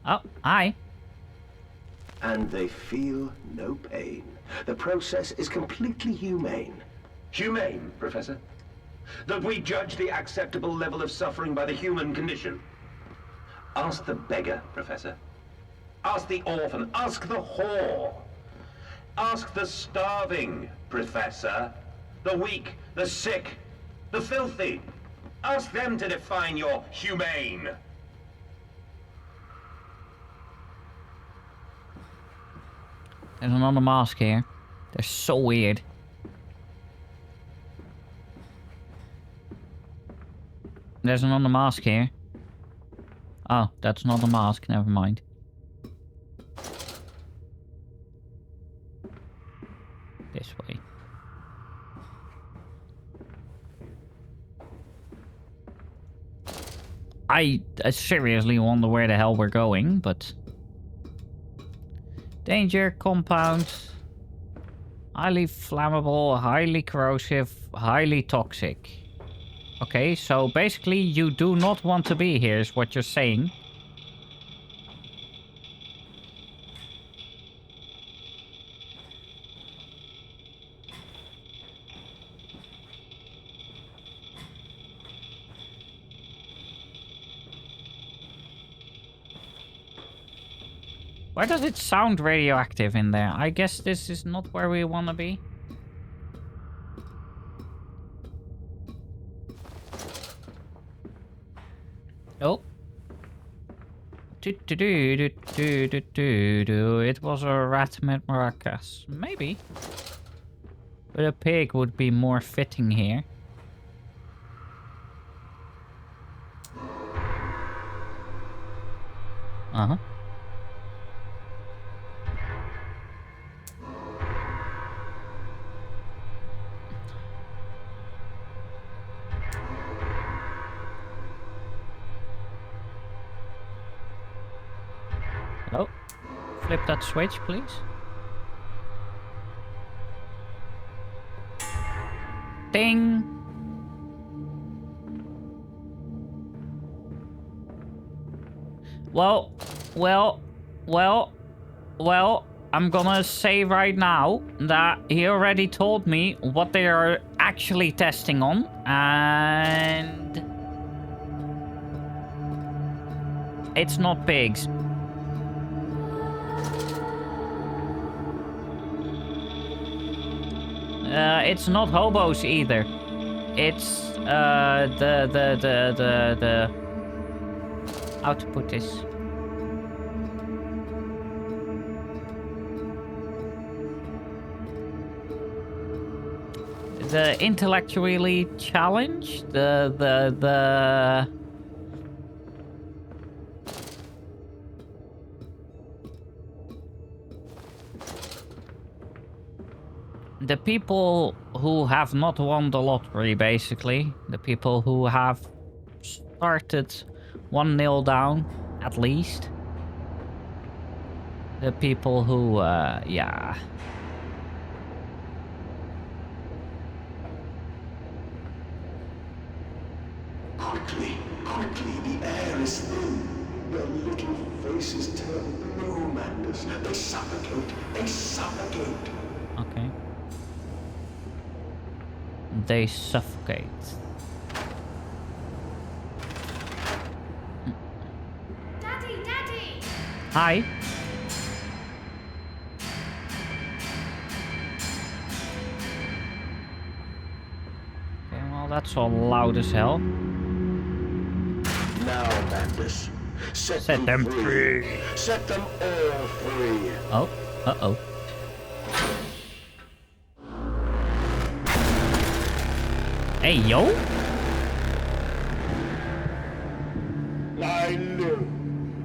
Oh, hi. And they feel no pain. The process is completely humane. Humane, Professor? That we judge the acceptable level of suffering by the human condition? Ask the beggar, Professor. Ask the orphan. Ask the whore. Ask the starving, Professor. The weak, the sick, the filthy. Ask them to define your humane. There's another mask here. They're so weird. There's another mask here. Oh, that's not a mask. Never mind. This way. I seriously wonder where the hell we're going, but... Danger, compound. Highly flammable, highly corrosive, highly toxic. Okay, so basically you do not want to be here is what you're saying. Why does it sound radioactive in there? I guess this is not where we want to be. Oh. It was a rat with maracas. Maybe. But a pig would be more fitting here. Uh-huh. Hello? Flip that switch, please. Ding! Well, I'm gonna say right now that he already told me what they are actually testing on, and... it's not pigs. It's not hobos either. It's the how to put this? The intellectually challenged, the people who have not won the lottery, basically. The people who have started 1-0 down, at least. The people who, yeah. Quickly, the air is thin. Their little faces turn blue, Mandus. They suffocate. Okay. They suffocate. Daddy! Hi. Okay, well, that's all loud as hell. Now, Mandus, set them free. Set them all free. Oh, uh-oh. Hey, yo! I live.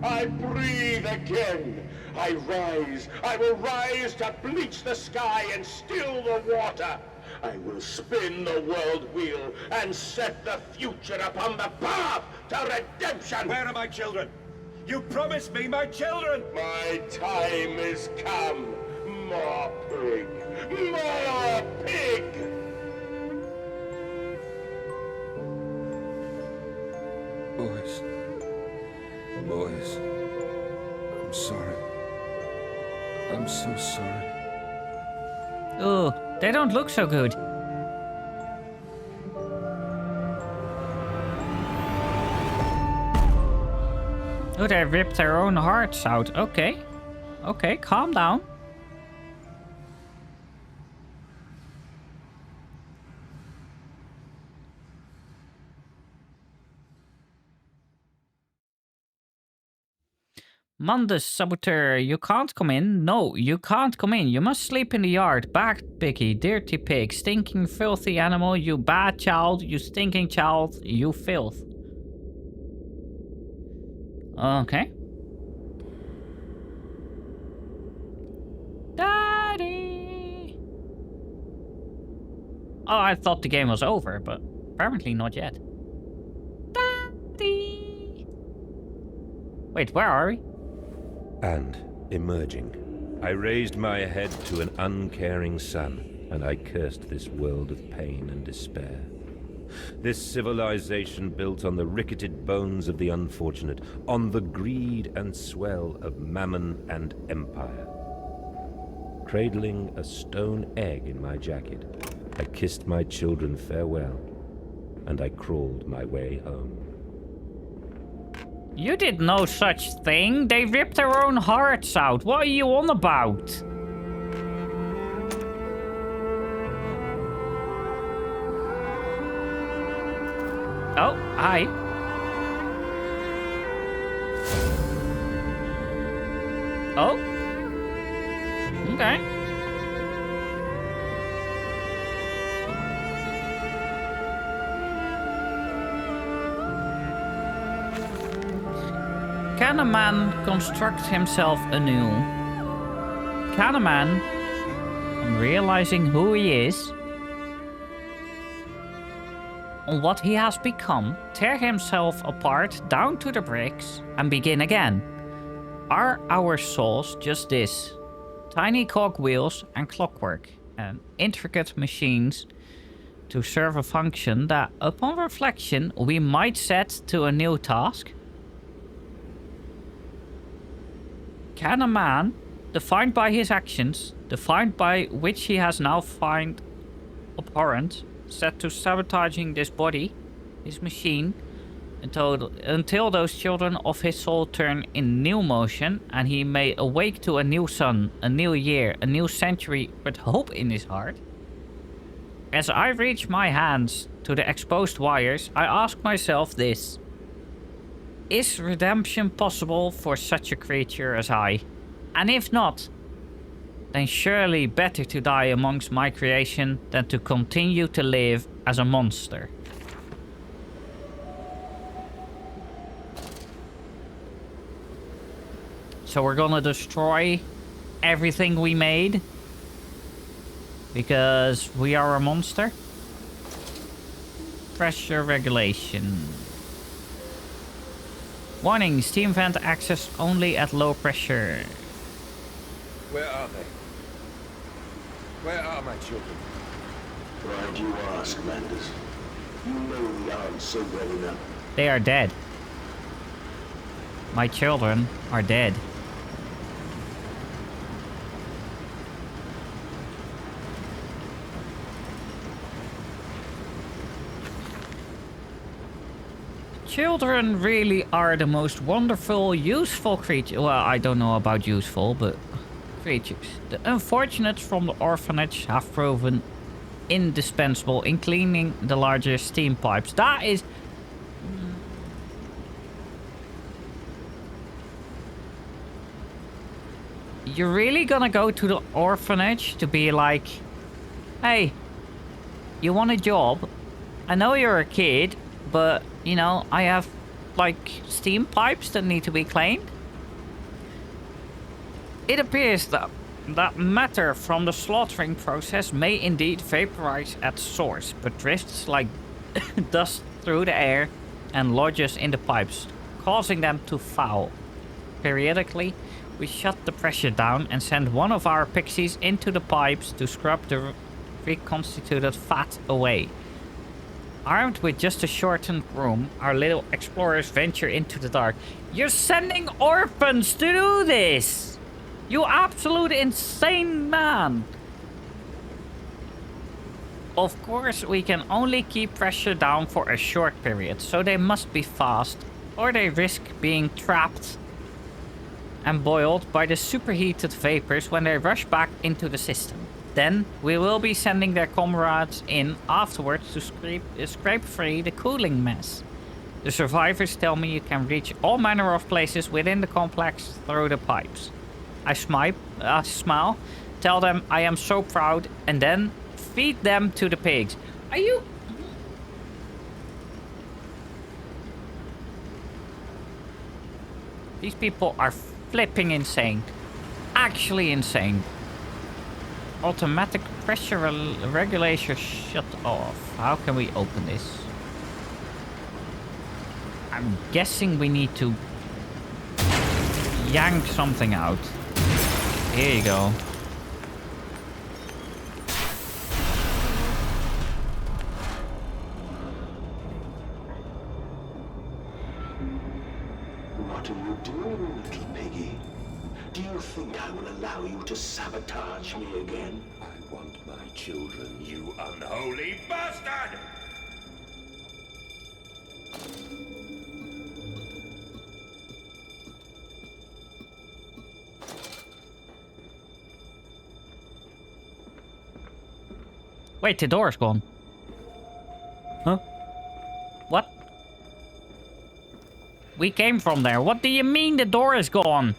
I breathe again. I rise. I will rise to bleach the sky and still the water. I will spin the world wheel and set the future upon the path to redemption. Where are my children? You promised me my children! My time is come. More pig. More pig. Boys. so sorry. Ooh, they don't look so good. Oh, they ripped their own hearts out. Okay. Okay, calm down. Mundus, saboteur, you can't come in. No, you can't come in. You must sleep in the yard. Back, piggy, dirty pig, stinking, filthy animal, you bad child, you stinking child, you filth. Okay. Daddy! Oh, I thought the game was over, but apparently not yet. Daddy! Wait, where are we? And, emerging, I raised my head to an uncaring sun, and I cursed this world of pain and despair. This civilization built on the ricketed bones of the unfortunate, on the greed and swell of mammon and empire. Cradling a stone egg in my jacket, I kissed my children farewell, and I crawled my way home. You did no such thing. They ripped their own hearts out. What are you on about? Oh, hi. Oh. Okay. Can a man construct himself anew? Can a man, on realizing who he is, on what he has become, tear himself apart down to the bricks and begin again? Are our souls just this? Tiny cogwheels and clockwork and intricate machines to serve a function that, upon reflection, we might set to a new task? Can a man, defined by his actions, defined by which he has now found abhorrent, set to sabotaging this body, his machine, until those children of his soul turn in new motion and he may awake to a new sun, a new year, a new century with hope in his heart? As I reach my hands to the exposed wires, I ask myself this. Is redemption possible for such a creature as I? And if not, then surely better to die amongst my creation than to continue to live as a monster. So we're gonna destroy everything we made because we are a monster? Pressure regulation. Warning, steam vent access only at low pressure. Where are they? Where are my children? Why do you ask, Manders? You know the answer well enough. They are dead. My children are dead. Children really are the most wonderful, useful creatures. Well, I don't know about useful, but creatures. The unfortunates from the orphanage have proven indispensable in cleaning the larger steam pipes. That is... You're really gonna go to the orphanage to be like, hey, you want a job? I know you're a kid, but, you know, I have, like, steam pipes that need to be cleaned. It appears that matter from the slaughtering process may indeed vaporize at source, but drifts like dust through the air and lodges in the pipes, causing them to foul. Periodically, we shut the pressure down and send one of our pixies into the pipes to scrub the reconstituted fat away. Armed with just a shortened broom, our little explorers venture into the dark. You're sending orphans to do this! You absolute insane man! Of course, we can only keep pressure down for a short period, so they must be fast, or they risk being trapped and boiled by the superheated vapors when they rush back into the system. Then we will be sending their comrades in afterwards to scrape free the cooling mess. The survivors tell me you can reach all manner of places within the complex through the pipes. I smile, tell them I am so proud, and then feed them to the pigs. Are you... These people are flipping insane. Actually insane. Automatic pressure regulator shut off. How can we open this? I'm guessing we need to yank something out. Here you go. What are you doing, little piggy? Do you think I will allow you to sabotage me again? I want my children, you unholy bastard! Wait, the door's gone. Huh? What? We came from there. What do you mean the door is gone?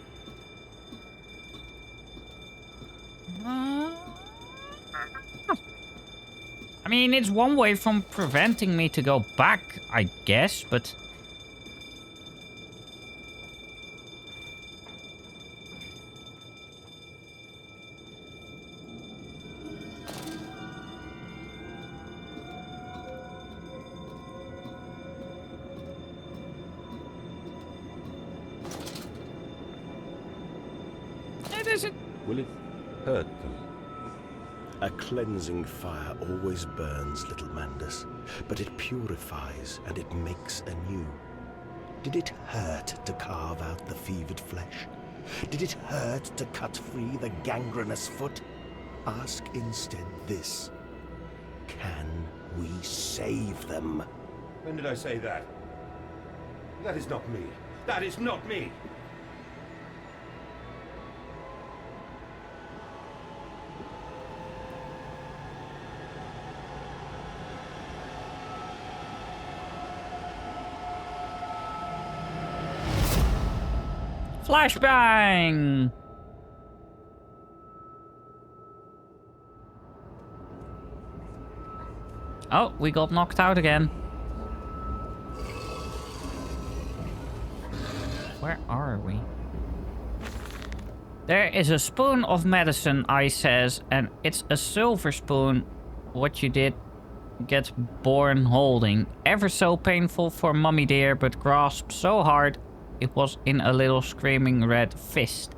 I mean, it's one way from preventing me to go back, I guess, but... It isn't... Will it hurt them? A cleansing fire always burns, little Mandus, but it purifies and it makes anew. Did it hurt to carve out the fevered flesh? Did it hurt to cut free the gangrenous foot? Ask instead this. Can we save them? When did I say that? That is not me. That is not me! Flashbang! Oh, we got knocked out again. Where are we? There is a spoon of medicine, I says, and it's a silver spoon. What you did get born holding. Ever so painful for mummy dear, but grasped so hard it was in a little screaming red fist.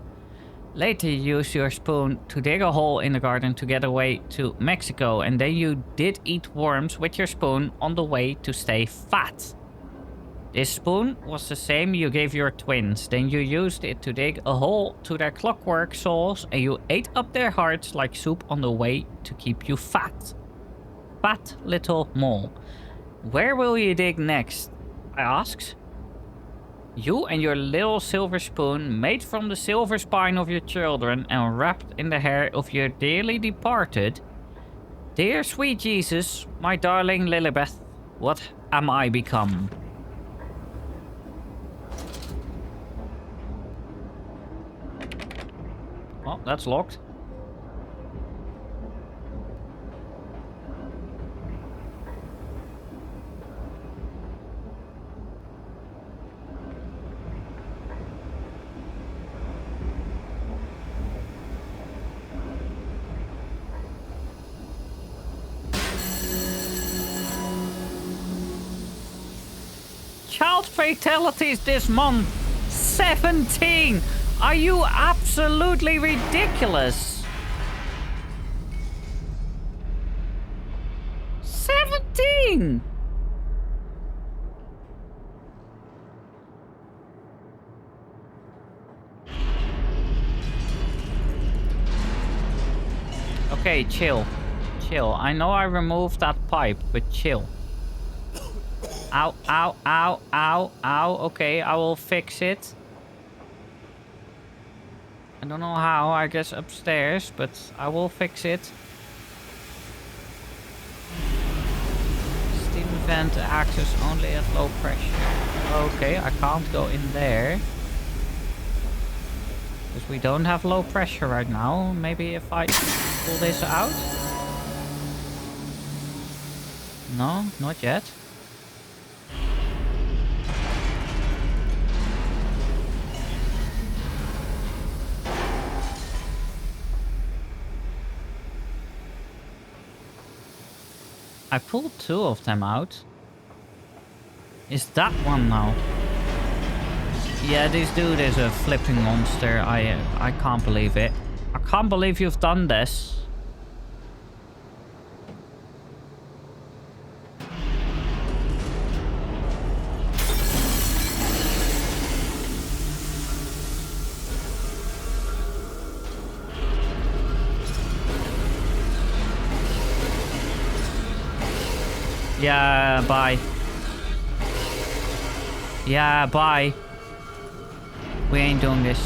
Later you used your spoon to dig a hole in the garden to get away to Mexico, and then you did eat worms with your spoon on the way to stay fat. This spoon was the same you gave your twins. Then you used it to dig a hole to their clockwork souls, and you ate up their hearts like soup on the way to keep you fat. Fat little mole. Where will you dig next? I asks. You and your little silver spoon, made from the silver spine of your children and wrapped in the hair of your dearly departed. Dear sweet Jesus, my darling Lilibeth, what am I become? Well, that's locked. Child fatalities this month. 17! Are you absolutely ridiculous? 17! Okay, chill. Chill. I know I removed that pipe, but chill. Ow, ow, ow, ow, ow. Okay, I will fix it. I don't know how, I guess upstairs, but I will fix it. Steam vent access only at low pressure. Okay, I can't go in there. Because we don't have low pressure right now. Maybe if I pull this out? No, not yet. I pulled 2 of them out. Is that one now? Yeah, this dude is a flipping monster. I can't believe it. I can't believe you've done this. Yeah, bye. Yeah, bye. We ain't doing this.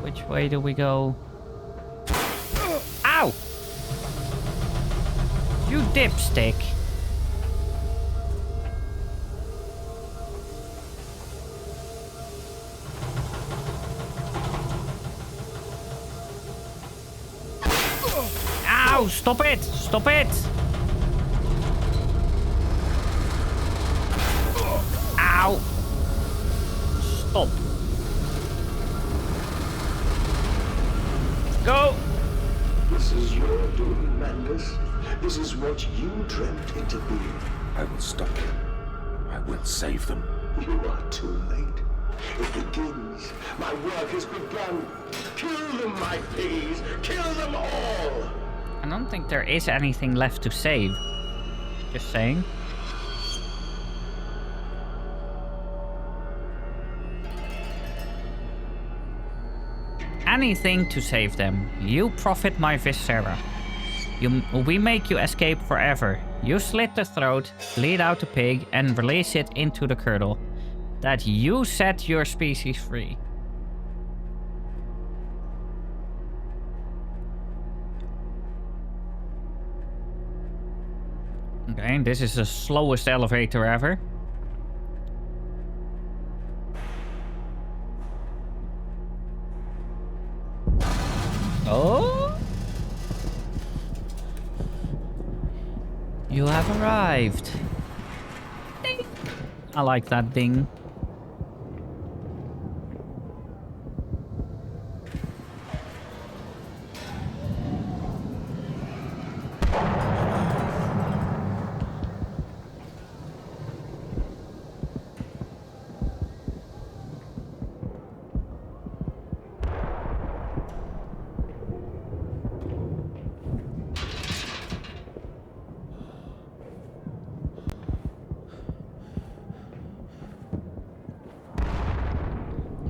Which way do we go? Ow! You dipstick. Ow! Stop it! Stop it! Ow! Stop. Go! This is your doing, Mandus. This is what you dreamt into being. I will stop them. I will save them. You are too late. It begins. My work has begun. Kill them, my piggies. Kill them all. I don't think there is anything left to save. Just saying. Anything to save them. You profit my viscera. We make you escape forever. You slit the throat, bleed out the pig, and release it into the curdle. That you set your species free. Okay, this is the slowest elevator ever. Oh? You have arrived. Ding. I like that ding.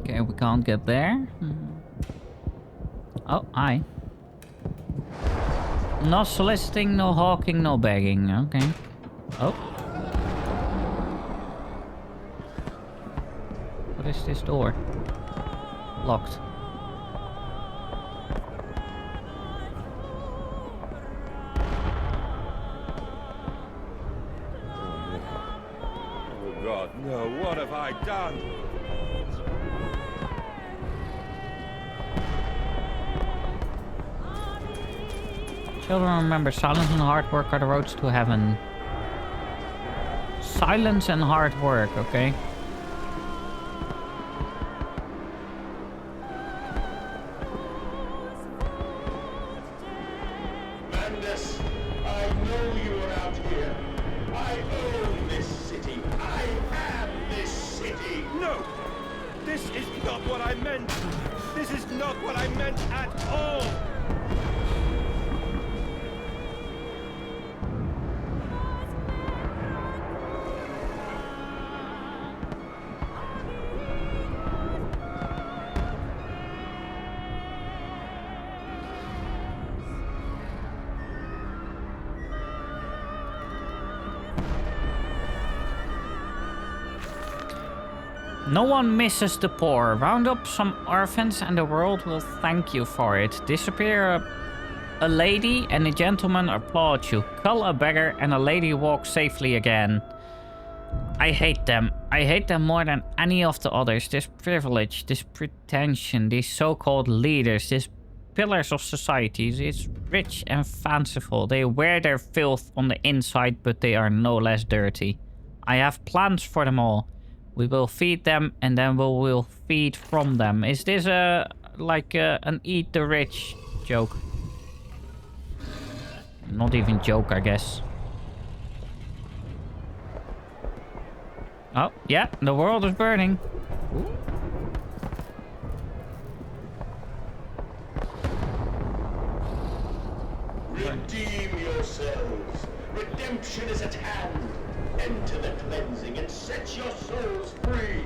Okay, we can't get there. Oh, hi. No soliciting, no hawking, no begging. Okay. Oh. What is this door? Locked. Oh God, no, what have I done? Children, remember, silence and hard work are the roads to heaven. Silence and hard work, okay? Mandus, I know you are out here. I own this city. I am this city. No! This is not what I meant! This is not what I meant at all! No one misses the poor. Round up some orphans and the world will thank you for it. Disappear a lady and a gentleman applaud you. Cull a beggar and a lady walks safely again. I hate them. I hate them more than any of the others. This privilege, this pretension, these so-called leaders, these pillars of society. It's rich and fanciful. They wear their filth on the inside, but they are no less dirty. I have plans for them all. We will feed them and then we will feed from them. Is this an eat the rich joke? Not even joke, I guess. Oh, yeah, the world is burning. Redeem yourselves. Redemption is at hand. Enter the cleansing and set your souls free.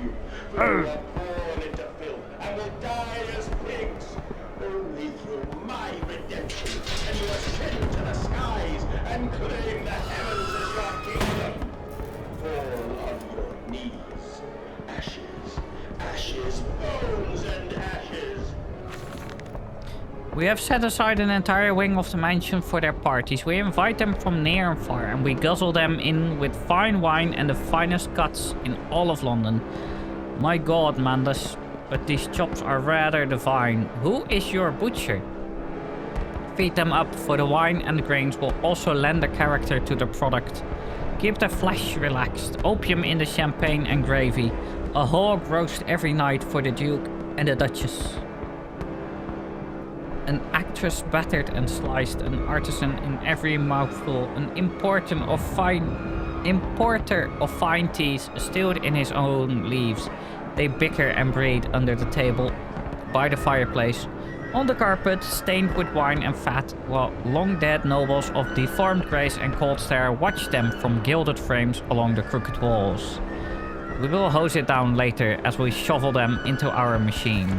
For you are born into filth and will die as pigs. Only through my redemption can you ascend to the skies and claim the heavens as your kingdom. Fall on your knees. Ashes, ashes, bones and ashes. We have set aside an entire wing of the mansion for their parties. We invite them from near and far, and we guzzle them in with fine wine and the finest cuts in all of London. My god, Mandus, but these chops are rather divine. Who is your butcher? Feed them up, for the wine and the grains will also lend a character to the product. Keep the flesh relaxed, opium in the champagne and gravy. A hog roast every night for the Duke and the Duchess. An actress battered and sliced, an artisan in every mouthful, an importer of fine teas stewed in his own leaves. They bicker and breed under the table, by the fireplace, on the carpet stained with wine and fat, while long-dead nobles of deformed grace and cold stare watch them from gilded frames along the crooked walls. We will hose it down later as we shovel them into our machine.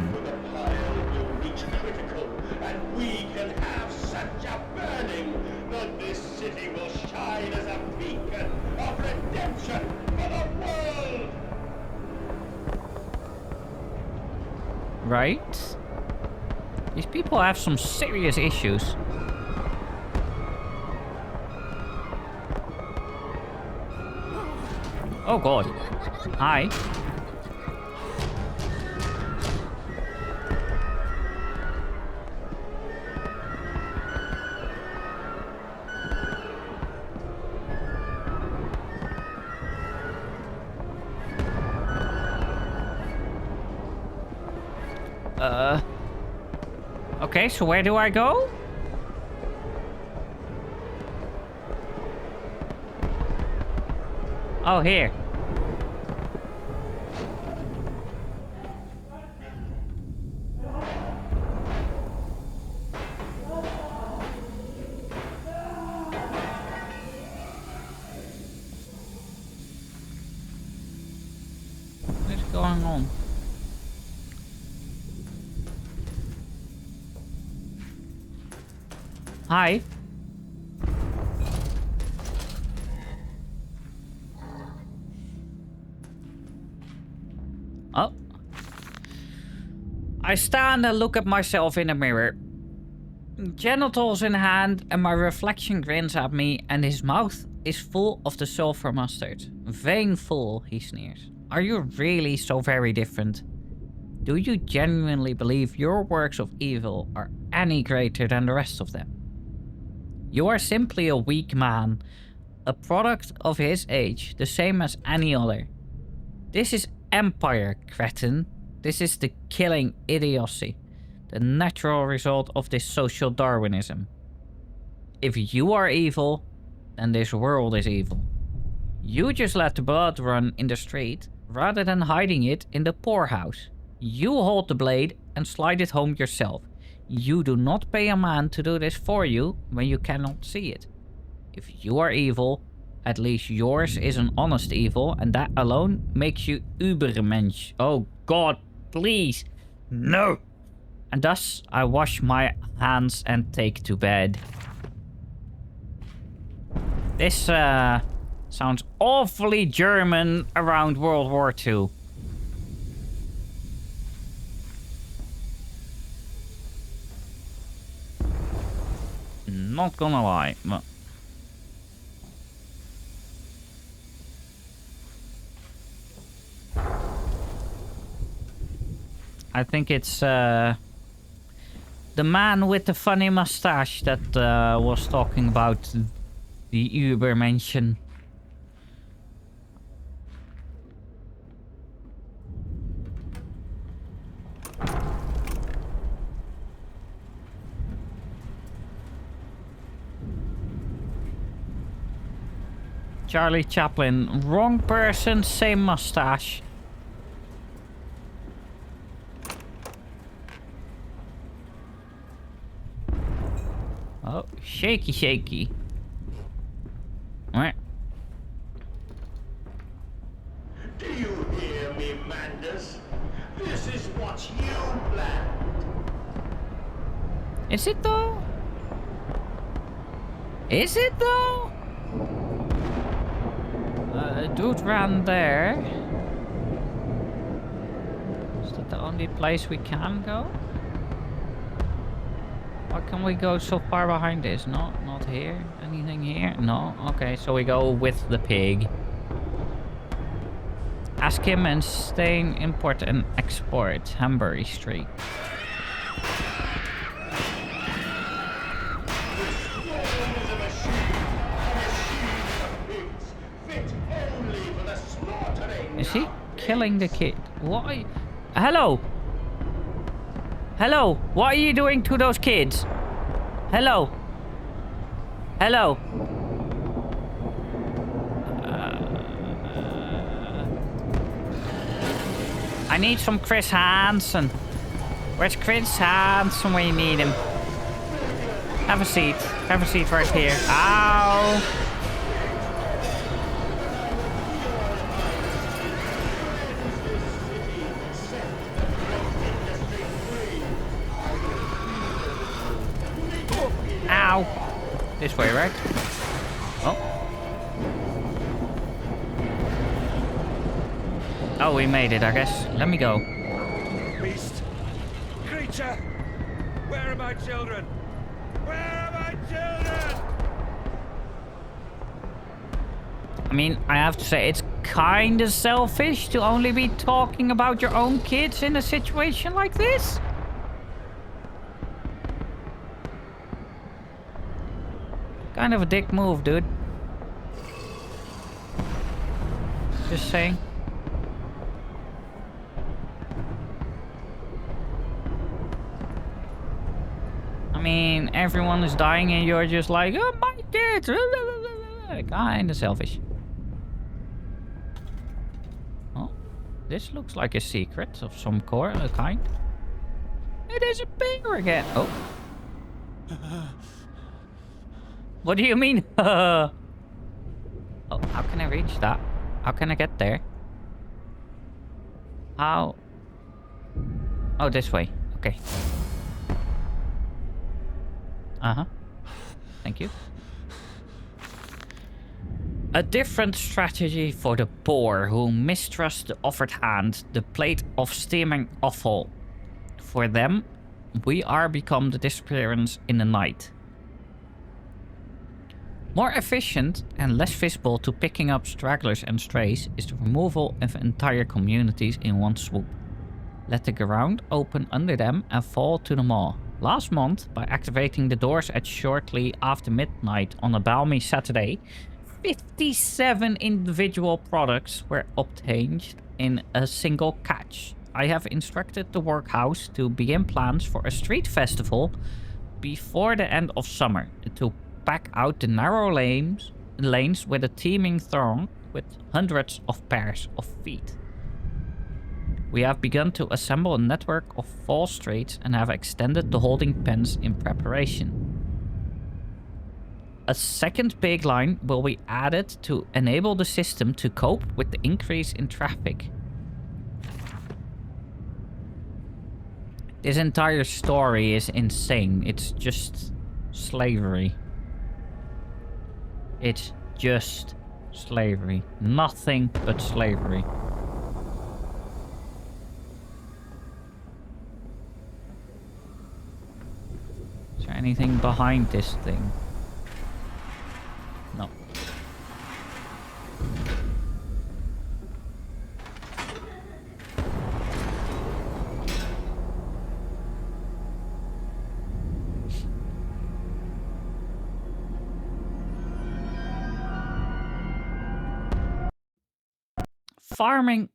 Right? These people have some serious issues. Oh god. Hi. Okay, so where do I go? Oh, here. What is going on? Hi. Oh. I stand and look at myself in the mirror. Genitals in hand and my reflection grins at me and his mouth is full of the sulfur mustard. Vain fool, he sneers. Are you really so very different? Do you genuinely believe your works of evil are any greater than the rest of them? You are simply a weak man, a product of his age, the same as any other. This is empire, cretin. This is the killing idiocy, the natural result of this social Darwinism. If you are evil, then this world is evil. You just let the blood run in the street, rather than hiding it in the poorhouse. You hold the blade and slide it home yourself. You do not pay a man to do this for you when you cannot see it. If you are evil, at least yours is an honest evil, and that alone makes you Übermensch. Oh God, please, no! And thus I wash my hands and take to bed. This sounds awfully German around World War II. Not gonna lie. But I think it's the man with the funny mustache that was talking about the Übermenschen. Charlie Chaplin. Wrong person, same mustache. Oh, shaky, shaky. What? Do you hear me, Mandus? This is what you planned. Is it though? Is it though? Dude ran there. Is that the only place we can go? Why can we go so far behind this? No, not here. Anything here? No. Okay, so we go with the pig. Ask him and Stain import and export. Hambury Street. Is he killing the kid? Why? Hello? Hello? What are you doing to those kids? Hello? Hello? I need some Chris Hansen. Where's Chris Hansen when you need him? Have a seat. Have a seat right here. Ow! Ow! This way, right? Oh. Oh, we made it, I guess. Let me go. Beast! Creature! Where are my children? Where are my children? I mean, I have to say, it's kinda selfish to only be talking about your own kids in a situation like this. Kind of a dick move, dude. Just saying. I mean, everyone is dying and you're just like, oh, my kids. Kinda selfish. Oh, this looks like a secret of some kind. It is a bear again. Oh. What do you mean? Oh, how can I reach that? How can I get there? How? Oh, this way. Okay. Uh-huh. Thank you. A different strategy for the poor who mistrust the offered hand, the plate of steaming offal. For them, we are become the disappearance in the night. More efficient and less visible to picking up stragglers and strays is the removal of entire communities in one swoop. Let the ground open under them and fall to the maw. Last month, by activating the doors at shortly after midnight on a balmy Saturday, 57 individual products were obtained in a single catch. I have instructed the workhouse to begin plans for a street festival before the end of summer to pack out the narrow lanes with a teeming throng with hundreds of pairs of feet. We have begun to assemble a network of fall streets and have extended the holding pens in preparation. A second big line will be added to enable the system to cope with the increase in traffic. This entire story is insane. It's just slavery. It's just slavery. Nothing but slavery. Is there anything behind this thing? Farming.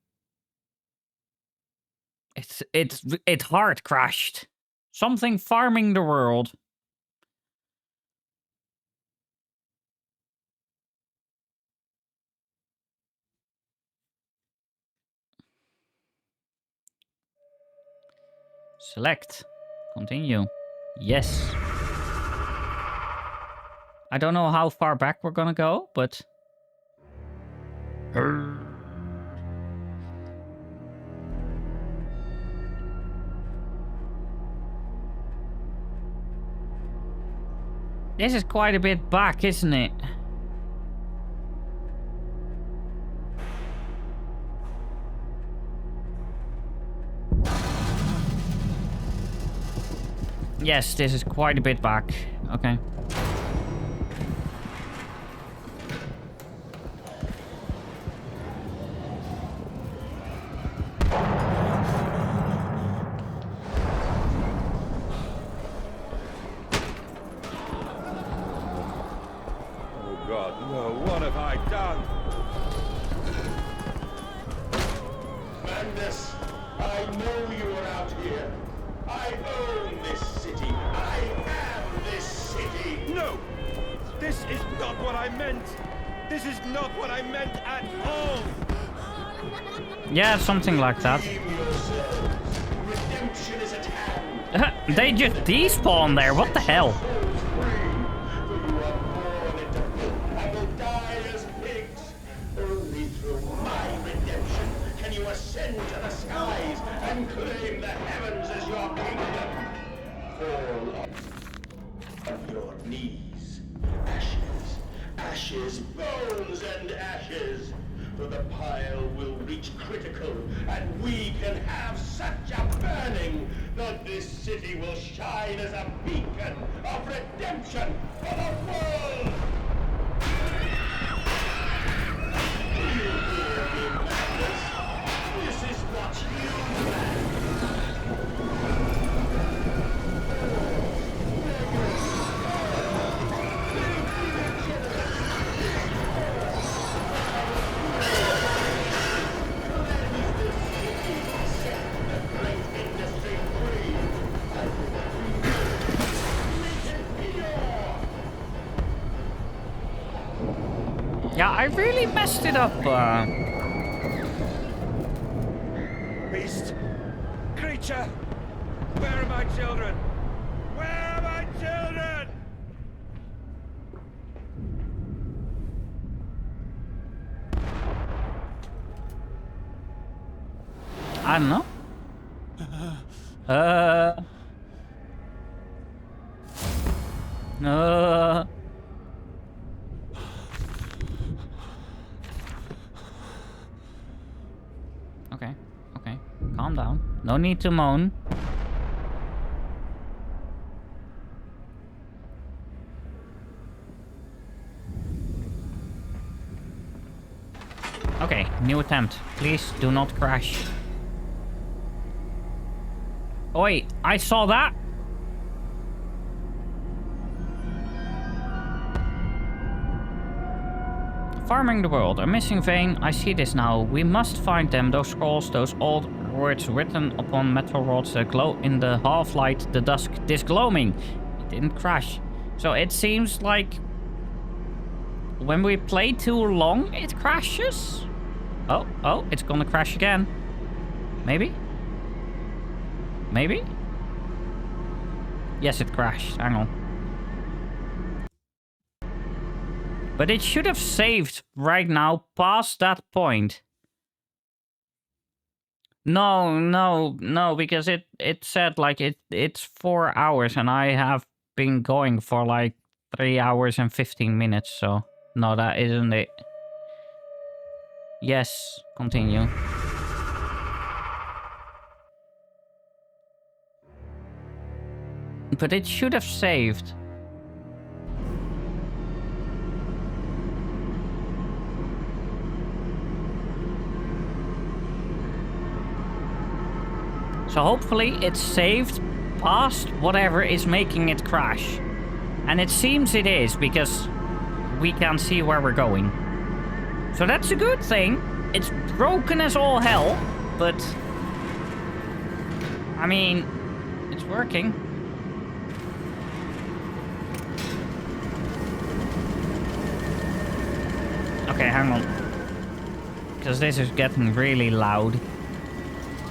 It's hard crashed. Something farming the world. Select. Continue. Yes. I don't know how far back we're gonna go, but... This is quite a bit back, isn't it? Yes, this is quite a bit back. Okay. Oh God, no, what have I done? Madness, I know you are out here. I own this city. I am this city. No! This is not what I meant! This is not what I meant at all! Yeah, something like that. Redeem yourselves. Redemption is at hand. They just despawn there. What the hell? Souls free, for you are born into filth and will die as pigs. Only through my redemption can you ascend to the skies and claim the heavens as your kingdom. Fall on your knees. Ashes, ashes, bones and ashes. For the pile will reach critical, and we can have such a burning that this city will shine as a beacon of redemption for the world! Do you hear me, madness? This is what you planned. Yeah, I really messed it up. Beast! Creature! Where are my children? Where are my children? I don't know. Okay, okay. Calm down. No need to moan. Okay, new attempt. Please do not crash. Oh wait, I saw that! Farming the world, a missing vein. I see this now. We must find them, those scrolls, those old words written upon metal rods that glow in the half-light, the dusk, this gloaming. It didn't crash. So it seems like when we play too long, it crashes. Oh, it's gonna crash again. Maybe? Maybe? Yes, it crashed. Hang on. But it should have saved right now past that point. No, because it said like it's 4 hours and I have been going for like 3 hours and 15 minutes, so no, that isn't it. Yes, continue. But it should have saved. So hopefully it's saved past whatever is making it crash. And it seems it is, because we can see where we're going. So that's a good thing. It's broken as all hell, but I mean, it's working. Okay, hang on. Because this is getting really loud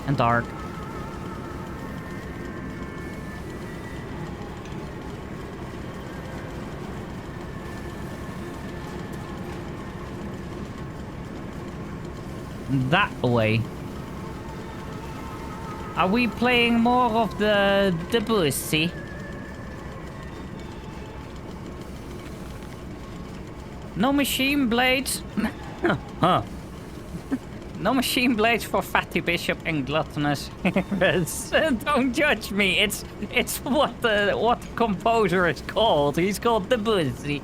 and dark. That way. Are we playing more of the Debussy? No machine blades? Huh. No machine blades for Fatty Bishop and Gluttonous. Don't judge me. It's what the composer is called. He's called Debussy.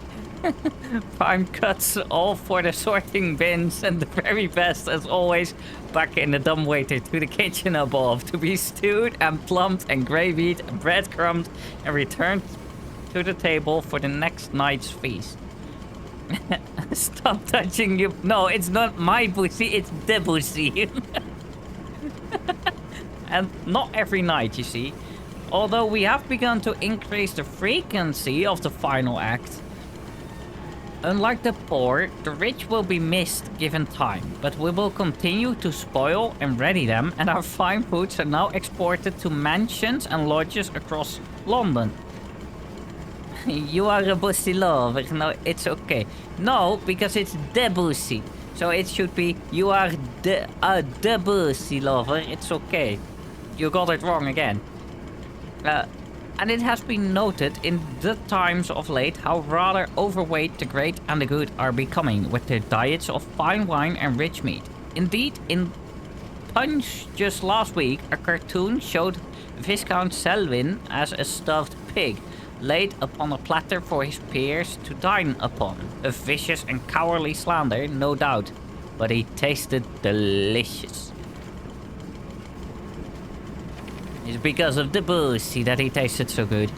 Fine cuts all for the sorting bins, and the very best, as always, back in the dumbwaiter to the kitchen above, to be stewed and plumped and gravied and breadcrumbed and returned to the table for the next night's feast. Stop touching you. No, it's not my pussy, it's Debussy. And not every night, you see. Although we have begun to increase the frequency of the final act. Unlike the poor, the rich will be missed given time, but we will continue to spoil and ready them, and our fine foods are now exported to mansions and lodges across London. You are a Bussy lover. No, it's okay. No, because it's Debussy. So it should be, you are a Debussy lover. It's okay. You got it wrong again. And it has been noted in the times of late how rather overweight the great and the good are becoming with their diets of fine wine and rich meat. Indeed, in Punch just last week, a cartoon showed Viscount Selwyn as a stuffed pig, laid upon a platter for his peers to dine upon. A vicious and cowardly slander, no doubt, but he tasted delicious. It's because of the Debussy that he tasted so good.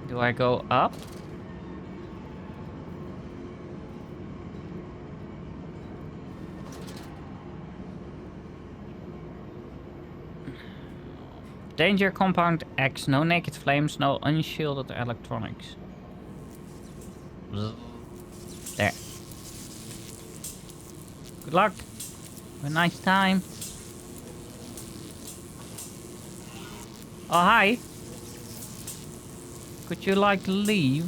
Do I go up? Danger Compound X. No naked flames, no unshielded electronics. There. Good luck. Have a nice time. Oh, hi. Could you, like, leave?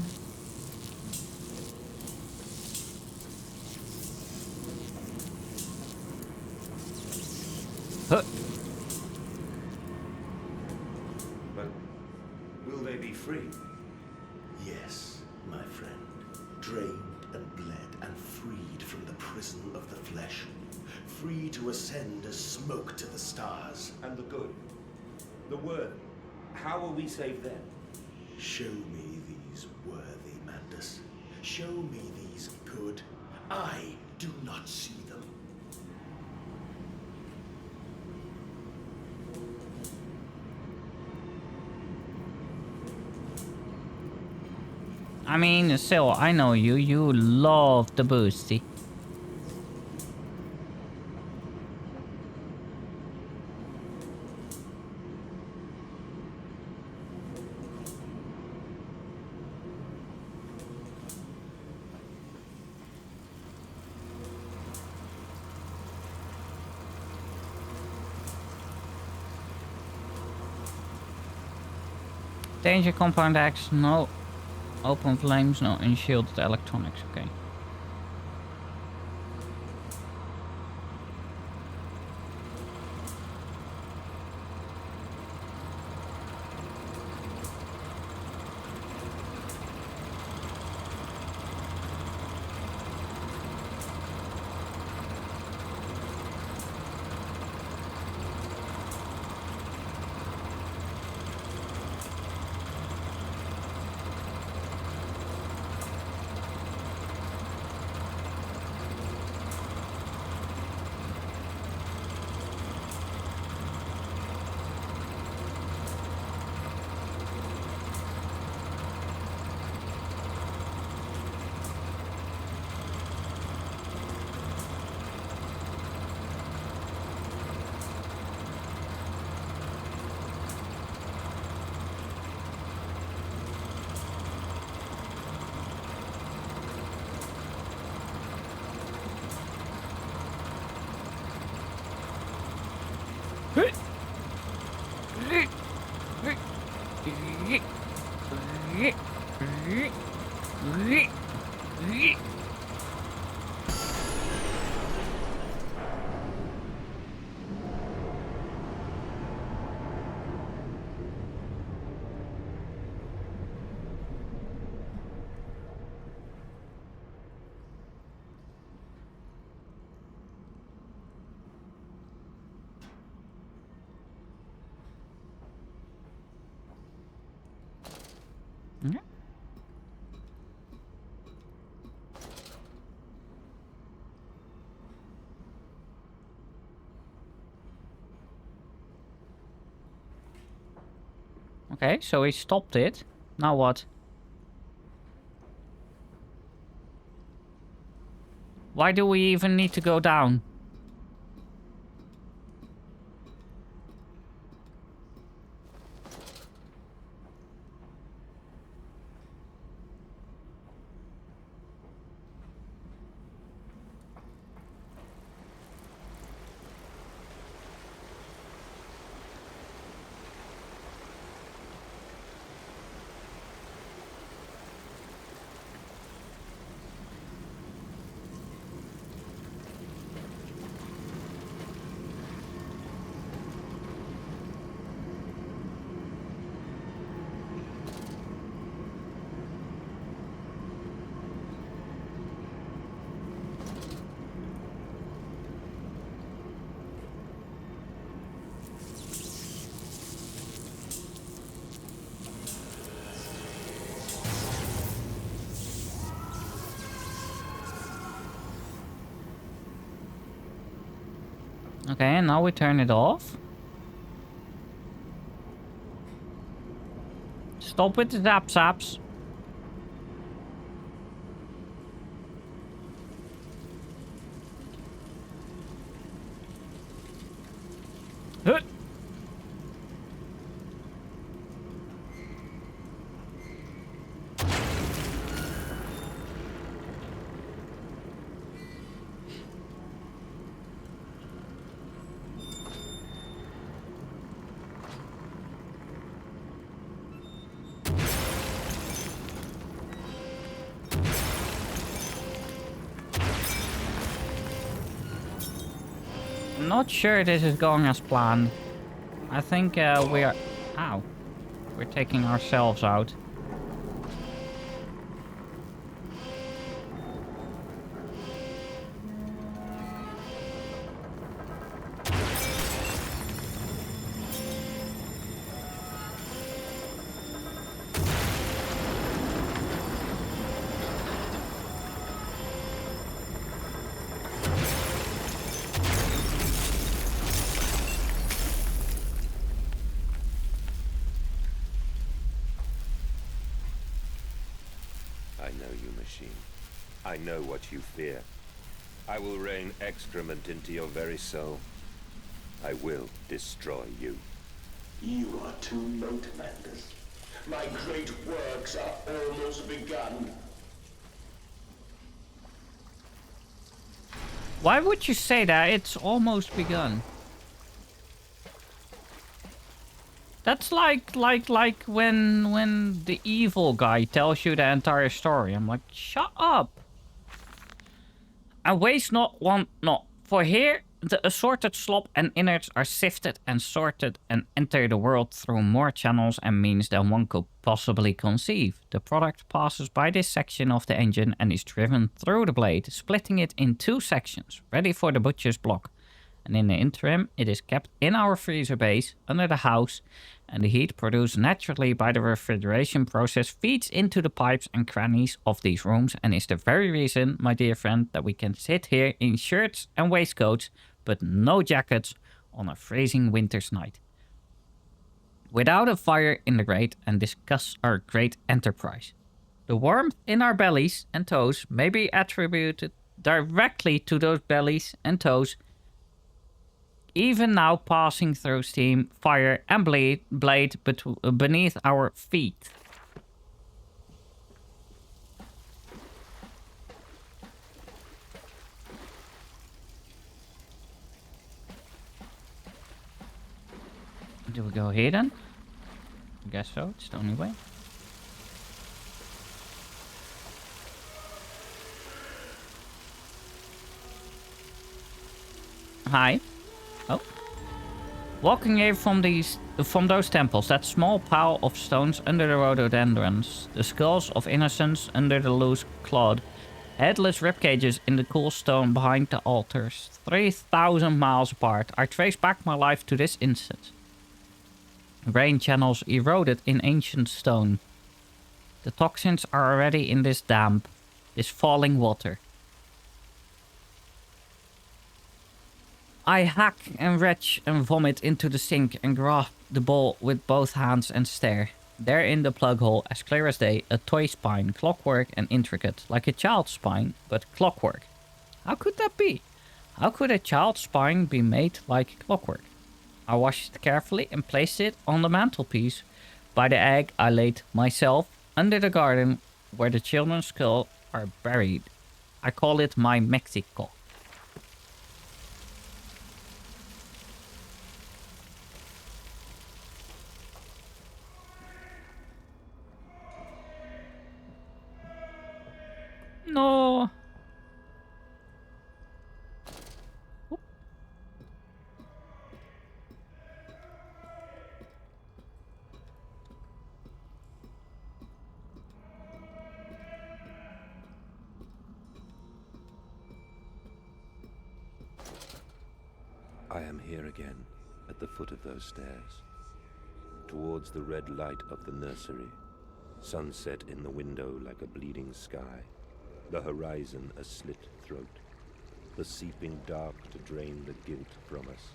Huh. But will they be free? Yes, my friend. Drained and bled and freed from the prison of the flesh. Free to ascend as smoke to the stars. And the good? The worthy? How will we save them? Show me these worthy, Mandus. Show me these good. I do not see them. I mean, still, I know you. You love the Debussy. Danger Compound X, no open flames, no unshielded electronics, okay. Okay, so he stopped it. Now what? Why do we even need to go down? Okay, and now we turn it off. Stop with the zaps. Huh. I'm not sure this is going as planned. I think we are... Ow. We're taking ourselves out. I know you, machine. I know what you fear. I will rain excrement into your very soul. I will destroy you. You are too late, Mandus. My great works are almost begun. Why would you say that? It's almost begun. That's like when the evil guy tells you the entire story. I'm like, shut up. And waste not, want not. For here, the assorted slop and innards are sifted and sorted and enter the world through more channels and means than one could possibly conceive. The product passes by this section of the engine and is driven through the blade, splitting it in two sections, ready for the butcher's block. And in the interim, it is kept in our freezer base under the house, and the heat produced naturally by the refrigeration process feeds into the pipes and crannies of these rooms and is the very reason, my dear friend, that we can sit here in shirts and waistcoats, but no jackets on a freezing winter's night, without a fire in the grate, and discuss our great enterprise. The warmth in our bellies and toes may be attributed directly to those bellies and toes, even now passing through steam, fire, and blade beneath our feet. Do we go here then? I guess so, it's the only way. Hi. Oh. Walking here from those temples, that small pile of stones under the rhododendrons, the skulls of innocents under the loose clod, headless ribcages in the cool stone behind the altars, 3,000 miles apart, I trace back my life to this instant. Rain channels eroded in ancient stone. The toxins are already in this damp, this falling water. I hack and retch and vomit into the sink and grab the ball with both hands and stare. There in the plug hole, as clear as day, a toy spine, clockwork and intricate, like a child's spine, but clockwork. How could that be? How could a child's spine be made like clockwork? I washed it carefully and placed it on the mantelpiece. By the egg I laid myself under the garden where the children's skulls are buried. I call it my Mexico. No. I am here again, at the foot of those stairs, towards the red light of the nursery, sunset in the window like a bleeding sky, the horizon a slit throat, the seeping dark to drain the guilt from us.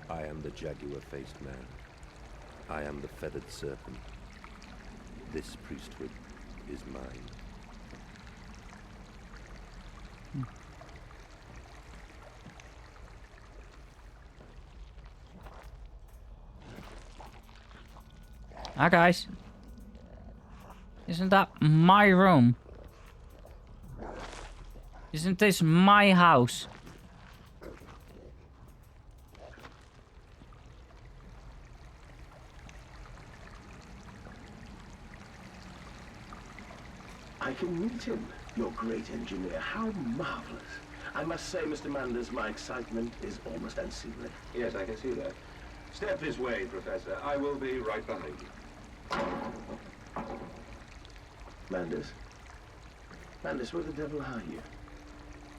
I am the jaguar-faced man. I am the feathered serpent. This priesthood is mine. Ah, guys. Isn't that my room? Isn't this my house? I can meet him, your great engineer. How marvelous. I must say, Mr. Manders, my excitement is almost unseemly. Yes, I can see that. Step this way, Professor. I will be right behind you. Manders? Manders, where the devil are you?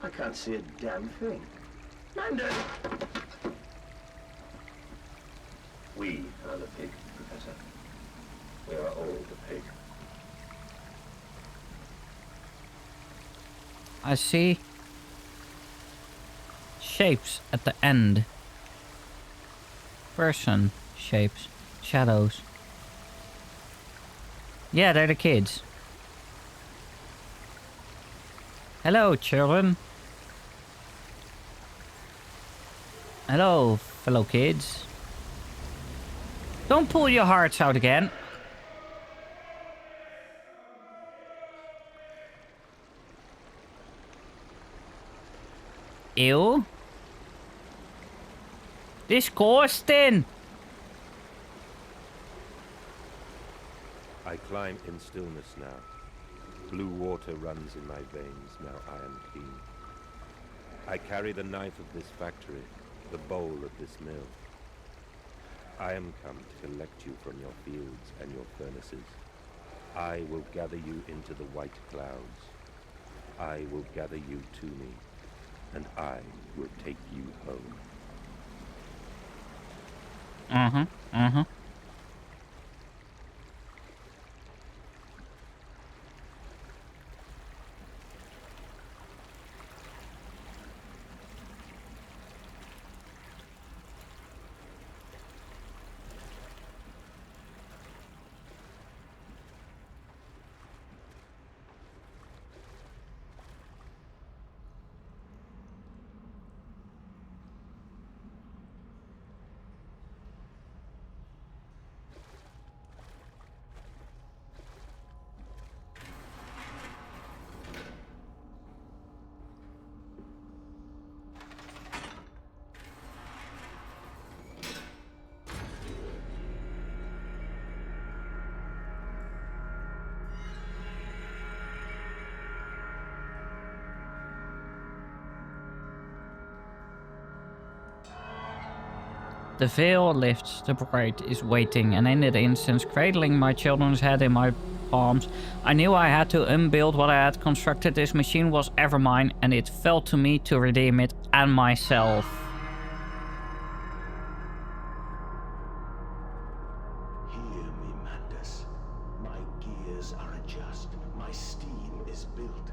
I can't see a damn thing. Manders! We are the pig, Professor. We are all the pig. I see shapes at the end. Person shapes, shadows. Yeah, they're the kids. Hello, children. Hello, fellow kids. Don't pull your hearts out again. Ew. Disgusting. I climb in stillness now. Blue water runs in my veins, now I am clean. I carry the knife of this factory, the bowl of this mill. I am come to collect you from your fields and your furnaces. I will gather you into the white clouds. I will gather you to me, and I will take you home. The veil lifts, the bride is waiting, and in that instant, cradling my children's head in my palms, I knew I had to unbuild what I had constructed. This machine was ever mine, and it fell to me to redeem it and myself. Hear me, Mandus. My gears are adjust. My steam is built.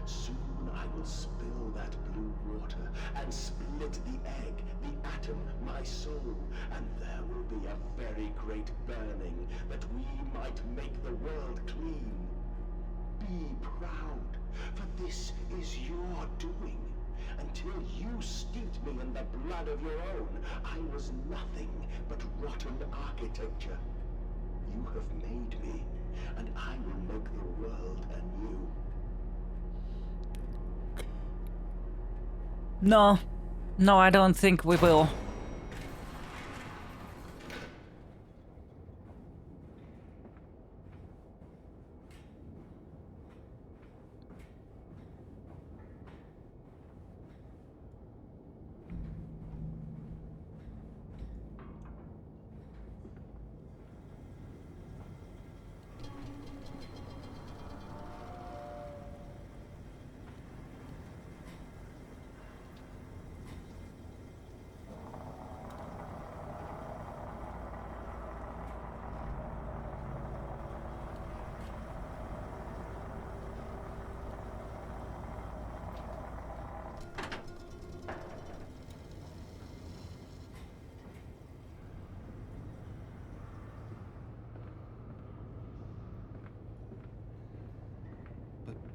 Soon I will spill that blue water and split split the egg, the atom, my soul, and there will be a very great burning that we might make the world clean. Be proud, for this is your doing. Until you steeped me in the blood of your own, I was nothing but rotten architecture. You have made me, and I will make the world anew. No. No, I don't think we will.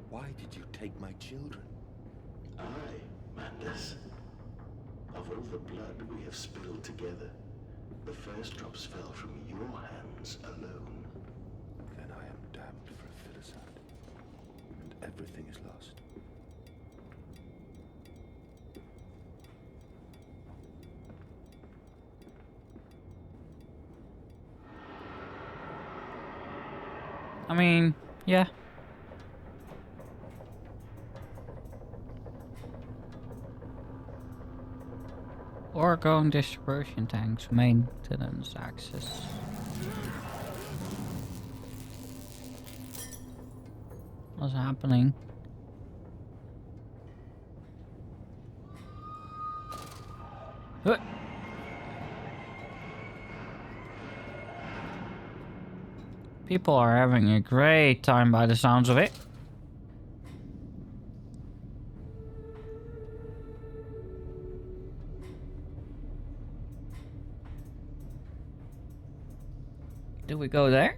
Why did you take my children? I, Mandus. Of all the blood we have spilled together, the first drops fell from your hands alone. Then I am damned for a filicide, and everything is lost. I mean, yeah. Orgone dispersion tanks, maintenance access. What's happening? Huh. People are having a great time by the sounds of it. Do we go there?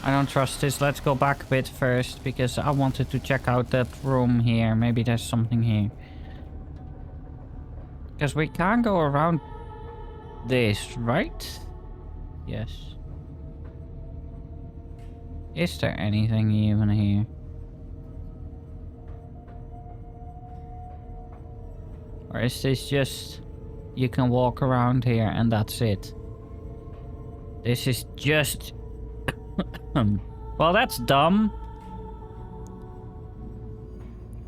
I don't trust this. Let's go back a bit first, because I wanted to check out that room here. Maybe there's something here. Because we can't go around this, right? Yes. Is there anything even here? Or is this just... you can walk around here and that's it? This is just... well, that's dumb.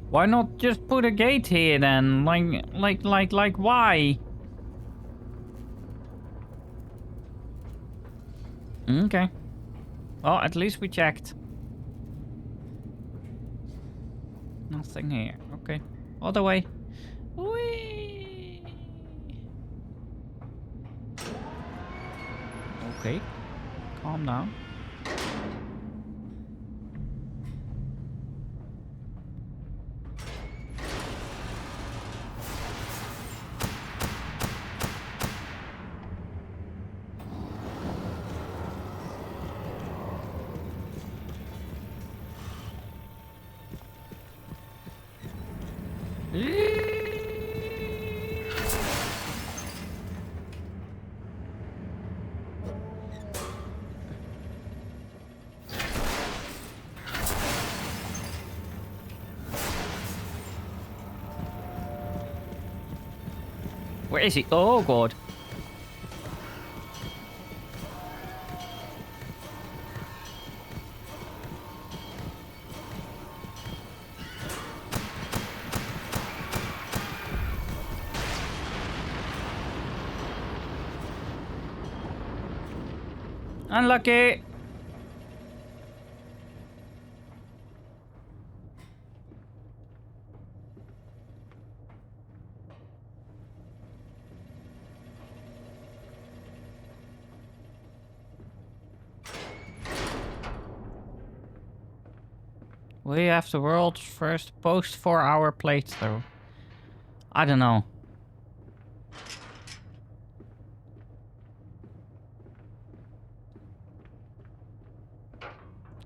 Why not just put a gate here then? Like, why? Okay. Well, at least we checked. Nothing here. Okay. Other way. Whee! Okay. Calm down. Where is he? Oh god. Unlucky. We have the world's first post 4-hour playthrough. I don't know.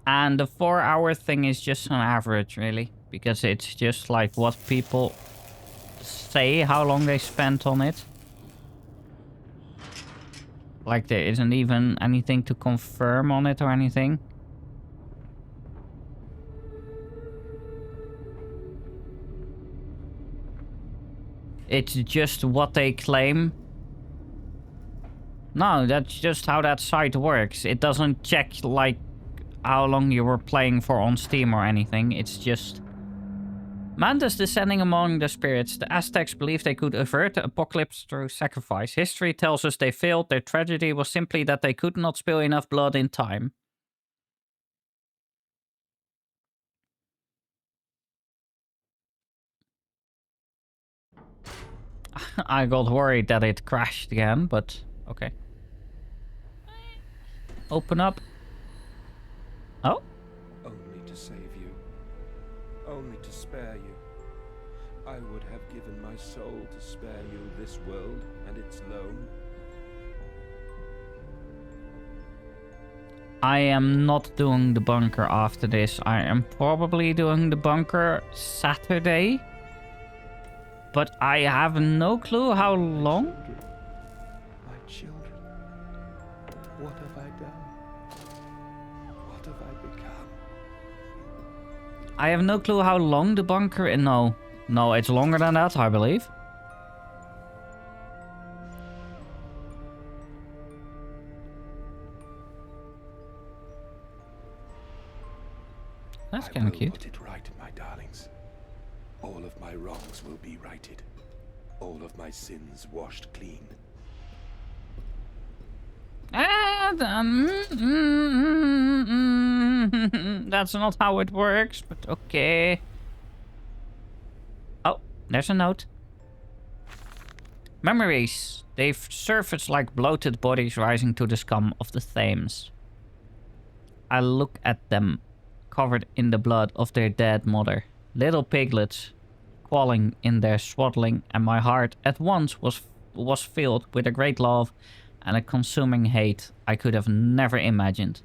And the 4-hour thing is just an average, really. Because it's just like what people say, how long they spent on it. Like there isn't even anything to confirm on it or anything. It's just what they claim. No, that's just how that site works. It doesn't check like how long you were playing for on Steam or anything. It's just... Mantis descending among the spirits. The Aztecs believed they could avert the apocalypse through sacrifice. History tells us they failed. Their tragedy was simply that they could not spill enough blood in time. I got worried that it crashed again, but okay. Open up. Oh? Only to save you. Only to spare you. I would have given my soul to spare you this world and its loan. I am not doing the bunker after this. I am probably doing the bunker Saturday. But I have no clue how long. My children. What have I done? What have I become? I have no clue how long the bunker is. No, it's longer than that, I believe. That's kind of cute. Put it right, my darlings. All of my wrongs will be righted. All of my sins washed clean. That's not how it works, but okay. Oh, there's a note. Memories. They've surfaced like bloated bodies rising to the scum of the Thames. I look at them, covered in the blood of their dead mother. Little piglets, qualling in their swaddling, and my heart at once was filled with a great love and a consuming hate I could have never imagined.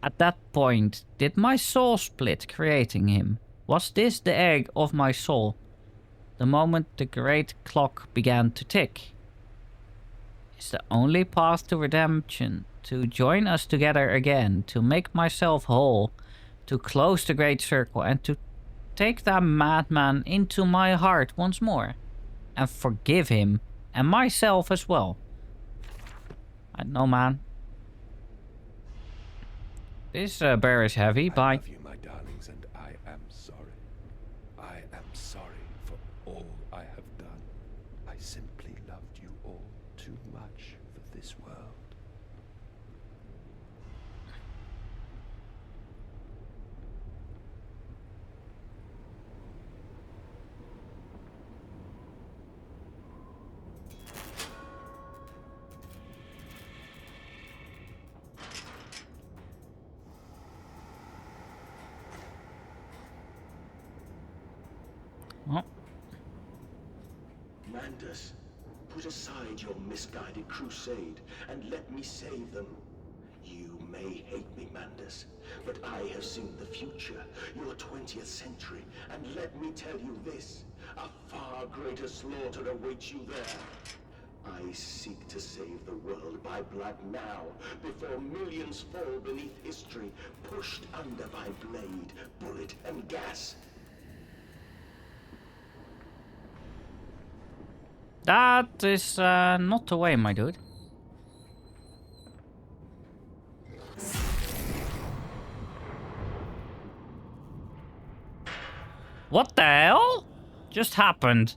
At that point, did my soul split, creating him? Was this the egg of my soul? The moment the great clock began to tick. Is the only path to redemption to join us together again, to make myself whole, to close the great circle, and to take that madman into my heart once more, and forgive him, and myself as well. I don't know, man. This bear is heavy. Bye. I love you, my darlings, and I am sorry. I am sorry for all I have done. I simply loved you all too much for this world. Oh. Mandus, put aside your misguided crusade and let me save them. You may hate me, Mandus, but I have seen the future, your 20th century, and let me tell you this, a far greater slaughter awaits you there. I seek to save the world by blood now, before millions fall beneath history, pushed under by blade, bullet, and gas. That is not the way, my dude. What the hell just happened?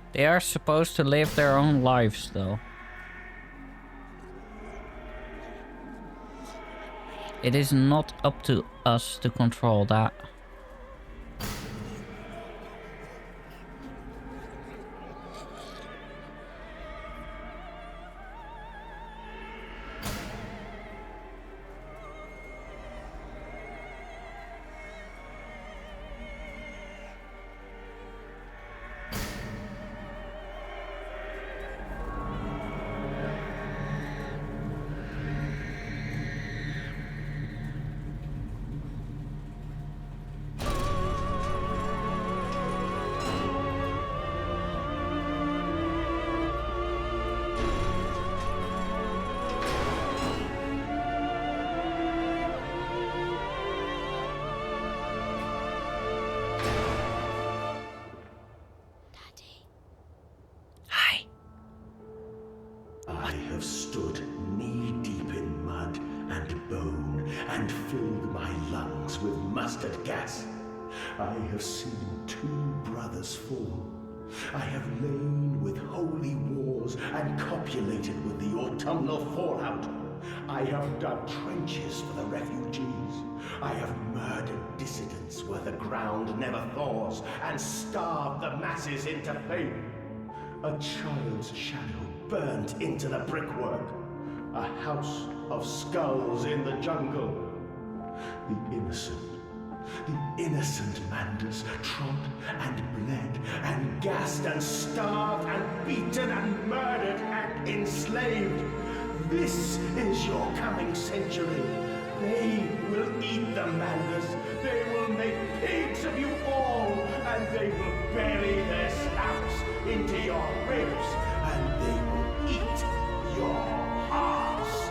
They are supposed to live their own lives, though. It is not up to us to control that. I have stood knee-deep in mud and bone and filled my lungs with mustard gas. I have seen 2 brothers fall. I have lain with holy wars and copulated with the autumnal fallout. I have dug trenches for the refugees. I have murdered dissidents where the ground never thaws and starved the masses into fame. A child's shadow burnt into the brickwork. A house of skulls in the jungle. The innocent Mandus trod and bled and gassed and starved and beaten and murdered and enslaved. This is your coming century. They will eat the Mandus. They will make pigs of you all, and they will bury their snouts into your ribs, and they will eat your hearts.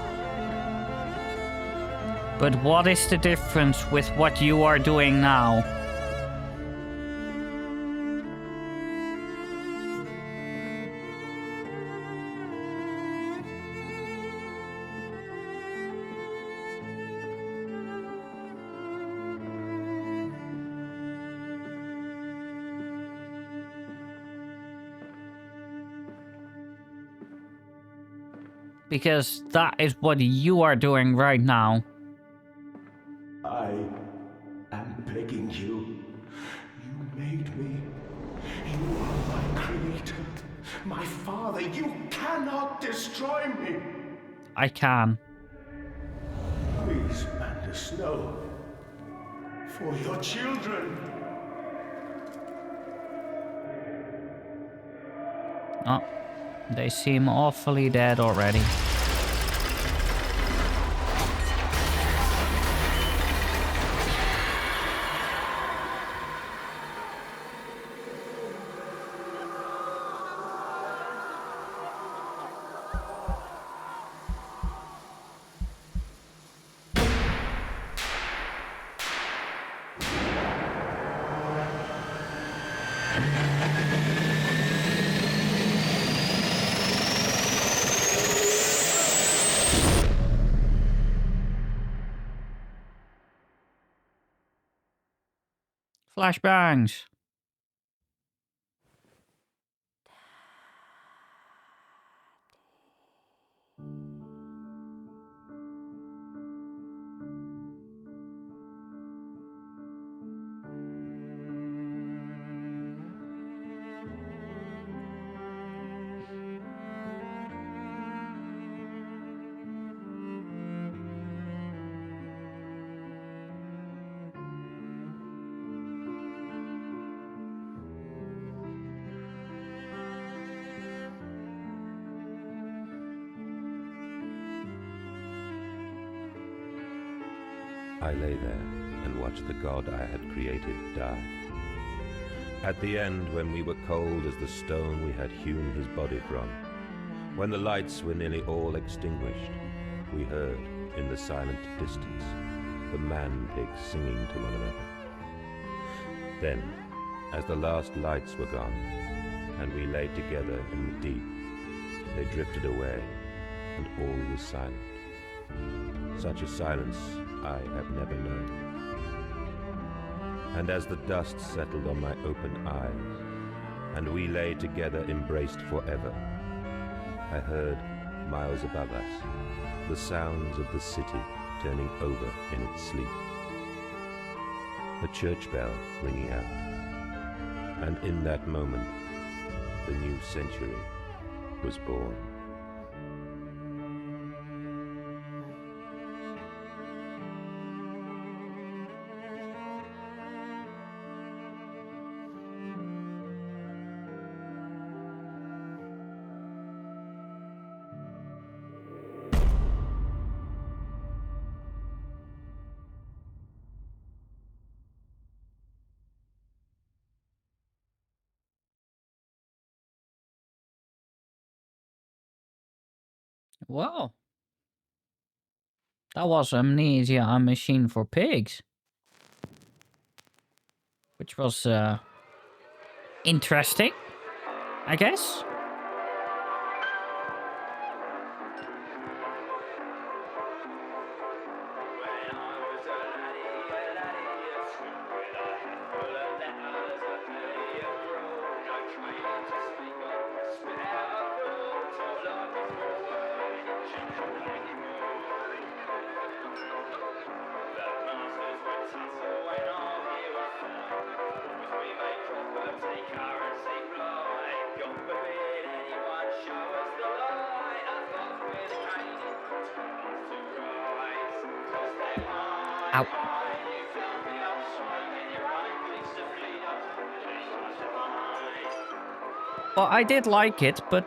But what is the difference with what you are doing now? Because that is what you are doing right now. I am begging you. You made me. You are my creator. My father. You cannot destroy me. I can. Please, Mandus, no. For your children. Oh, they seem awfully dead already. Flashbangs. I lay there and watched the god I had created die. At the end, when we were cold as the stone we had hewn his body from, when the lights were nearly all extinguished, we heard, in the silent distance, the man-pigs singing to one another. Then, as the last lights were gone, and we lay together in the deep, they drifted away, and all was silent. Such a silence I have never known. And as the dust settled on my open eyes, and we lay together embraced forever. I heard, miles above us, the sounds of the city turning over in its sleep. A church bell ringing out. And in that moment, the new century was born. Well, that was Amnesia, a machine for pigs. Which was interesting, I guess. Ow. Well, I did like it, but...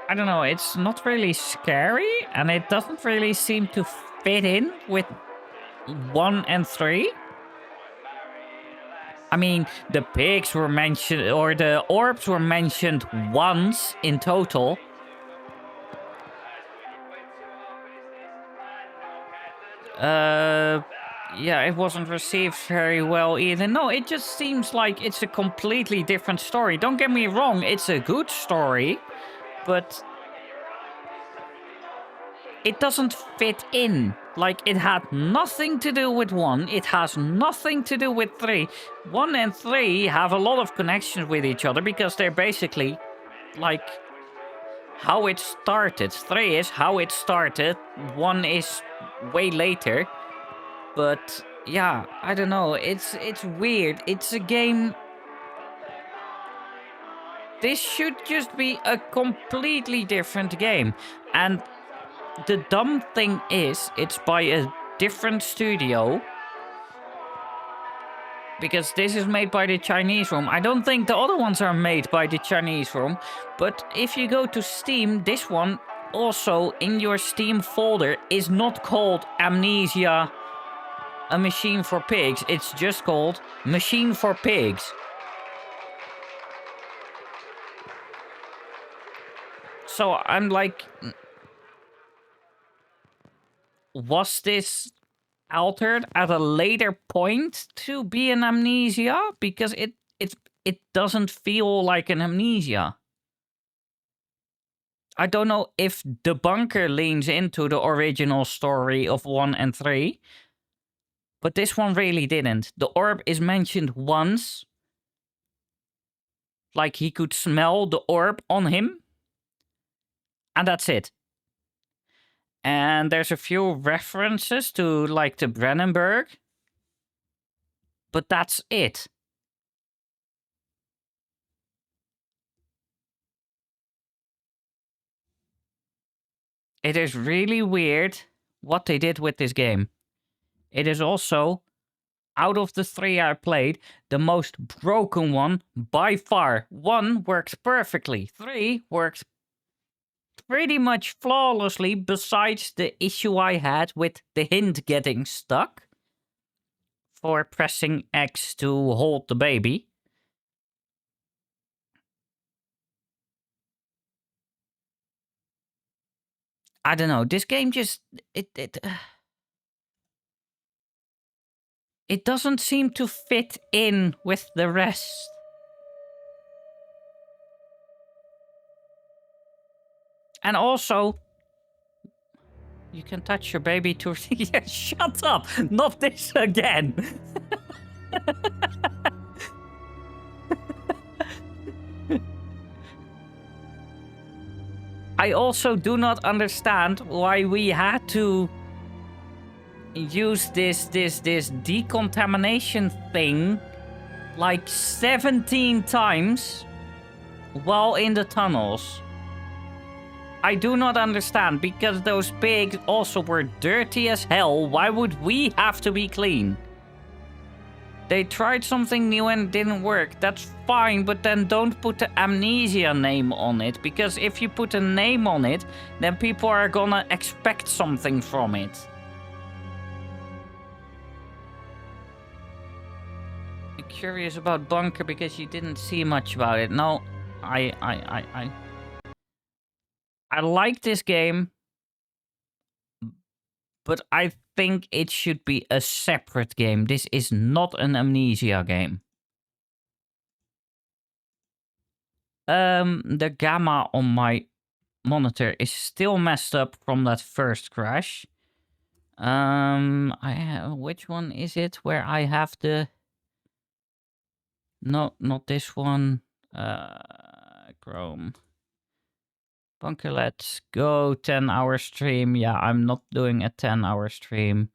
I don't know, it's not really scary, and it doesn't really seem to fit in with 1 and 3. I mean, the pigs were mentioned, or the orbs were mentioned once in total. Yeah, it wasn't received very well either. No, it just seems like it's a completely different story. Don't get me wrong, it's a good story, but it doesn't fit in. Like, it had nothing to do with 1. It has nothing to do with 3. 1 and 3 have a lot of connections with each other because they're basically, like, how it started. 3 is how it started. 1 is way later. But, yeah, I don't know. It's weird. It's a game... This should just be a completely different game. And... the dumb thing is, it's by a different studio. Because this is made by the Chinese room. I don't think the other ones are made by the Chinese room. But if you go to Steam, this one also in your Steam folder is not called Amnesia, a machine for pigs. It's just called Machine for Pigs. So I'm like... was this altered at a later point to be an Amnesia? Because it doesn't feel like an Amnesia. I don't know if the bunker leans into the original story of 1 and 3. But this one really didn't. The orb is mentioned once. Like he could smell the orb on him. And that's it. And there's a few references to, like, the Brennenburg. But that's it. It is really weird what they did with this game. It is also, out of the 3 I played, the most broken one by far. 1 works perfectly. 3 works pretty much flawlessly, besides the issue I had with the hint getting stuck for pressing X to hold the baby. I don't know, this game just... It doesn't seem to fit in with the rest. And also, you can touch your baby to... Yeah, shut up! Not this again! I also do not understand why we had to use this decontamination thing like 17 times while in the tunnels. I do not understand, because those pigs also were dirty as hell. Why would we have to be clean? They tried something new and it didn't work. That's fine, but then don't put the Amnesia name on it. Because if you put a name on it, then people are gonna expect something from it. I'm curious about Bunker because you didn't see much about it. No, I like this game, but I think it should be a separate game. This is not an Amnesia game. The gamma on my monitor is still messed up from that first crash. Which one is it where I have the... No, not this one. Chrome. Bunker, let's go. 10-hour stream. Yeah, I'm not doing a 10-hour stream.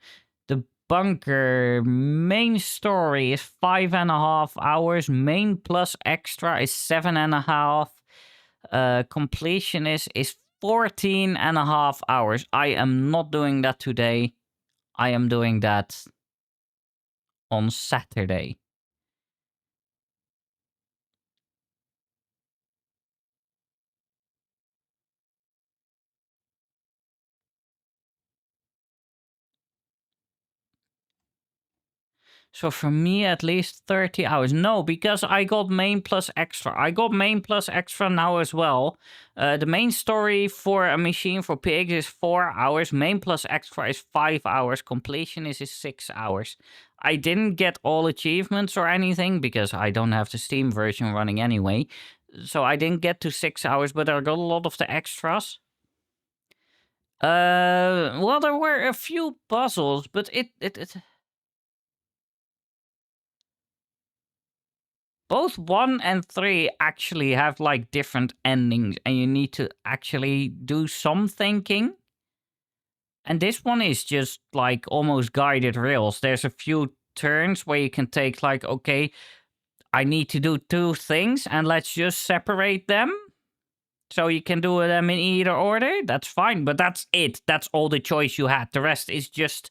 The Bunker main story is 5.5 hours. Main plus extra is 7.5. Completion is 14.5 hours. I am not doing that today. I am doing that on Saturday. So for me, at least 30 hours. No, because I got main plus extra. I got main plus extra now as well. The main story for a machine for pigs is 4 hours. Main plus extra is 5 hours. Completion is 6 hours. I didn't get all achievements or anything because I don't have the Steam version running anyway. So I didn't get to 6 hours, but I got a lot of the extras. Well, there were a few puzzles, but it both 1 and 3 actually have like different endings and you need to actually do some thinking. And this one is just like almost guided rails. There's a few turns where you can take like, okay, I need to do 2 things and let's just separate them. So you can do them in either order. That's fine, but that's it. That's all the choice you had. The rest is just...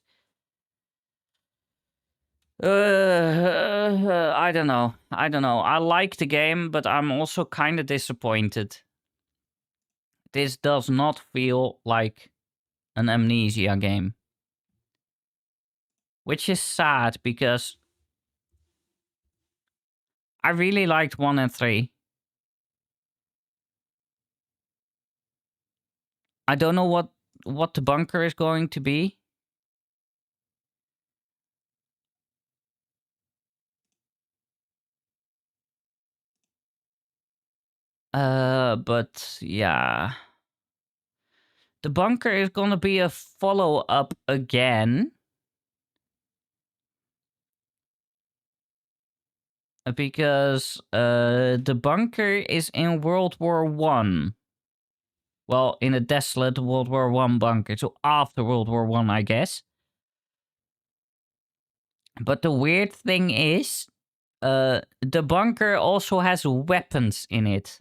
I don't know. I like the game, but I'm also kind of disappointed. This does not feel like an Amnesia game. Which is sad, because I really liked 1 and 3. I don't know what the Bunker is going to be. But yeah. The Bunker is gonna be a follow-up again. Because the Bunker is in World War I. Well, in a desolate World War I bunker. So after World War I, I guess. But the weird thing is, the bunker also has weapons in it.